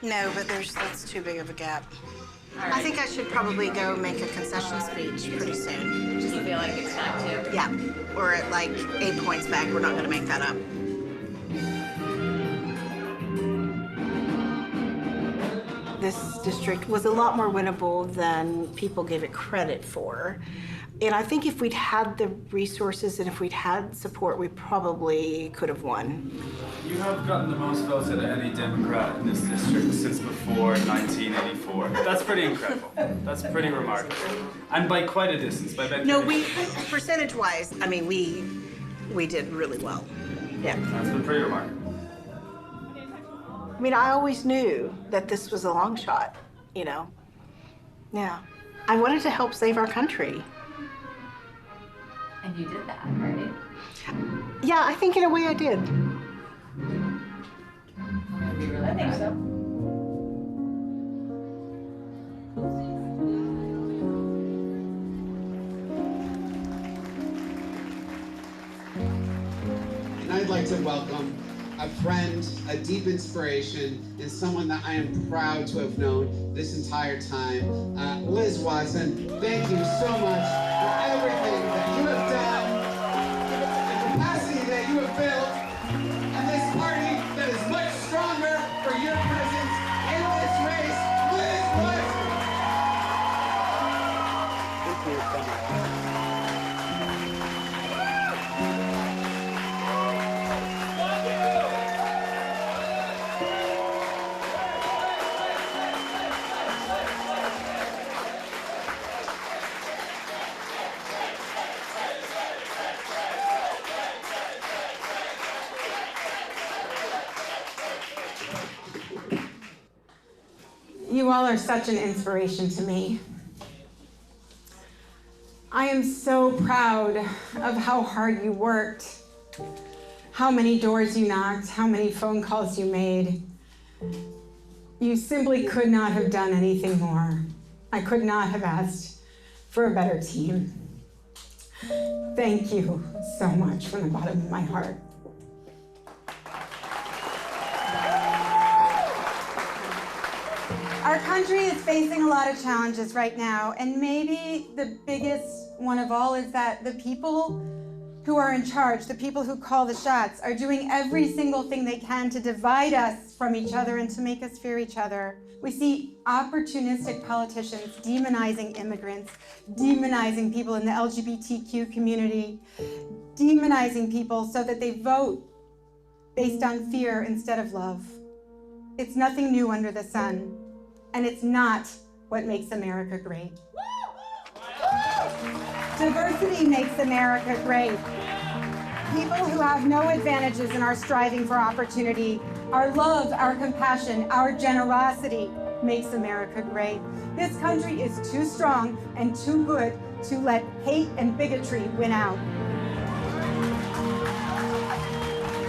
S32: No, but that's too big of a gap. I think I should probably go make a concession speech pretty soon.
S23: Just feel like it's time to.
S32: Yeah, or at like 8 points back, we're not gonna make that up. This district was a lot more winnable than people gave it credit for. And I think if we'd had the resources and if we'd had support, we probably could have won.
S4: You have gotten the most votes out of any Democrat in this district since before 1984. That's pretty incredible. That's pretty remarkable. And by quite a distance.
S32: No, percentage-wise, I mean, we did really well. Yeah.
S4: That's been pretty remarkable.
S32: I mean, I always knew that this was a long shot, you know? Yeah. I wanted to help save our country.
S23: And you did that, right?
S32: Yeah, I think in a way I did.
S23: I think so.
S6: And I'd like to welcome a friend, a deep inspiration, and someone that I am proud to have known this entire time. Liz Watson, thank you so much for everything that you have done, the capacity that you have built, and this party that is much stronger for your presence in this race. Liz Watson!
S22: Thank you so much.
S5: You all are such an inspiration to me. I am so proud of how hard you worked, how many doors you knocked, how many phone calls you made. You simply could not have done anything more. I could not have asked for a better team. Thank you so much from the bottom of my heart. Our country is facing a lot of challenges right now, and maybe the biggest one of all is that the people who are in charge, the people who call the shots, are doing every single thing they can to divide us from each other and to make us fear each other. We see opportunistic politicians demonizing immigrants, demonizing people in the LGBTQ community, demonizing people so that they vote based on fear instead of love. It's nothing new under the sun. And it's not what makes America great. Diversity makes America great.
S7: People who have no advantages and are striving for opportunity. Our love, our compassion, our generosity makes America great. This country is too strong and too good to let hate and bigotry win out.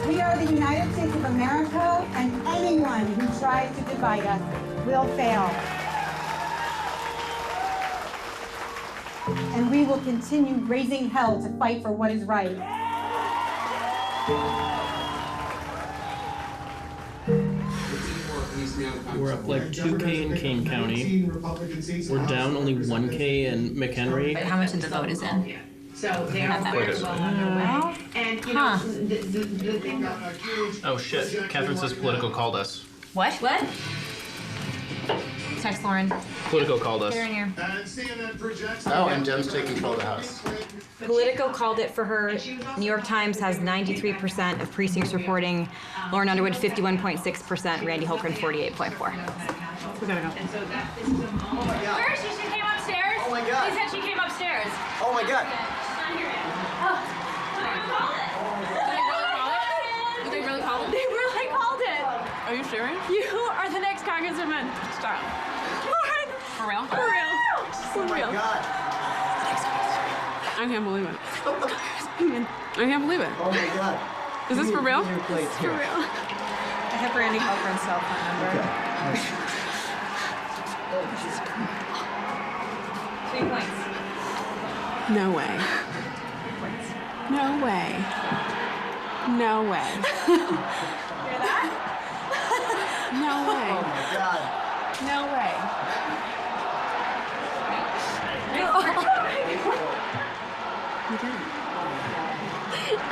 S7: We are the United States of America, and anyone who tries to divide us will fail. And we will continue raising hell to fight for what is right.
S8: We're up like 2K in Kane County. We're down only 1K in McHenry.
S9: How much of the vote is in?
S7: So they are
S8: very
S7: well underway. And you know, the thing
S8: Oh shit, Catherine says Politico called us.
S9: What? What? Text Lauren.
S8: Politico called us.
S9: Get her in here.
S19: Oh, and Jem's taking control of the House.
S10: Politico called it for her. New York Times has 93% of precincts reporting. Lauren Underwood, 51.6%. Randy Holcomb, 48.4%. We gotta go.
S9: Where is she? She came upstairs?
S19: Oh my God.
S9: She said she came upstairs.
S19: Oh my God.
S9: Did they really call it? They really called it.
S28: Are you serious?
S9: You are the next congresswoman.
S28: Stop. For real?
S9: For real.
S19: Oh my God.
S28: I can't believe it. I can't believe it.
S19: Oh my God.
S28: Is this for real?
S19: Your plates
S10: For
S19: here.
S10: real. I have Randy Holcom's cell phone number. 3 points.
S28: No way. No way. No way.
S9: Hear that?
S28: No way.
S19: Oh my God.
S28: No way. We did it.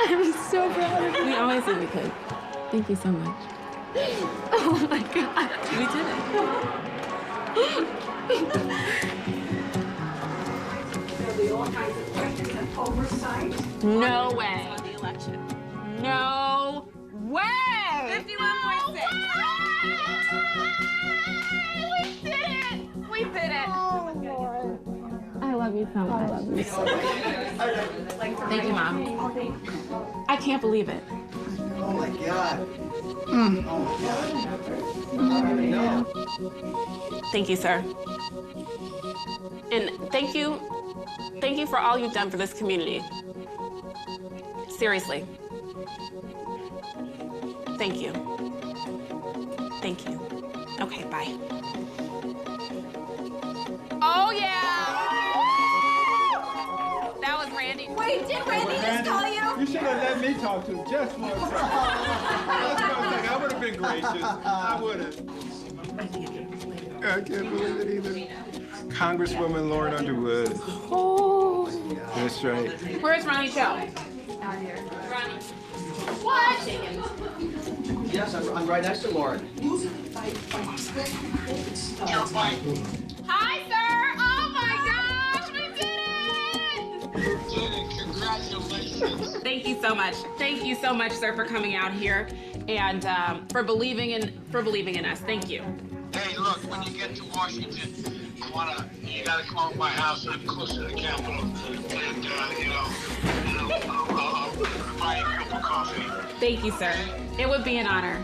S9: I'm so proud of you.
S28: We always said we could. Thank you so much.
S9: Oh my God.
S28: We did it. No way.
S9: The election.
S28: No way.
S9: 51.6.
S28: We did it. We did it. Oh, Lord. I love you so much. I love you so much. Thank you, Mom. I can't believe it.
S19: Oh my God.
S28: Thank you, sir. And thank you for all you've done for this community. Seriously. Thank you. Thank you. Okay, bye. Oh, yeah! That was Randy.
S9: Wait, did Randy just call you?
S10: You should have let me talk to him just one second. I would have been gracious. I would have. I can't believe it either. Congresswoman Lauren Underwood.
S28: Oh.
S10: That's right.
S28: Where's Ronnie Cho? Ronnie. What?
S19: Yes, I'm right next to Lauren.
S28: Hi, sir. Oh my gosh, we did it! Congratulations. Thank you so much. Thank you so much, sir, for coming out here and for believing in us. Thank you.
S11: Hey, look, when you get to Washington, you gotta come over to my house. I'm close to the Capitol, and I'll buy you a cup of coffee.
S28: Thank you, sir. It would be an honor.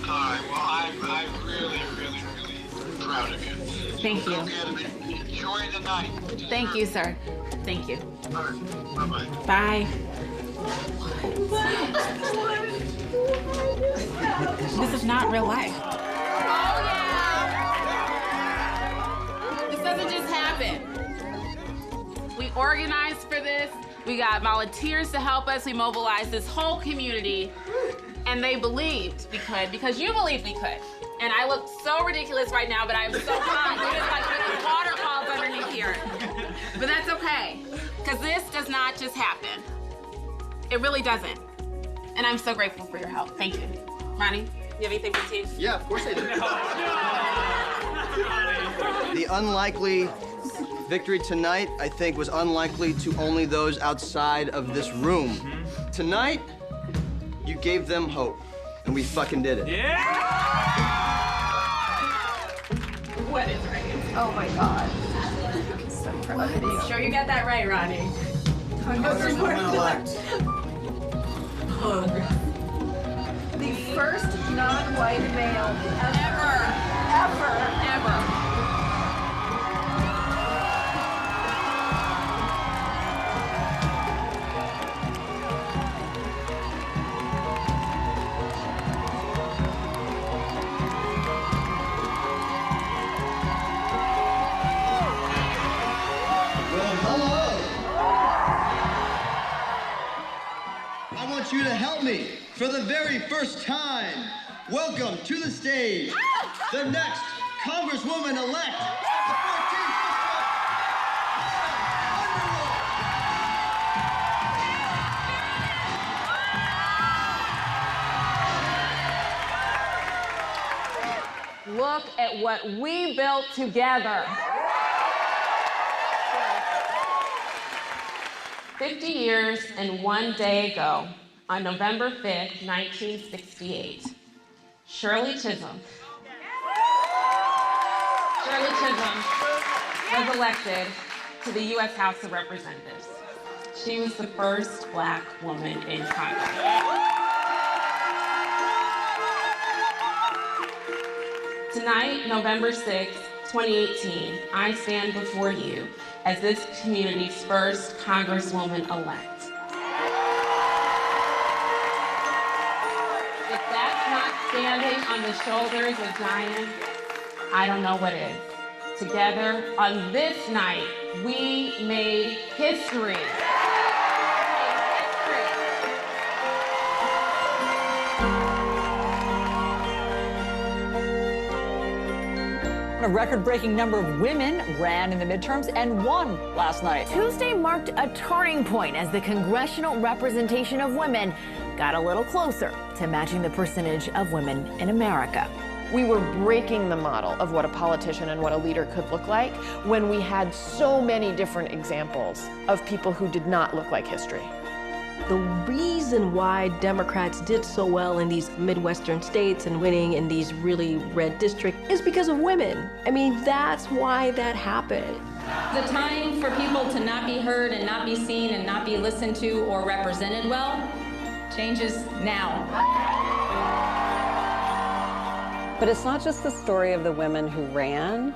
S11: All right. Well, I'm really, really, really proud of you.
S28: Thank you.
S11: Go get him. Enjoy the night.
S28: Thank you, sir. Thank you.
S11: All right. Bye-bye.
S28: Bye. This is not real life. Oh, yeah. This doesn't just happen. We organized for this. We got volunteers to help us. We mobilized this whole community. And they believed we could because you believed we could. And I look so ridiculous right now, but I'm so hot. There's like little waterfalls underneath here. But that's okay, because this does not just happen. It really doesn't. And I'm so grateful for your help. Thank you. Ronnie, you have anything for the team?
S19: Yeah, of course I do. The unlikely victory tonight, I think, was unlikely to only those outside of this room. Tonight, you gave them hope, and we fucking did it.
S28: What is right?
S9: Oh my God. I'm so proud of you.
S28: Sure you got that right, Ronnie.
S19: Congresswoman-elect,
S9: Congress.
S12: The first non-white male ever.
S13: I want you to help me for the very first time. Welcome to the stage, the next Congresswoman-elect.
S28: Look at what we built together. 50 years and 1 day ago, on November 5th, 1968, Shirley Chisholm was elected to the U.S. House of Representatives. She was the first Black woman in Congress. Tonight, November 6th, 2018, I stand before you as this community's first Congresswoman-elect. If that's not standing on the shoulders of giants, I don't know what is. Together, on this night, we made history.
S14: A record-breaking number of women ran in the midterms and won last night.
S15: Tuesday marked a turning point as the congressional representation of women got a little closer to matching the percentage of women in America.
S16: We were breaking the model of what a politician and what a leader could look like when we had so many different examples of people who did not look like history.
S17: The reason why Democrats did so well in these Midwestern states and winning in these really red districts is because of women. I mean, that's why that happened.
S18: The time for people to not be heard and not be seen and not be listened to or represented well changes now.
S13: But it's not just the story of the women who ran,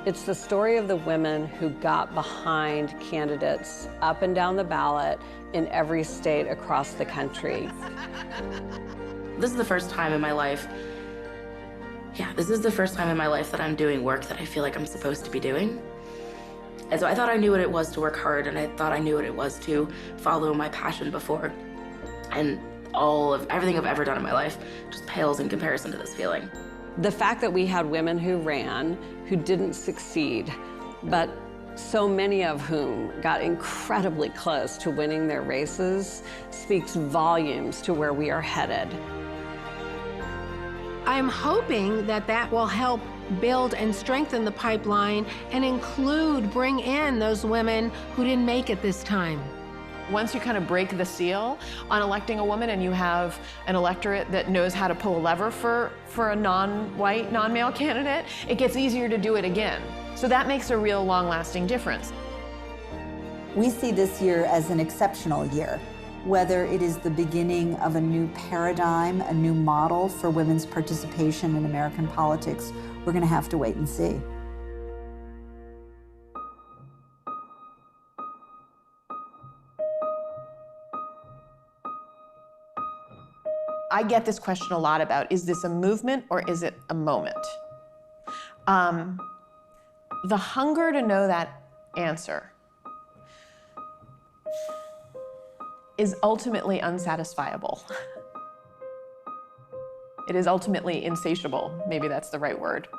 S13: it's the story of the women who got behind candidates up and down the ballot in every state across the country.
S20: This is the first time in my life, this is the first time in my life that I'm doing work that I feel like I'm supposed to be doing. And so I thought I knew what it was to work hard, and I thought I knew what it was to follow my passion before. And everything I've ever done in my life just pales in comparison to this feeling.
S13: The fact that we had women who ran, who didn't succeed, but so many of whom got incredibly close to winning their races, speaks volumes to where we are headed.
S24: I'm hoping that that will help build and strengthen the pipeline and bring in those women who didn't make it this time.
S16: Once you kind of break the seal on electing a woman and you have an electorate that knows how to pull a lever for a non-white, non-male candidate, it gets easier to do it again. So that makes a real long-lasting difference.
S25: We see this year as an exceptional year. Whether it is the beginning of a new paradigm, a new model for women's participation in American politics, we're going to have to wait and see.
S16: I get this question a lot about, is this a movement or is it a moment? The hunger to know that answer is ultimately unsatisfiable. It is ultimately insatiable, maybe that's the right word.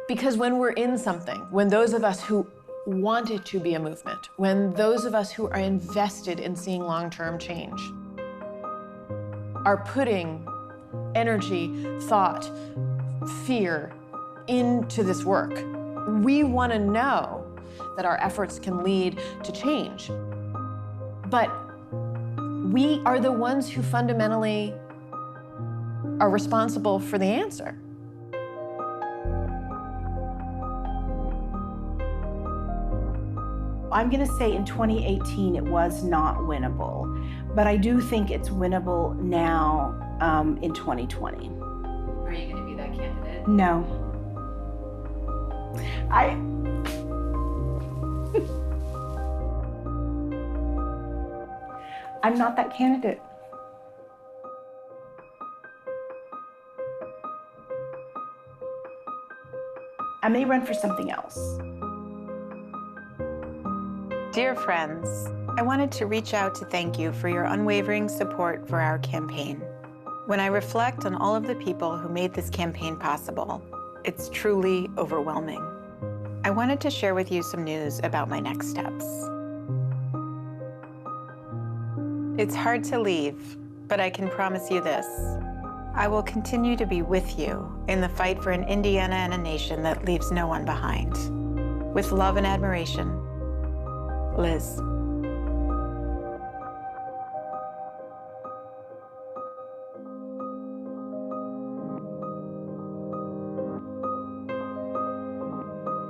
S16: Because when we're in something, when those of us who want it to be a movement, when those of us who are invested in seeing long-term change are putting energy, thought, fear into this work, we want to know that our efforts can lead to change. But we are the ones who fundamentally are responsible for the answer.
S1: I'm going to say in 2018 it was not winnable, but I do think it's winnable now in 2020.
S2: Are you going to be that candidate?
S1: No. I'm not that candidate. I may run for something else.
S5: Dear friends, I wanted to reach out to thank you for your unwavering support for our campaign. When I reflect on all of the people who made this campaign possible, it's truly overwhelming. I wanted to share with you some news about my next steps. It's hard to leave, but I can promise you this. I will continue to be with you in the fight for an Indiana and a nation that leaves no one behind. With love and admiration, Liz.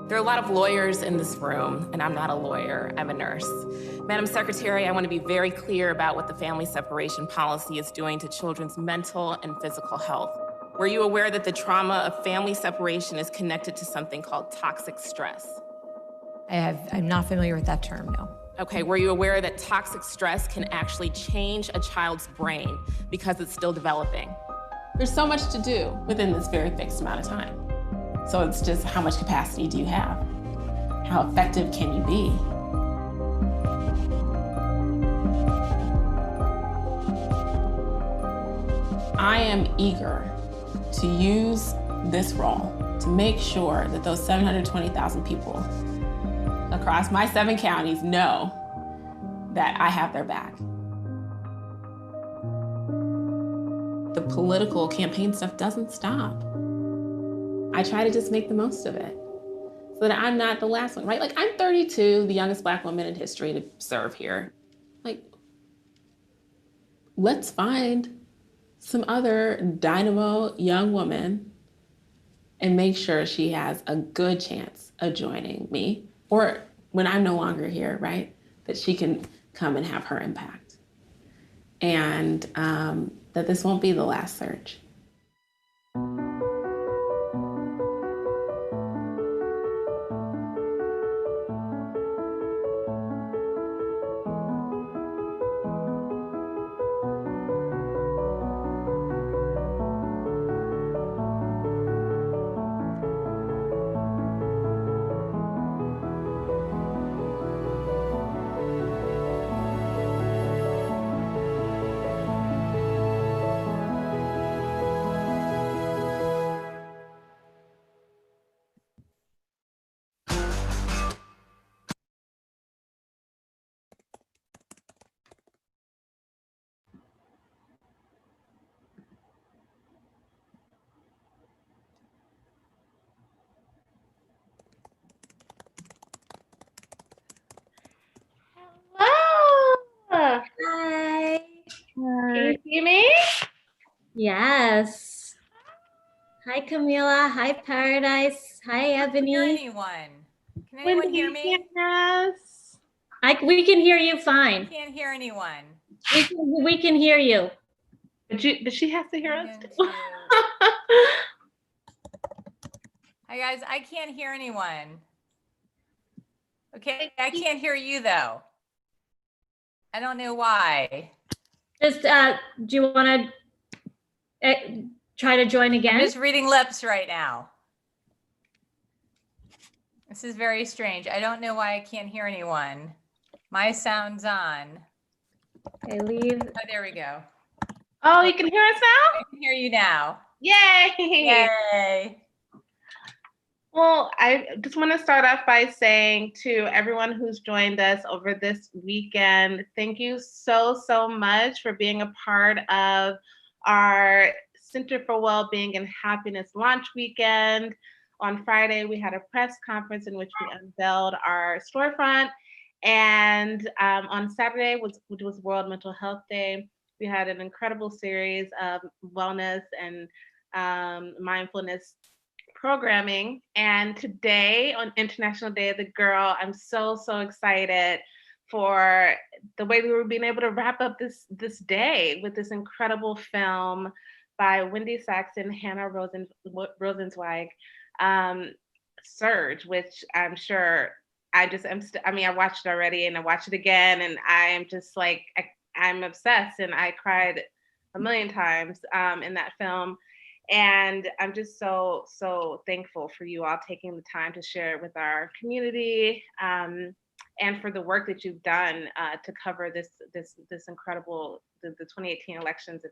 S16: There are a lot of lawyers in this room, and I'm not a lawyer, I'm a nurse. Madam Secretary, I want to be very clear about what the family separation policy is doing to children's mental and physical health. Were you aware that the trauma of family separation is connected to something called toxic stress?
S2: I'm not familiar with that term, no.
S16: Okay, were you aware that toxic stress can actually change a child's brain because it's still developing? There's so much to do within this very fixed amount of time. So it's just how much capacity do you have? How effective can you be? I am eager to use this role to make sure that those 720,000 people across my 7 counties know that I have their back. The political campaign stuff doesn't stop. I try to just make the most of it so that I'm not the last one, right? Like, I'm 32, the youngest Black woman in history to serve here. Like, let's find some other dynamo young woman and make sure she has a good chance of joining me, or when I'm no longer here, right? That she can come and have her impact. And that this won't be the last search.
S3: Hi. Can you see me? Yes. Hi, Camila. Hi, Paradise. Hi, Ebony.
S2: Can anyone hear me?
S3: Yes. We can hear you fine.
S2: I can't hear anyone.
S3: We can hear you.
S12: But she has to hear us too.
S2: Hi guys, I can't hear anyone. Okay, I can't hear you though. I don't know why.
S3: Just, do you want to try to join again?
S2: I'm just reading lips right now. This is very strange. I don't know why I can't hear anyone. My sound's on.
S3: Okay, leave.
S2: Oh, there we go.
S12: Oh, you can hear us now?
S2: I can hear you now.
S12: Yay!
S2: Yay!
S12: Well, I just want to start off by saying to everyone who's joined us over this weekend, thank you so, so much for being a part of our Center for Wellbeing and Happiness launch weekend. On Friday, we had a press conference in which we unveiled our storefront. And on Saturday, which was World Mental Health Day, we had an incredible series of wellness and mindfulness programming. And today, on International Day of the Girl, I'm so excited for the way we were being able to wrap up this day with this incredible film by Wendy Sachs and Hannah Rosenzweig, Surge, which I'm sure I watched it already and I watched it again, and I am just like, I'm obsessed, and I cried a million times in that film. And I'm just so thankful for you all taking the time to share it with our community, and for the work that you've done to cover this incredible, the 2018 elections,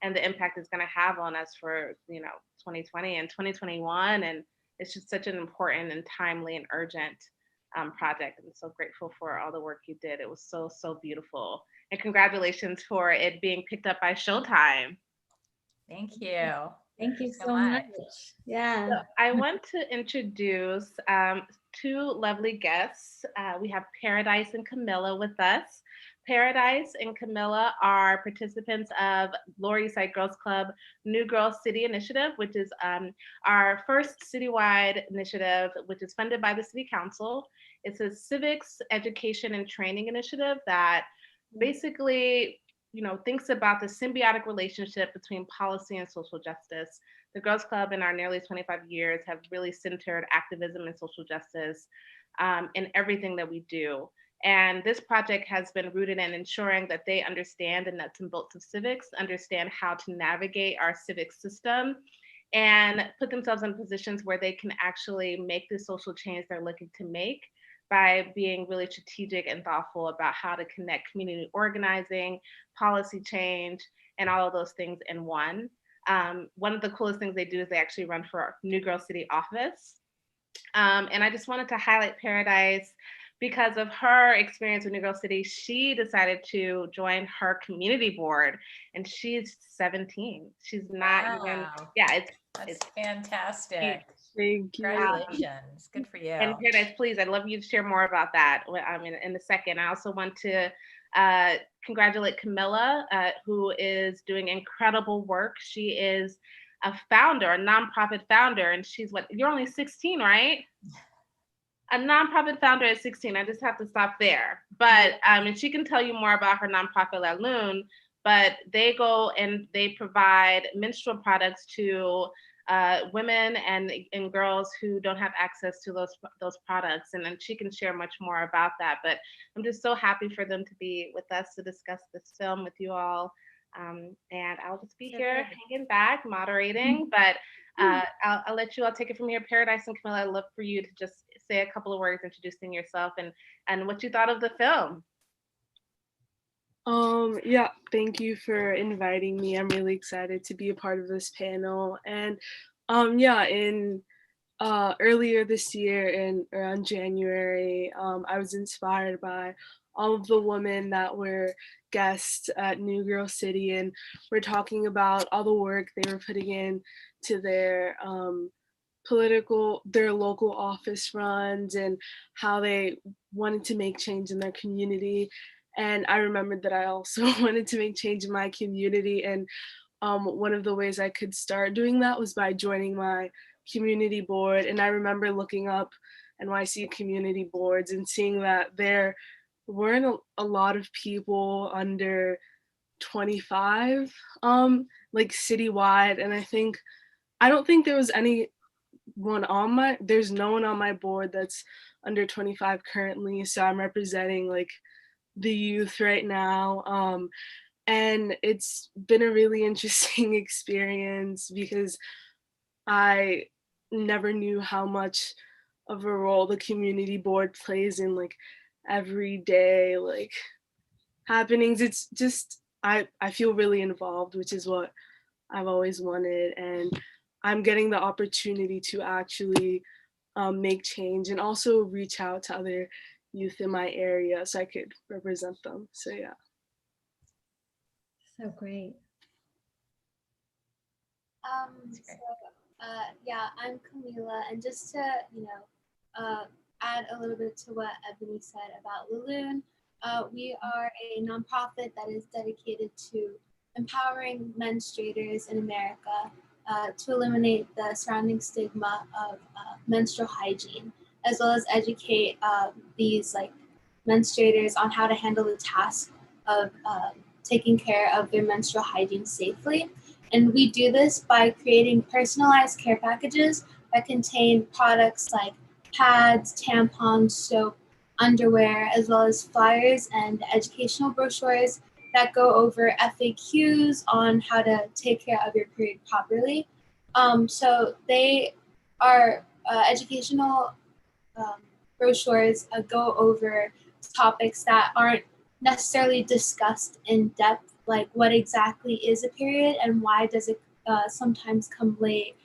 S12: and the impact it's going to have on us for 2020 and 2021. And it's just such an important and timely and urgent project. I'm so grateful for all the work you did. It was so beautiful. And congratulations for it being picked up by Showtime.
S2: Thank you.
S3: Thank you so much. Yeah.
S12: So I want to introduce two lovely guests. We have Paradise and Camilla with us. Paradise and Camilla are participants of Lower East Side Girls Club New Girl City Initiative, which is our first citywide initiative, which is funded by the City Council. It's a civics, education, and training initiative that basically thinks about the symbiotic relationship between policy and social justice. The Girls Club in our nearly 25 years have really centered activism and social justice in everything that we do. And this project has been rooted in ensuring that they understand the nuts and bolts of civics, understand how to navigate our civic system, and put themselves in positions where they can actually make the social change they're looking to make by being really strategic and thoughtful about how to connect community organizing, policy change, and all of those things in one. One of the coolest things they do is they actually run for our New Girl City office. And I just wanted to highlight Paradise because of her experience with New Girl City. She decided to join her community board, and she's 17. She's not even,
S2: That's fantastic.
S12: Thank you.
S2: Congratulations. Good for you.
S12: And Paradise, please, I'd love you to share more about that in a second. I also want to congratulate Camilla, who is doing incredible work. She is a founder, a nonprofit founder, and she's you're only 16, right? A nonprofit founder at 16. I just have to stop there. But and she can tell you more about her nonprofit, La Lune, but they go and they provide menstrual products to women and girls who don't have access to those products. And then she can share much more about that. But I'm just so happy for them to be with us to discuss this film with you all. And I'll just be here hanging back, moderating, but I'll let you all take it from here. Paradise and Camilla, I'd love for you to just say a couple of words introducing yourself and what you thought of the film.
S4: Yeah, thank you for inviting me. I'm really excited to be a part of this panel. And earlier this year around January, I was inspired by all of the women that were guests at New Girl City, and we're talking about all the work they were putting in to their local office runs and how they wanted to make change in their community. And I remembered that I also wanted to make change in my community. And one of the ways I could start doing that was by joining my community board. And I remember looking up NYC community boards and seeing that there weren't a lot of people under 25, like citywide. And I don't think there was there's no one on my board that's under 25 currently. So I'm representing like the youth right now. And it's been a really interesting experience because I never knew how much of a role the community board plays in like everyday like happenings. It's just I feel really involved, which is what I've always wanted, and I'm getting the opportunity to actually make change and also reach out to other youth in my area so I could represent them. So yeah.
S3: So great.
S6: Yeah, I'm Camila, and just to add a little bit to what Ebony said about Laloon, we are a nonprofit that is dedicated to empowering menstruators in America to eliminate the surrounding stigma of menstrual hygiene, as well as educate these like menstruators on how to handle the task of taking care of their menstrual hygiene safely. And we do this by creating personalized care packages that contain products like pads, tampons, soap, underwear, as well as flyers and educational brochures that go over FAQs on how to take care of your period properly. So they are educational brochures go over topics that aren't necessarily discussed in depth, like what exactly is a period and why does it sometimes come late.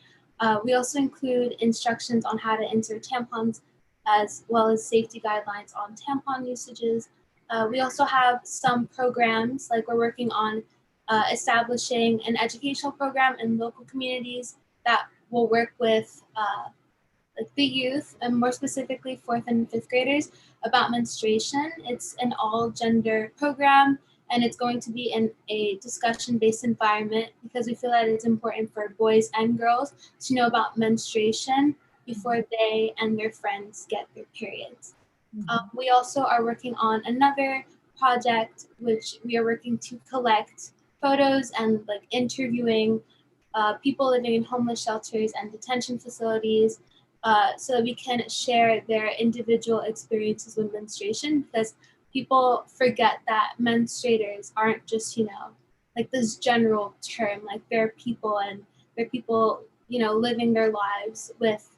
S6: We also include instructions on how to insert tampons, as well as safety guidelines on tampon usages. We also have some programs, like we're working on establishing an educational program in local communities that will work with like the youth, and more specifically 4th and 5th graders, about menstruation. It's an all gender program, and it's going to be in a discussion-based environment because we feel that it's important for boys and girls to know about menstruation before they and their friends get their periods. We also are working on another project, which we are working to collect photos and like interviewing people living in homeless shelters and detention facilities, so that we can share their individual experiences with menstruation, because people forget that menstruators aren't just, like this general term, like they're people, and they're people, living their lives with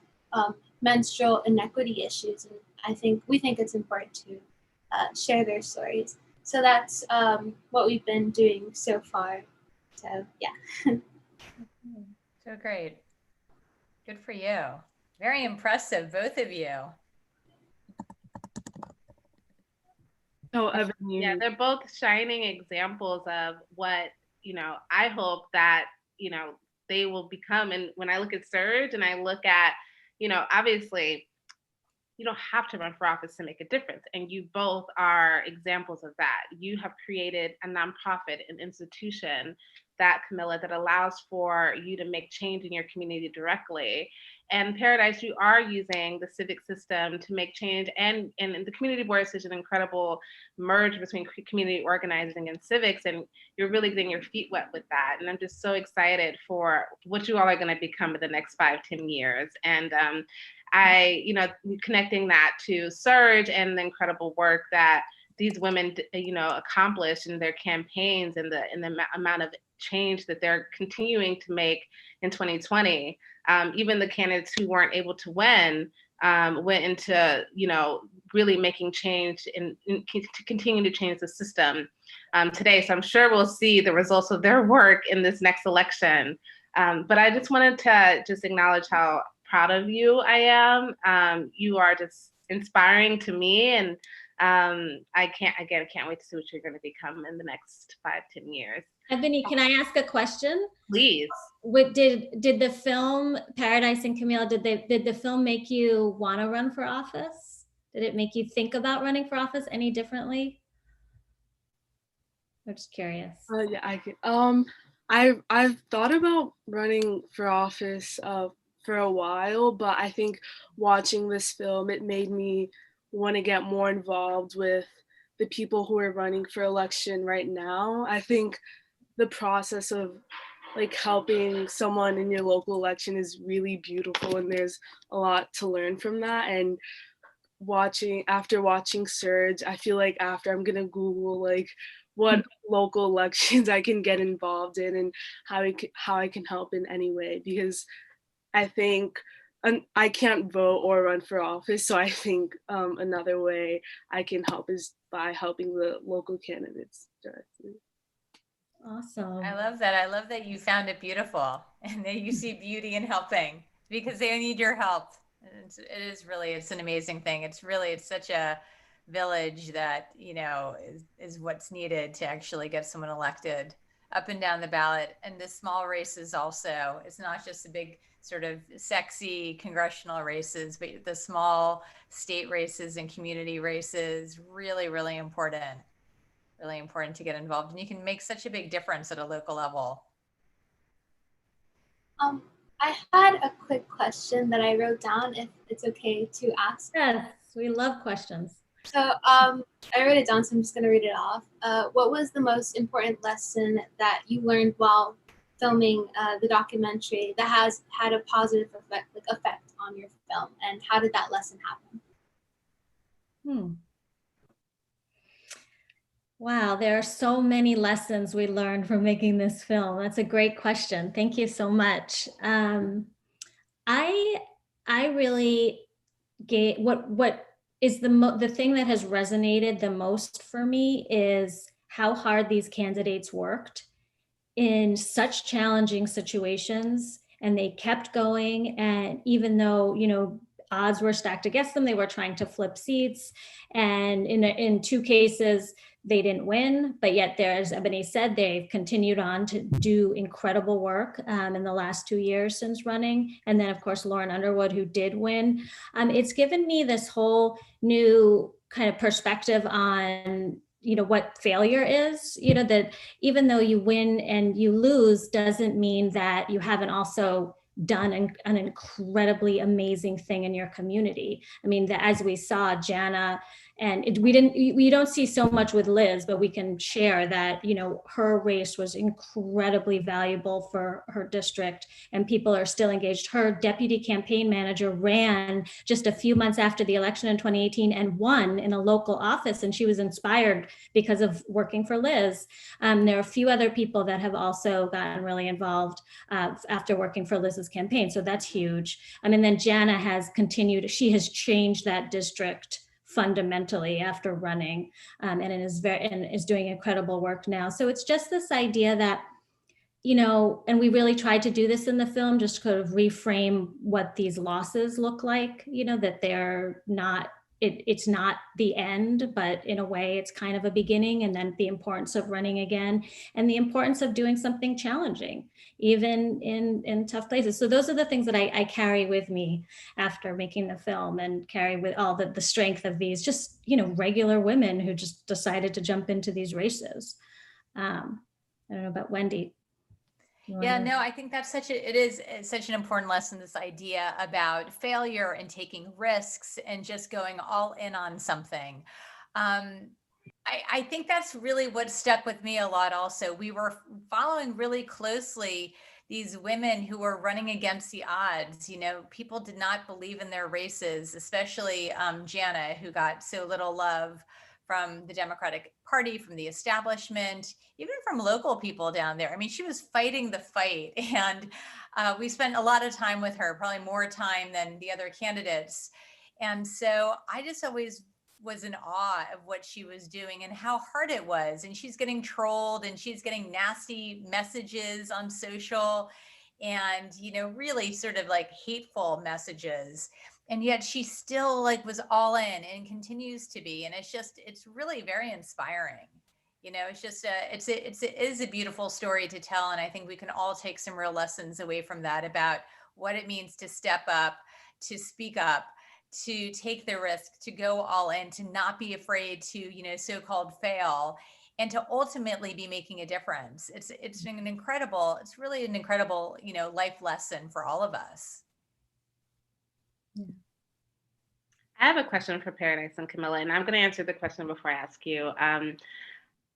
S6: menstrual inequity issues. And we think it's important to share their stories. So that's what we've been doing so far. So yeah.
S2: So great. Good for you. Very impressive, both of you.
S4: Oh, Evan,
S12: yeah, they're both shining examples of what, I hope that, they will become. And when I look at Surge and I look at, obviously, you don't have to run for office to make a difference. And you both are examples of that. You have created a nonprofit, an institution that, Camilla, that allows for you to make change in your community directly. And Paradise, you are using the civic system to make change. And the community board is such an incredible merge between community organizing and civics. And you're really getting your feet wet with that. And I'm just so excited for what you all are going to become in the next 5-10 years. And connecting that to Surge and the incredible work that these women, accomplished in their campaigns and the amount of change that they're continuing to make in 2020. Even the candidates who weren't able to win went into, really making change and to continue to change the system today. So I'm sure we'll see the results of their work in this next election. But I just wanted to just acknowledge how proud of you I am. You are just inspiring to me, and I can't wait to see what you're going to become in the next 5-10 years.
S7: Ebony, can I ask a question?
S12: Please.
S7: Did the film Paradise and Camille, did the film make you want to run for office? Did it make you think about running for office any differently? I'm just curious.
S4: Yeah, I can. I've thought about running for office for a while, but I think watching this film, it made me want to get more involved with the people who are running for election right now. I think the process of like helping someone in your local election is really beautiful, and there's a lot to learn from that. And after watching Surge, I feel like after I'm gonna Google like what local elections I can get involved in and how I can help in any way, because I think I can't vote or run for office, so I think another way I can help is by helping the local candidates directly.
S7: Awesome.
S2: I love that. I love that you found it beautiful and that you see beauty in helping, because they need your help. It's an amazing thing. It's such a village that, is what's needed to actually get someone elected up and down the ballot. And the small races also, it's not just the big sort of sexy congressional races, but the small state races and community races, really, really important to get involved. And you can make such a big difference at a local level.
S6: I had a quick question that I wrote down, if it's okay to ask.
S7: Yes, we love questions.
S6: So I wrote it down, so I'm just going to read it off. What was the most important lesson that you learned while filming the documentary that has had a positive effect on your film, and how did that lesson happen?
S7: Wow, there are so many lessons we learned from making this film. That's a great question. Thank you so much. I really gave what is the thing that has resonated the most for me is how hard these candidates worked in such challenging situations, and they kept going. And even though, odds were stacked against them, they were trying to flip seats. And in two cases, they didn't win, but yet as Ebony said, they've continued on to do incredible work in the last 2 years since running. And then of course, Lauren Underwood, who did win. It's given me this whole new kind of perspective on what failure is, that even though you win and you lose doesn't mean that you haven't also done an incredibly amazing thing in your community. I mean, as we saw, Jana, and we don't see so much with Liz, but we can share that, her race was incredibly valuable for her district, and people are still engaged. Her deputy campaign manager ran just a few months after the election in 2018 and won in a local office, and she was inspired because of working for Liz. There are a few other people that have also gotten really involved after working for Liz's campaign, so that's huge. And then Jana has continued, she has changed that district fundamentally after running, and is doing incredible work now. So it's just this idea that, and we really tried to do this in the film, just kind of reframe what these losses look like, that they're not, it's not the end, but in a way it's kind of a beginning, and then the importance of running again, and the importance of doing something challenging, even in tough places. So those are the things that I carry with me after making the film, and carry with all the strength of these just, regular women who just decided to jump into these races. I don't know about Wendy.
S2: Yeah, no, I think that's it is such an important lesson, this idea about failure and taking risks and just going all in on something. I think that's really what stuck with me a lot also. We were following really closely these women who were running against the odds. People did not believe in their races, especially Jana, who got so little love from the Democratic Party, from the establishment, even from local people down there. I mean, she was fighting the fight, and we spent a lot of time with her, probably more time than the other candidates. And so I just always was in awe of what she was doing and how hard it was. And she's getting trolled, and she's getting nasty messages on social, and, really sort of like hateful messages. And yet she still was all in and continues to be. And it's really very inspiring. It's just it is a beautiful story to tell. And I think we can all take some real lessons away from that about what it means to step up, to speak up, to take the risk, to go all in, to not be afraid to, so-called fail, and to ultimately be making a difference. It's really an incredible, life lesson for all of us.
S12: I have a question for Paradise and Camilla, and I'm going to answer the question before I ask you.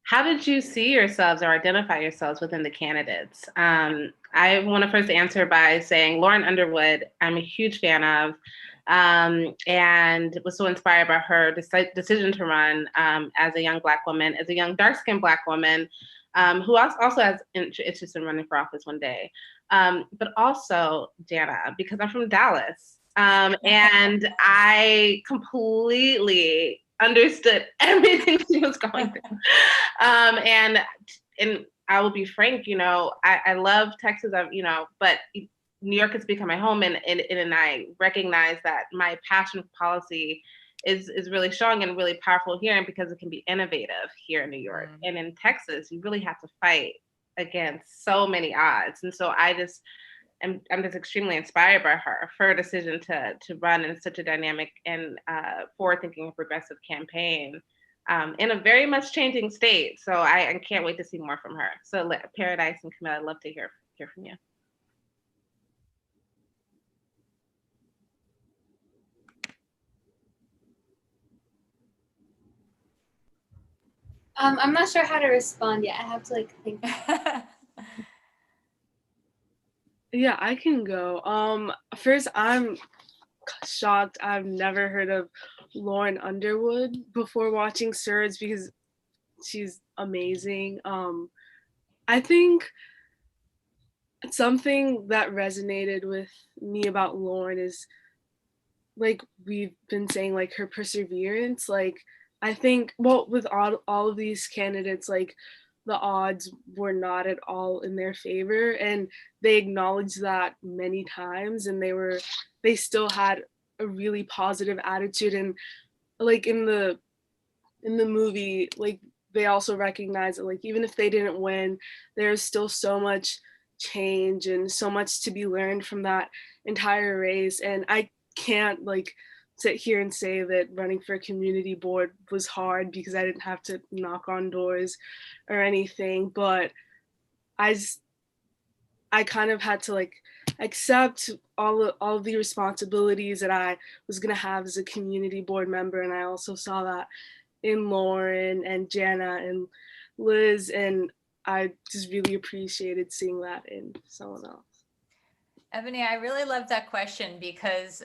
S12: How did you see yourselves or identify yourselves within the candidates? I want to first answer by saying Lauren Underwood, I'm a huge fan of, and was so inspired by her decision to run as a young Black woman, as a young dark-skinned Black woman, who also has interest in running for office one day. But also Jana, because I'm from Dallas. And I completely understood everything she was going through. And I will be frank, I love Texas, but New York has become my home, and I recognize that my passion for policy is really strong and really powerful here, and because it can be innovative here in New York. And in Texas, you really have to fight against so many odds. And so I'm just extremely inspired by her decision to run in such a dynamic and forward-thinking and progressive campaign in a very much changing state. So I can't wait to see more from her. So Paradise and Camilla, I'd love to hear from you.
S6: I'm not sure how to respond yet. I have to like think.
S4: Yeah, I can go. First, I'm shocked. I've never heard of Lauren Underwood before watching Surge because she's amazing. I think something that resonated with me about Lauren is, like we've been saying, like her perseverance. Like I think, well, with all of these candidates, like the odds were not at all in their favor, and they acknowledged that many times, and they still had a really positive attitude. And like in the movie, like they also recognize that, like, even if they didn't win, there's still so much change and so much to be learned from that entire race. And I can't like sit here and say that running for a community board was hard because I didn't have to knock on doors or anything, but I kind of had to like accept all of the responsibilities that I was gonna have as a community board member. And I also saw that in Lauren and Jana and Liz, and I just really appreciated seeing that in someone else.
S2: Ebony, I really love that question because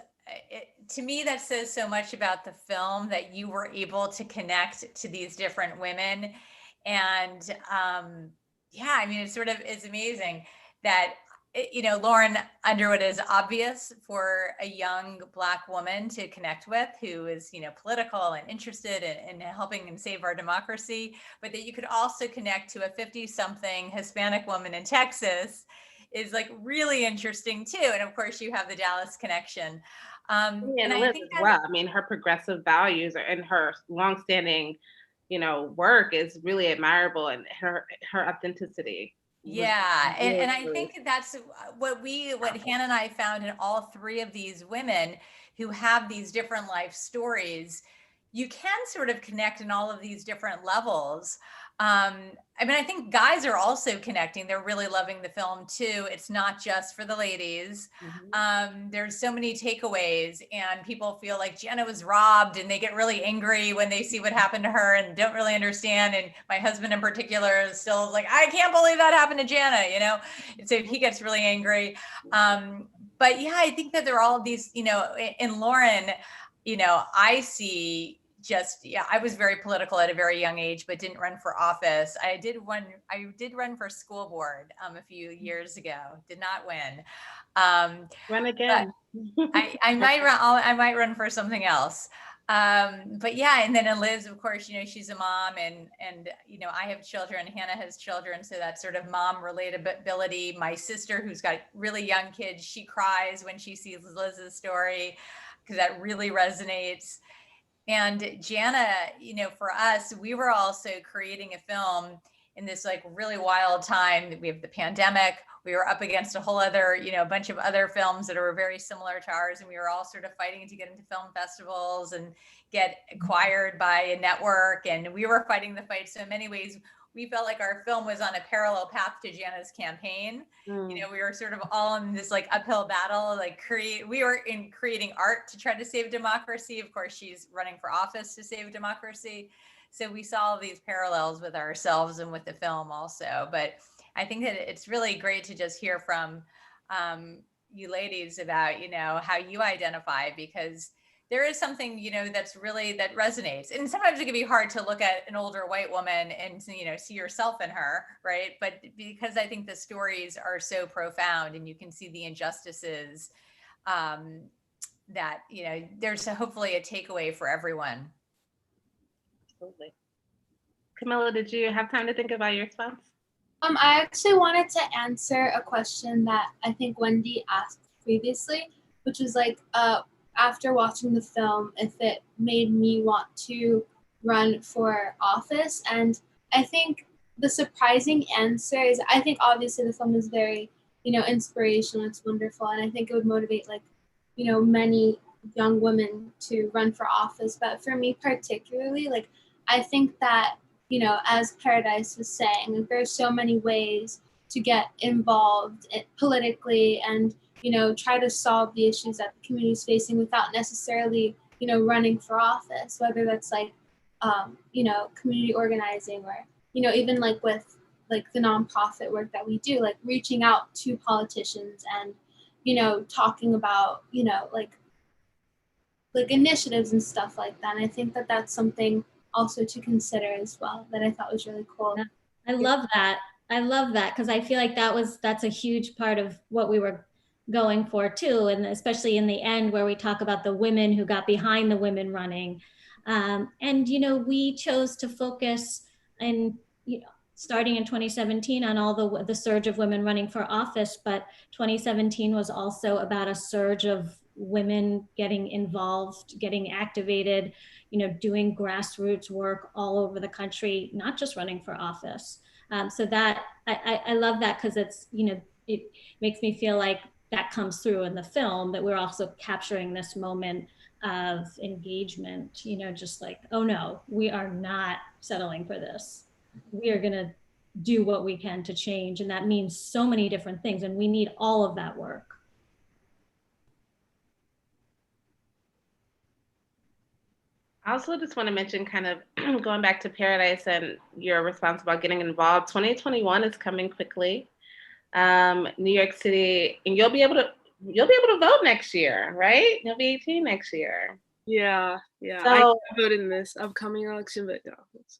S2: to me that says so much about the film, that you were able to connect to these different women. And yeah, I mean, it's amazing that, you know, Lauren Underwood is obvious for a young Black woman to connect with, who is, you know, political and interested in helping and save our democracy, but that you could also connect to a 50-something Hispanic woman in Texas is like really interesting too. And of course you have the Dallas connection.
S12: And Liz as well. I mean, her progressive values and her longstanding, you know, work is really admirable, and her authenticity.
S2: Yeah, and I think that's what Hannah and I found in all three of these women who have these different life stories. You can sort of connect in all of these different levels. I mean, I think guys are also connecting. They're really loving the film too. It's not just for the ladies. There's so many takeaways, and people feel like Jenna was robbed, and they get really angry when they see what happened to her and don't really understand. And my husband in particular is still like, I can't believe that happened to Jenna, you know? And so he gets really angry. But yeah, I think that there are all these, you know, in Lauren, you know, I see just, yeah, I was very political at a very young age, but didn't run for office. I did run for school board a few years ago, did not win.
S12: Run again.
S2: I might run for something else. But yeah, and then Liz, of course, you know, she's a mom, and you know, I have children, Hannah has children, so that sort of mom relatability. My sister, who's got really young kids, she cries when she sees Liz's story because that really resonates. And Jana, you know, for us, we were also creating a film in this like really wild time. We have the pandemic. We were up against a whole other, you know, bunch of other films that are very similar to ours. And we were all sort of fighting to get into film festivals and get acquired by a network. And we were fighting the fight. So in many ways, we felt like our film was on a parallel path to Jana's campaign. You know, we were sort of all in this like uphill battle, like we were in creating art to try to save democracy. Of course, she's running for office to save democracy. So we saw all these parallels with ourselves and with the film also. But I think that it's really great to just hear from you ladies about, you know, how you identify, because there is something, you know, that resonates. And sometimes it can be hard to look at an older white woman and, you know, see yourself in her, right? But because I think the stories are so profound and you can see the injustices, that, you know, there's hopefully a takeaway for everyone.
S12: Absolutely. Camilla, did you have time to think about your response?
S6: I actually wanted to answer a question that I think Wendy asked previously, which was like, after watching the film, if it made me want to run for office. And I think the surprising answer is, I think obviously the film is very, you know, inspirational, it's wonderful. And I think it would motivate, like, you know, many young women to run for office. But for me particularly, like, I think that, you know, as Paradise was saying, like, there are so many ways to get involved politically and, you know, try to solve the issues that the community is facing without necessarily, you know, running for office, whether that's like, community organizing, or, even like with like the nonprofit work that we do, like reaching out to politicians and, talking about, like initiatives and stuff like that. And I think that that's something also to consider as well that I thought was really cool.
S7: Yeah, I love that. I love that because I feel like that's a huge part of what we were going for too, and especially in the end where we talk about the women who got behind the women running. And we chose to focus in starting in 2017 on all the surge of women running for office, but 2017 was also about a surge of women getting involved, getting activated, doing grassroots work all over the country, not just running for office. So that I love that because it makes me feel like that comes through in the film, that we're also capturing this moment of engagement, just like, oh no, we are not settling for this. We are going to do what we can to change. And that means so many different things. And we need all of that work.
S12: I also just want to mention, kind of going back to Paradise and your response about getting involved. 2021 is coming quickly. New York City, and you'll be able to vote next year, right? You'll be 18 next year.
S4: Yeah.
S12: So,
S4: I voted in this upcoming election, but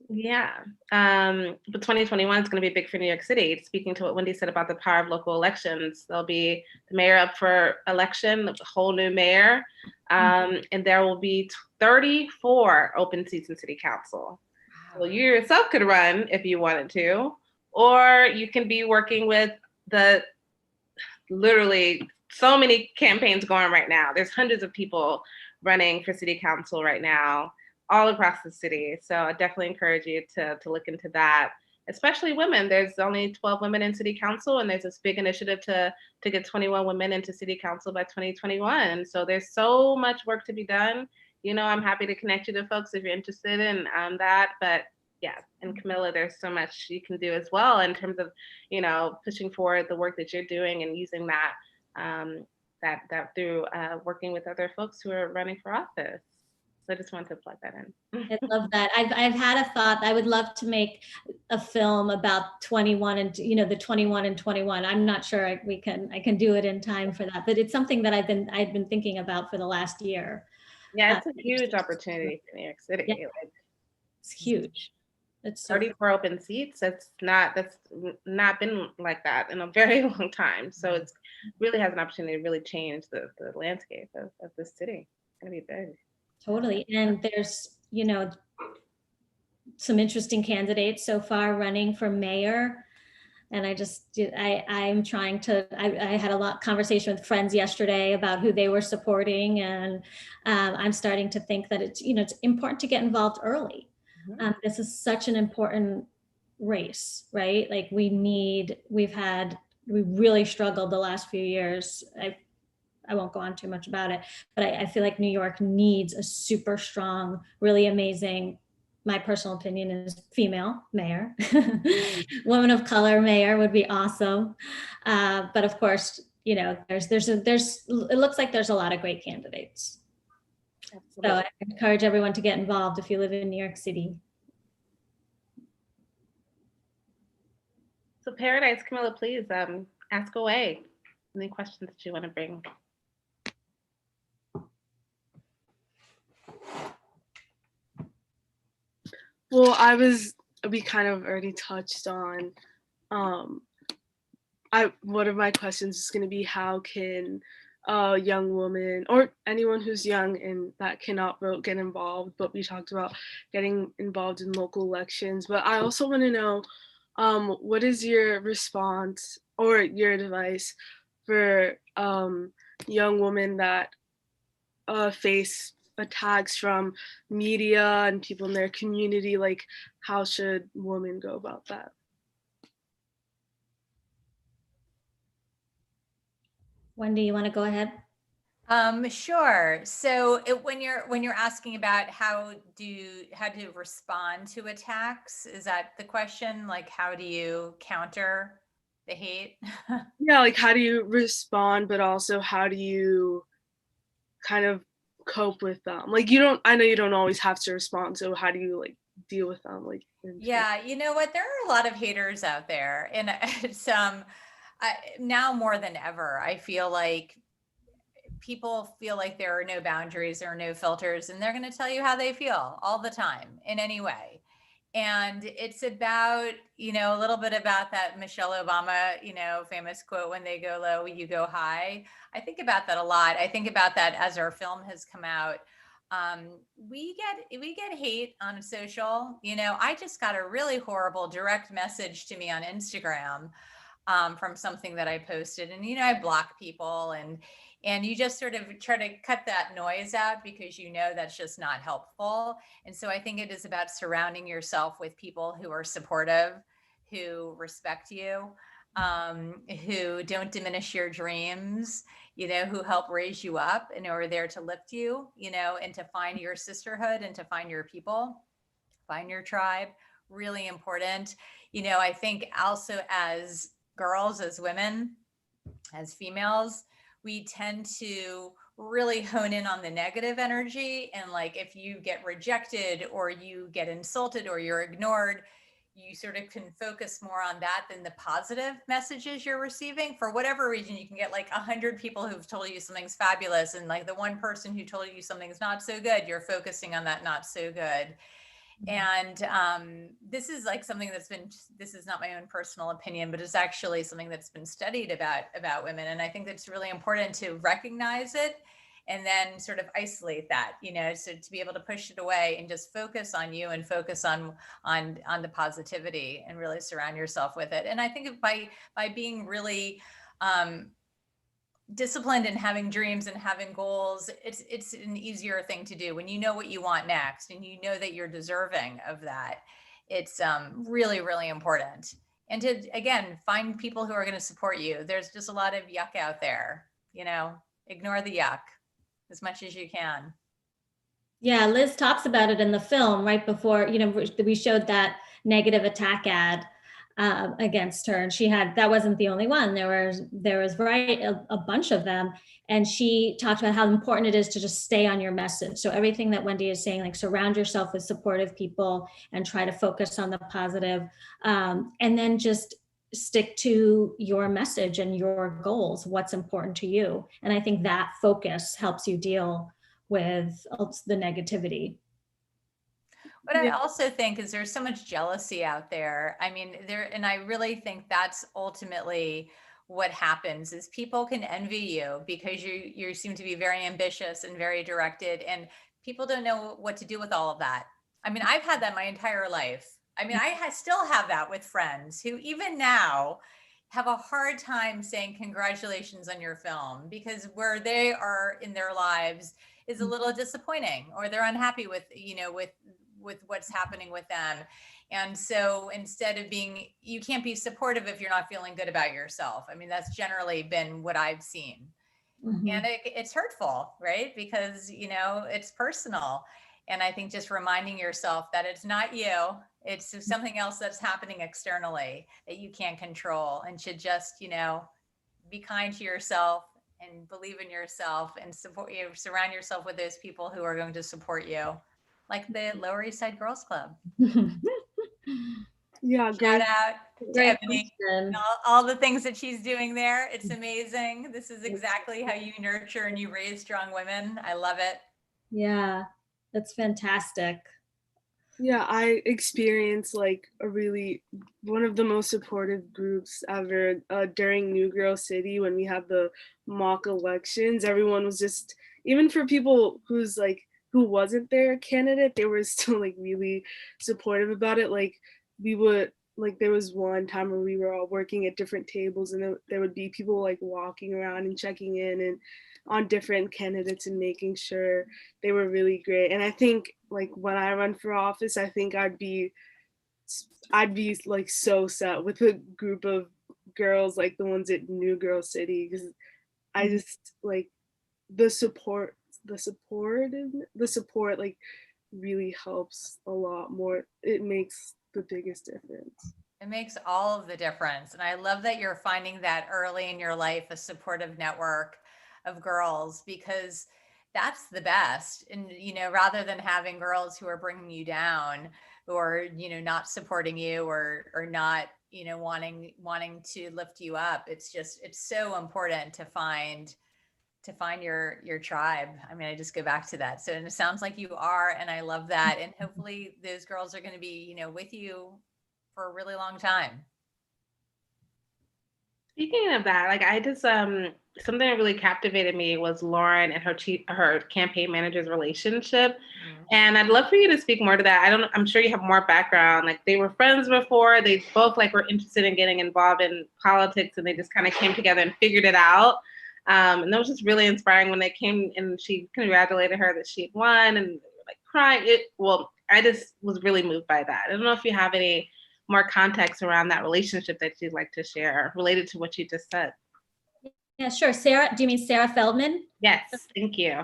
S12: yeah. But 2021 is going to be big for New York City. Speaking to what Wendy said about the power of local elections, there'll be the mayor up for election, a whole new mayor, and there will be 34 open seats in city council. So you yourself could run if you wanted to, or you can be working with literally so many campaigns going right now. There's hundreds of people running for city council right now all across the city. So I definitely encourage you to look into that, especially women. There's only 12 women in city council, and there's this big initiative to get 21 women into city council by 2021. So there's so much work to be done. I'm happy to connect you to folks if you're interested in that. But yeah, and Camilla, there's so much you can do as well in terms of, pushing forward the work that you're doing and using that that through working with other folks who are running for office. So I just wanted to plug that in.
S7: I love that. I've had a thought. I would love to make a film about 21 and the 21 and 21. I'm not sure I can do it in time for that, but it's something that I've been thinking about for the last year.
S12: Yeah, it's a huge opportunity for New York City.
S7: Yeah. It's huge. It's
S12: 34 open seats. That's not been like that in a very long time. So it's really has an opportunity to really change the landscape of the city. It's gonna be big.
S7: Totally. And there's, some interesting candidates so far running for mayor. And I'm trying to, I had a lot of conversation with friends yesterday about who they were supporting. And I'm starting to think that it's important to get involved early. This is such an important race, right? Like we really struggled the last few years. I won't go on too much about it, but I feel like New York needs a super strong, really amazing, my personal opinion is female mayor. Woman of color mayor would be awesome. But of course, it looks like there's a lot of great candidates. Absolutely. So I encourage everyone to get involved if you live in New York City.
S12: So Paradise, Camilla, please ask away. Any questions that you want to bring?
S4: Well, we kind of already touched on, one of my questions is going to be, how can a young woman or anyone who's young and that cannot vote get involved? But we talked about getting involved in local elections. But I also want to know, what is your response or your advice for young women that face attacks from media and people in their community? Like, how should women go about that?
S7: Wendy, you want to go ahead?
S2: Sure. So when you're asking about how to respond to attacks, is that the question? Like, how do you counter the hate?
S4: Yeah, like how do you respond, but also how do you kind of cope with them? Like, you don't, I know you don't always have to respond, so how do you like deal with them? Like,
S2: Yeah, you know what? There are a lot of haters out there, and it's now more than ever, I feel like people feel like there are no boundaries, there are no filters, and they're going to tell you how they feel all the time in any way. And it's about, you know, a little bit about that Michelle Obama, you know, famous quote, when they go low, you go high. I think about that a lot. I think about that as our film has come out. We get hate on social. You know, I just got a really horrible direct message to me on Instagram from something that I posted, and you know, I block people, and you just sort of try to cut that noise out because you know that's just not helpful. And so I think it is about surrounding yourself with people who are supportive, who respect you, who don't diminish your dreams, you know, who help raise you up and are there to lift you, you know, and to find your sisterhood and to find your people, find your tribe. Really important. You know, I think also as girls, as women, as females, we tend to really hone in on the negative energy. And like, if you get rejected or you get insulted or you're ignored, you sort of can focus more on that than the positive messages you're receiving. For whatever reason, you can get like 100 people who've told you something's fabulous, and like the one person who told you something's not so good, you're focusing on that not so good. And this is like something that's been, this is not my own personal opinion, but it's actually something that's been studied about women. And I think that's really important to recognize it and then sort of isolate that, you know, so to be able to push it away and just focus on you and focus on the positivity and really surround yourself with it. And I think by being really disciplined and having dreams and having goals, it's an easier thing to do when you know what you want next and you know that you're deserving of that. It's really, really important. And to, again, find people who are going to support you. There's just a lot of yuck out there, you know, ignore the yuck as much as you can.
S7: Yeah, Liz talks about it in the film right before, you know, we showed that negative attack ad against her, and she had, that wasn't the only one. There was a bunch of them, and she talked about how important it is to just stay on your message. So everything that Wendy is saying, like surround yourself with supportive people and try to focus on the positive, and then just stick to your message and your goals, what's important to you. And I think that focus helps you deal with the negativity.
S2: What I also think is there's so much jealousy out there. I mean, and I really think that's ultimately what happens is people can envy you because you seem to be very ambitious and very directed, and people don't know what to do with all of that. I mean, I've had that my entire life. I mean, I still have that with friends who even now have a hard time saying congratulations on your film because where they are in their lives is a little disappointing, or they're unhappy with, you know, with what's happening with them. And so instead of being, you can't be supportive if you're not feeling good about yourself. I mean, that's generally been what I've seen. Mm-hmm. And it's hurtful, right? Because, you know, it's personal. And I think just reminding yourself that it's not you, it's something else that's happening externally that you can't control, and should just, you know, be kind to yourself and believe in yourself and support you, surround yourself with those people who are going to support you. Like the Lower East Side Girls Club.
S4: Yeah,
S2: shout out to Ebony and all the things that she's doing there. It's amazing. This is exactly how you nurture and you raise strong women. I love it.
S7: Yeah, that's fantastic.
S4: Yeah, I experienced like one of the most supportive groups ever during New Girl City when we had the mock elections. Everyone was just, even for people who wasn't their candidate, they were still like really supportive about it. Like there was one time where we were all working at different tables, and there would be people like walking around and checking in and on different candidates and making sure they were really great. And I think like when I run for office, I think I'd be like so set with a group of girls like the ones at New Girl City, because I just like the support like really helps a lot more. It makes the biggest difference.
S2: It makes all of the difference. And I love that you're finding that early in your life, a supportive network of girls, because that's the best. And, you know, rather than having girls who are bringing you down or, you know, not supporting you or not, you know, wanting to lift you up. It's so important to find your tribe. I mean, I just go back to that. So, and it sounds like you are, and I love that. And hopefully those girls are going to be, you know, with you for a really long time.
S12: Speaking of that, like I just something that really captivated me was Lauren and her campaign manager's relationship. And I'd love for you to speak more to that. I'm sure you have more background. Like they were friends before, they both like were interested in getting involved in politics, and they just kind of came together and figured it out. And that was just really inspiring when they came and she congratulated her that she had won, and they were like crying. I just was really moved by that. I don't know if you have any more context around that relationship that you'd like to share related to what you just said.
S7: Yeah, sure. Sarah, do you mean Sarah Feldman?
S12: Yes, thank you.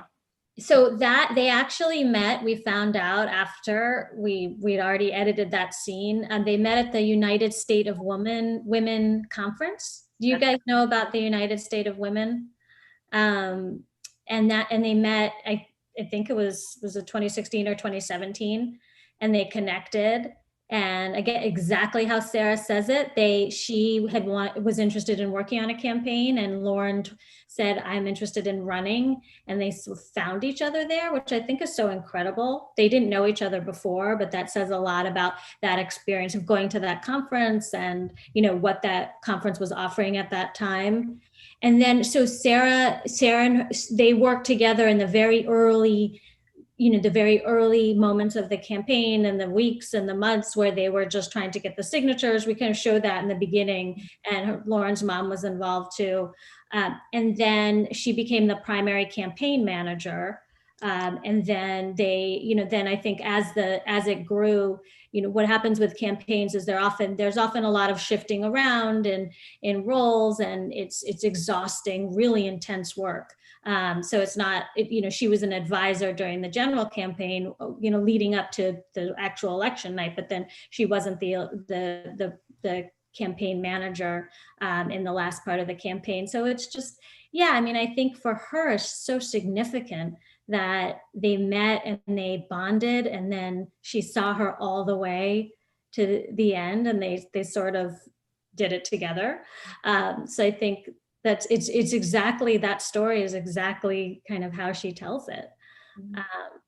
S7: So that they actually met, we found out after we'd already edited that scene, and they met at the United State of Women Conference. Do you guys know about the United State of Women? And they met, I think it was it 2016 or 2017, and they connected. And again, exactly how Sarah says it, she was interested in working on a campaign, and Lauren said, I'm interested in running, and they found each other there, which I think is so incredible. They didn't know each other before, but that says a lot about that experience of going to that conference and, you know, what that conference was offering at that time. And then, so Sarah and they worked together in the very early moments of the campaign and the weeks and the months where they were just trying to get the signatures. We kind of showed that in the beginning, and Lauren's mom was involved too. And then she became the primary campaign manager. And then then I think as it grew, you know, what happens with campaigns is there's often a lot of shifting around and in roles, and it's exhausting, really intense work. So it's not, you know, she was an advisor during the general campaign, you know, leading up to the actual election night, but then she wasn't the campaign manager in the last part of the campaign. So it's just, yeah, I mean, I think for her, it's so significant that they met and they bonded, and then she saw her all the way to the end, and they sort of did it together. So I think it's exactly, that story is exactly kind of how she tells it.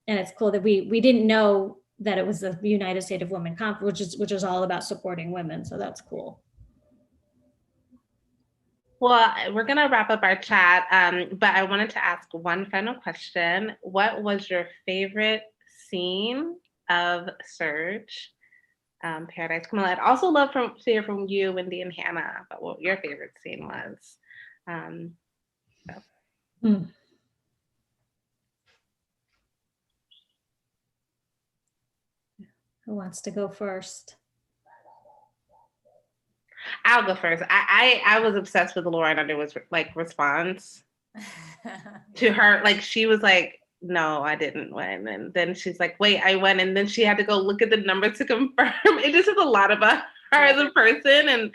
S7: And it's cool that we didn't know that it was the United States of Women Conference, which is all about supporting women. So that's cool.
S12: Well, we're going to wrap up our chat, but I wanted to ask one final question. What was your favorite scene of Surge, Paradise Camilla? I'd also love to hear from you, Wendy and Hannah, about what your favorite scene was.
S7: Who wants to go first?
S12: I'll go first. I was obsessed with Lauren Underwood's like response to her. Like she was like, "No, I didn't win," and then she's like, "Wait, I won," and then she had to go look at the numbers to confirm. It just says a lot about her as a person, and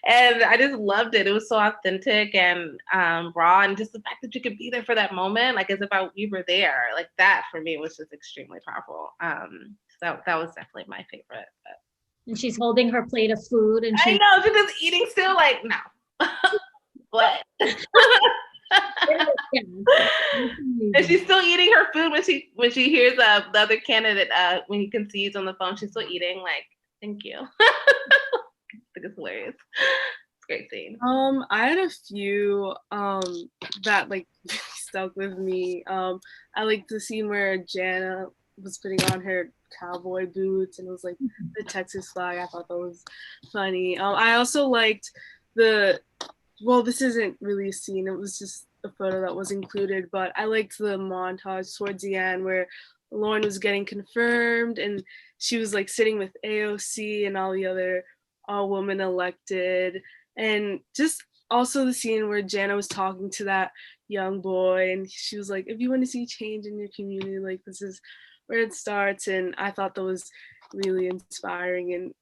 S12: I just loved it. It was so authentic and raw, and just the fact that you could be there for that moment, like as if we were there. Like that for me was just extremely powerful. So that was definitely my favorite. But.
S7: And she's holding her plate of food, and
S12: I know she's just eating still. Like no, what? And she's still eating her food when she hears the other candidate when he concedes on the phone. She's still eating. Like, thank you. I think it's hilarious. It's a great scene.
S4: I had a few that like stuck with me. I like the scene where Jana was putting on her cowboy boots and it was like the Texas flag. I thought that was funny. I also liked this isn't really a scene, it was just a photo that was included, but I liked the montage towards the end where Lauren was getting confirmed and she was like sitting with AOC and all the other all-women elected, and just also the scene where Jana was talking to that young boy and she was like, if you want to see change in your community, like this is where it starts. And I thought that was really inspiring and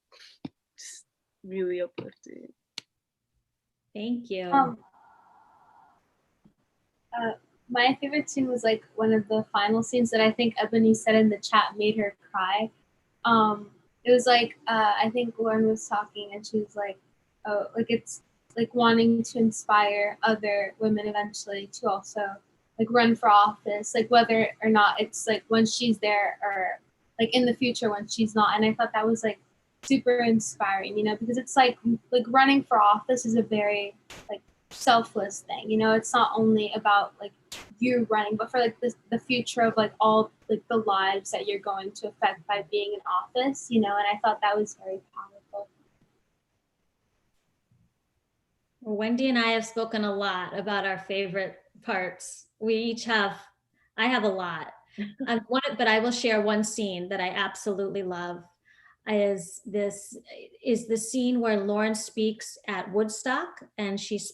S4: just really uplifting.
S7: Thank you.
S6: My favorite scene was like one of the final scenes that I think Ebony said in the chat made her cry. It was like I think Lauren was talking and she was like, oh, like it's like wanting to inspire other women eventually to also like run for office, like whether or not it's like when she's there or like in the future when she's not. And I thought that was like super inspiring, you know, because it's like running for office is a very like selfless thing, you know. It's not only about like you running, but for like the future of like all like the lives that you're going to affect by being in office, you know. And I thought that was very powerful.
S7: Well, Wendy and I have spoken a lot about our favorite parts. We each have, I have a lot. But I will share one scene that I absolutely love. Is the scene where Lauren speaks at Woodstock, and she's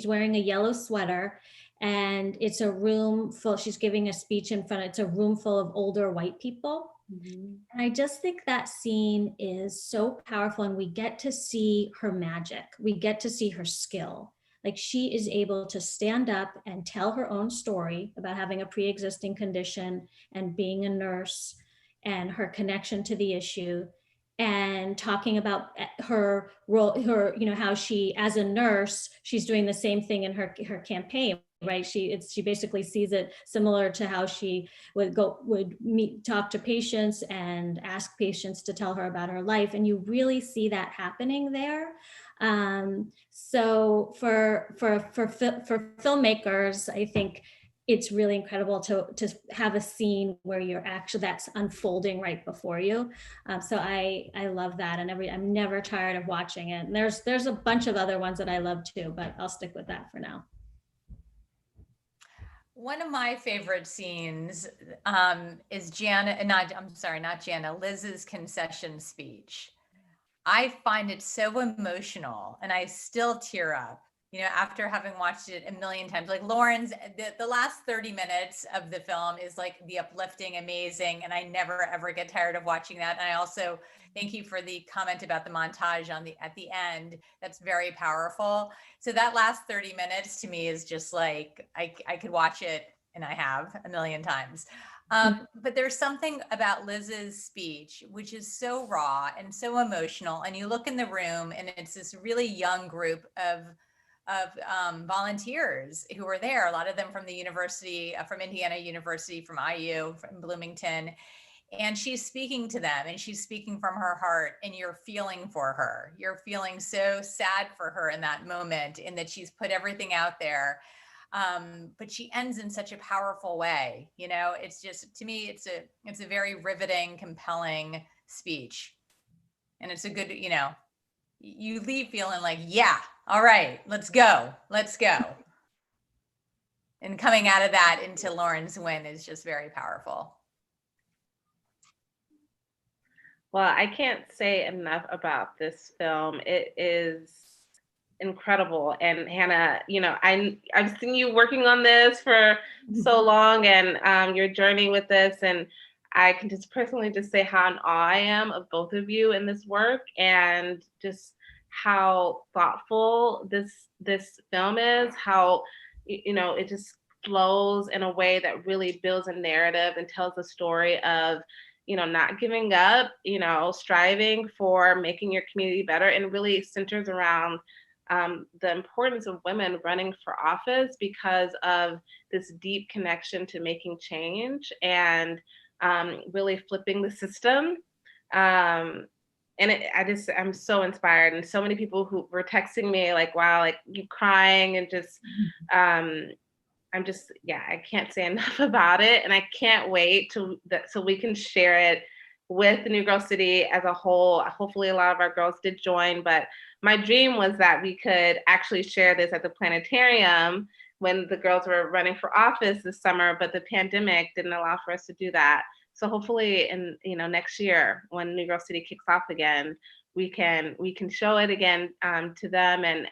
S7: wearing a yellow sweater, and it's a room full, she's giving a speech in front, it's a room full of older white people. And I just think that scene is so powerful, and we get to see her magic. We get to see her skill. Like, she is able to stand up and tell her own story about having a pre-existing condition and being a nurse and her connection to the issue, and talking about her role, you know, how she, as a nurse, she's doing the same thing in her campaign, right? She basically sees it similar to how she would talk to patients and ask patients to tell her about her life. And you really see that happening there. So for filmmakers, I think it's really incredible to have a scene where you're actually, that's unfolding right before you. So I love that, and I'm never tired of watching it. And there's a bunch of other ones that I love too, but I'll stick with that for now.
S2: One of my favorite scenes is Liz's concession speech. I find it so emotional, and I still tear up, you know, after having watched it a million times. Like Lauren's, the last 30 minutes of the film is like the uplifting, amazing, and I never ever get tired of watching that. And I also thank you for the comment about the montage at the end. That's very powerful. So that last 30 minutes to me is just like, I could watch it, and I have a million times. But there's something about Liz's speech, which is so raw and so emotional. And you look in the room, and it's this really young group of volunteers who are there, a lot of them from the university, from Indiana University, from IU, from Bloomington. And she's speaking to them, and she's speaking from her heart, and you're feeling for her. You're feeling so sad for her in that moment, in that she's put everything out there. But she ends in such a powerful way. You know, it's just, to me, it's a very riveting, compelling speech. And it's a good, you know, you leave feeling like, yeah, all right, let's go. And coming out of that into Lauren's win is just very powerful.
S12: Well, I can't say enough about this film. It is incredible. And Hannah, you know, I've seen you working on this for so long, and your journey with this, and I can just personally just say how in awe I am of both of you in this work, and just how thoughtful this film is, how, you know, it just flows in a way that really builds a narrative and tells a story of, you know, not giving up, you know, striving for making your community better, and really centers around the importance of women running for office because of this deep connection to making change and really flipping the system. And I'm so inspired, and so many people who were texting me like, wow, like you crying, and just, I'm just, yeah, I can't say enough about it. And I can't wait so we can share it with the New Girl City as a whole. Hopefully a lot of our girls did join, but my dream was that we could actually share this at the planetarium when the girls were running for office this summer, but the pandemic didn't allow for us to do that. So hopefully in, you know, next year when New Girl City kicks off again, we can show it again to them. And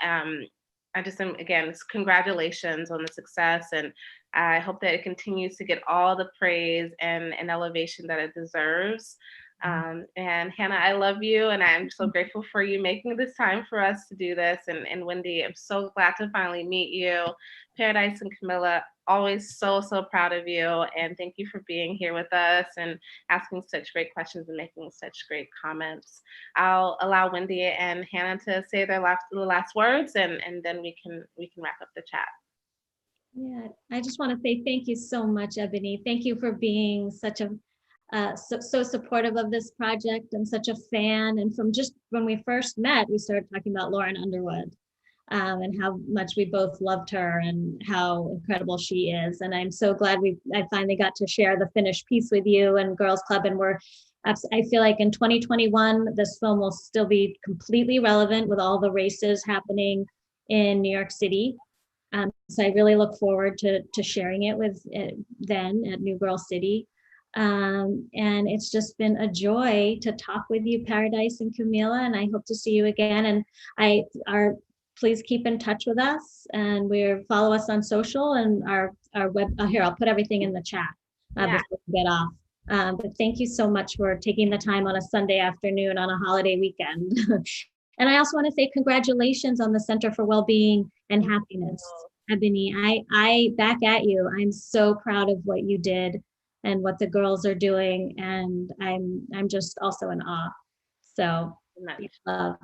S12: I just am, again, congratulations on the success, and I hope that it continues to get all the praise and elevation that it deserves. And Hannah, I love you, and I'm so grateful for you making this time for us to do this. And Wendy, I'm so glad to finally meet you. Paradise and Camilla, always so proud of you, and thank you for being here with us and asking such great questions and making such great comments. I'll allow Wendy and Hannah to say their last words, and then we can wrap up the chat.
S7: Yeah, I just want to say thank you so much, Ebony. Thank you for being such a so supportive of this project. I'm such a fan, and from just when we first met, we started talking about Lauren Underwood and how much we both loved her and how incredible she is. And I'm so glad I finally got to share the finished piece with you and Girls Club. And I feel like in 2021, this film will still be completely relevant with all the races happening in New York City. So I really look forward to sharing it with then at New Girl City. And it's just been a joy to talk with you, Paradise and Camila, and I hope to see you again. And please keep in touch with us, and follow us on social and our web. Here, I'll put everything in the chat before we get off. But thank you so much for taking the time on a Sunday afternoon on a holiday weekend. And I also want to say congratulations on the Center for Wellbeing and Happiness, Ebony. I back at you. I'm so proud of what you did and what the girls are doing, and I'm just also in awe. So love.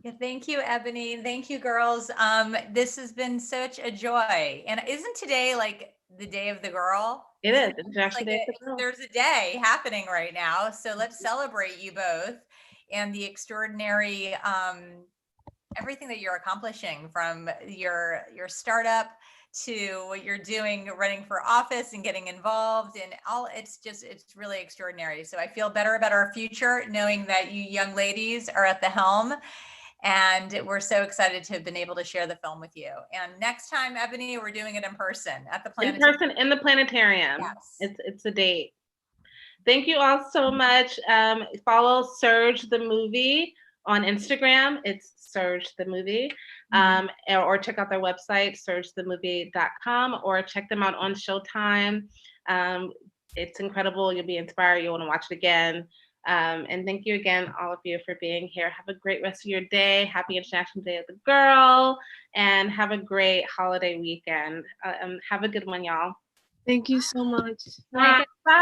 S2: Yeah, thank you, Ebony. Thank you, girls. This has been such a joy. And isn't today like the day of the girl?
S12: It is. It's actually
S2: like there's a day happening right now. So let's celebrate you both and the extraordinary everything that you're accomplishing, from your startup to what you're doing, running for office and getting involved in all. It's really extraordinary. So I feel better about our future knowing that you young ladies are at the helm. And we're so excited to have been able to share the film with you. And next time, Ebony, we're doing it in person at the planetarium.
S12: In person in the planetarium. Yes. It's a date. Thank you all so much. Follow Surge the Movie on Instagram. It's Surge the Movie. Or check out their website, surgethemovie.com, or check them out on Showtime. It's incredible. You'll be inspired. You'll want to watch it again. And thank you again, all of you, for being here. Have a great rest of your day. Happy International Day of the Girl, and have a great holiday weekend. Have a good one, y'all.
S4: Thank you so much.
S12: Bye. Bye.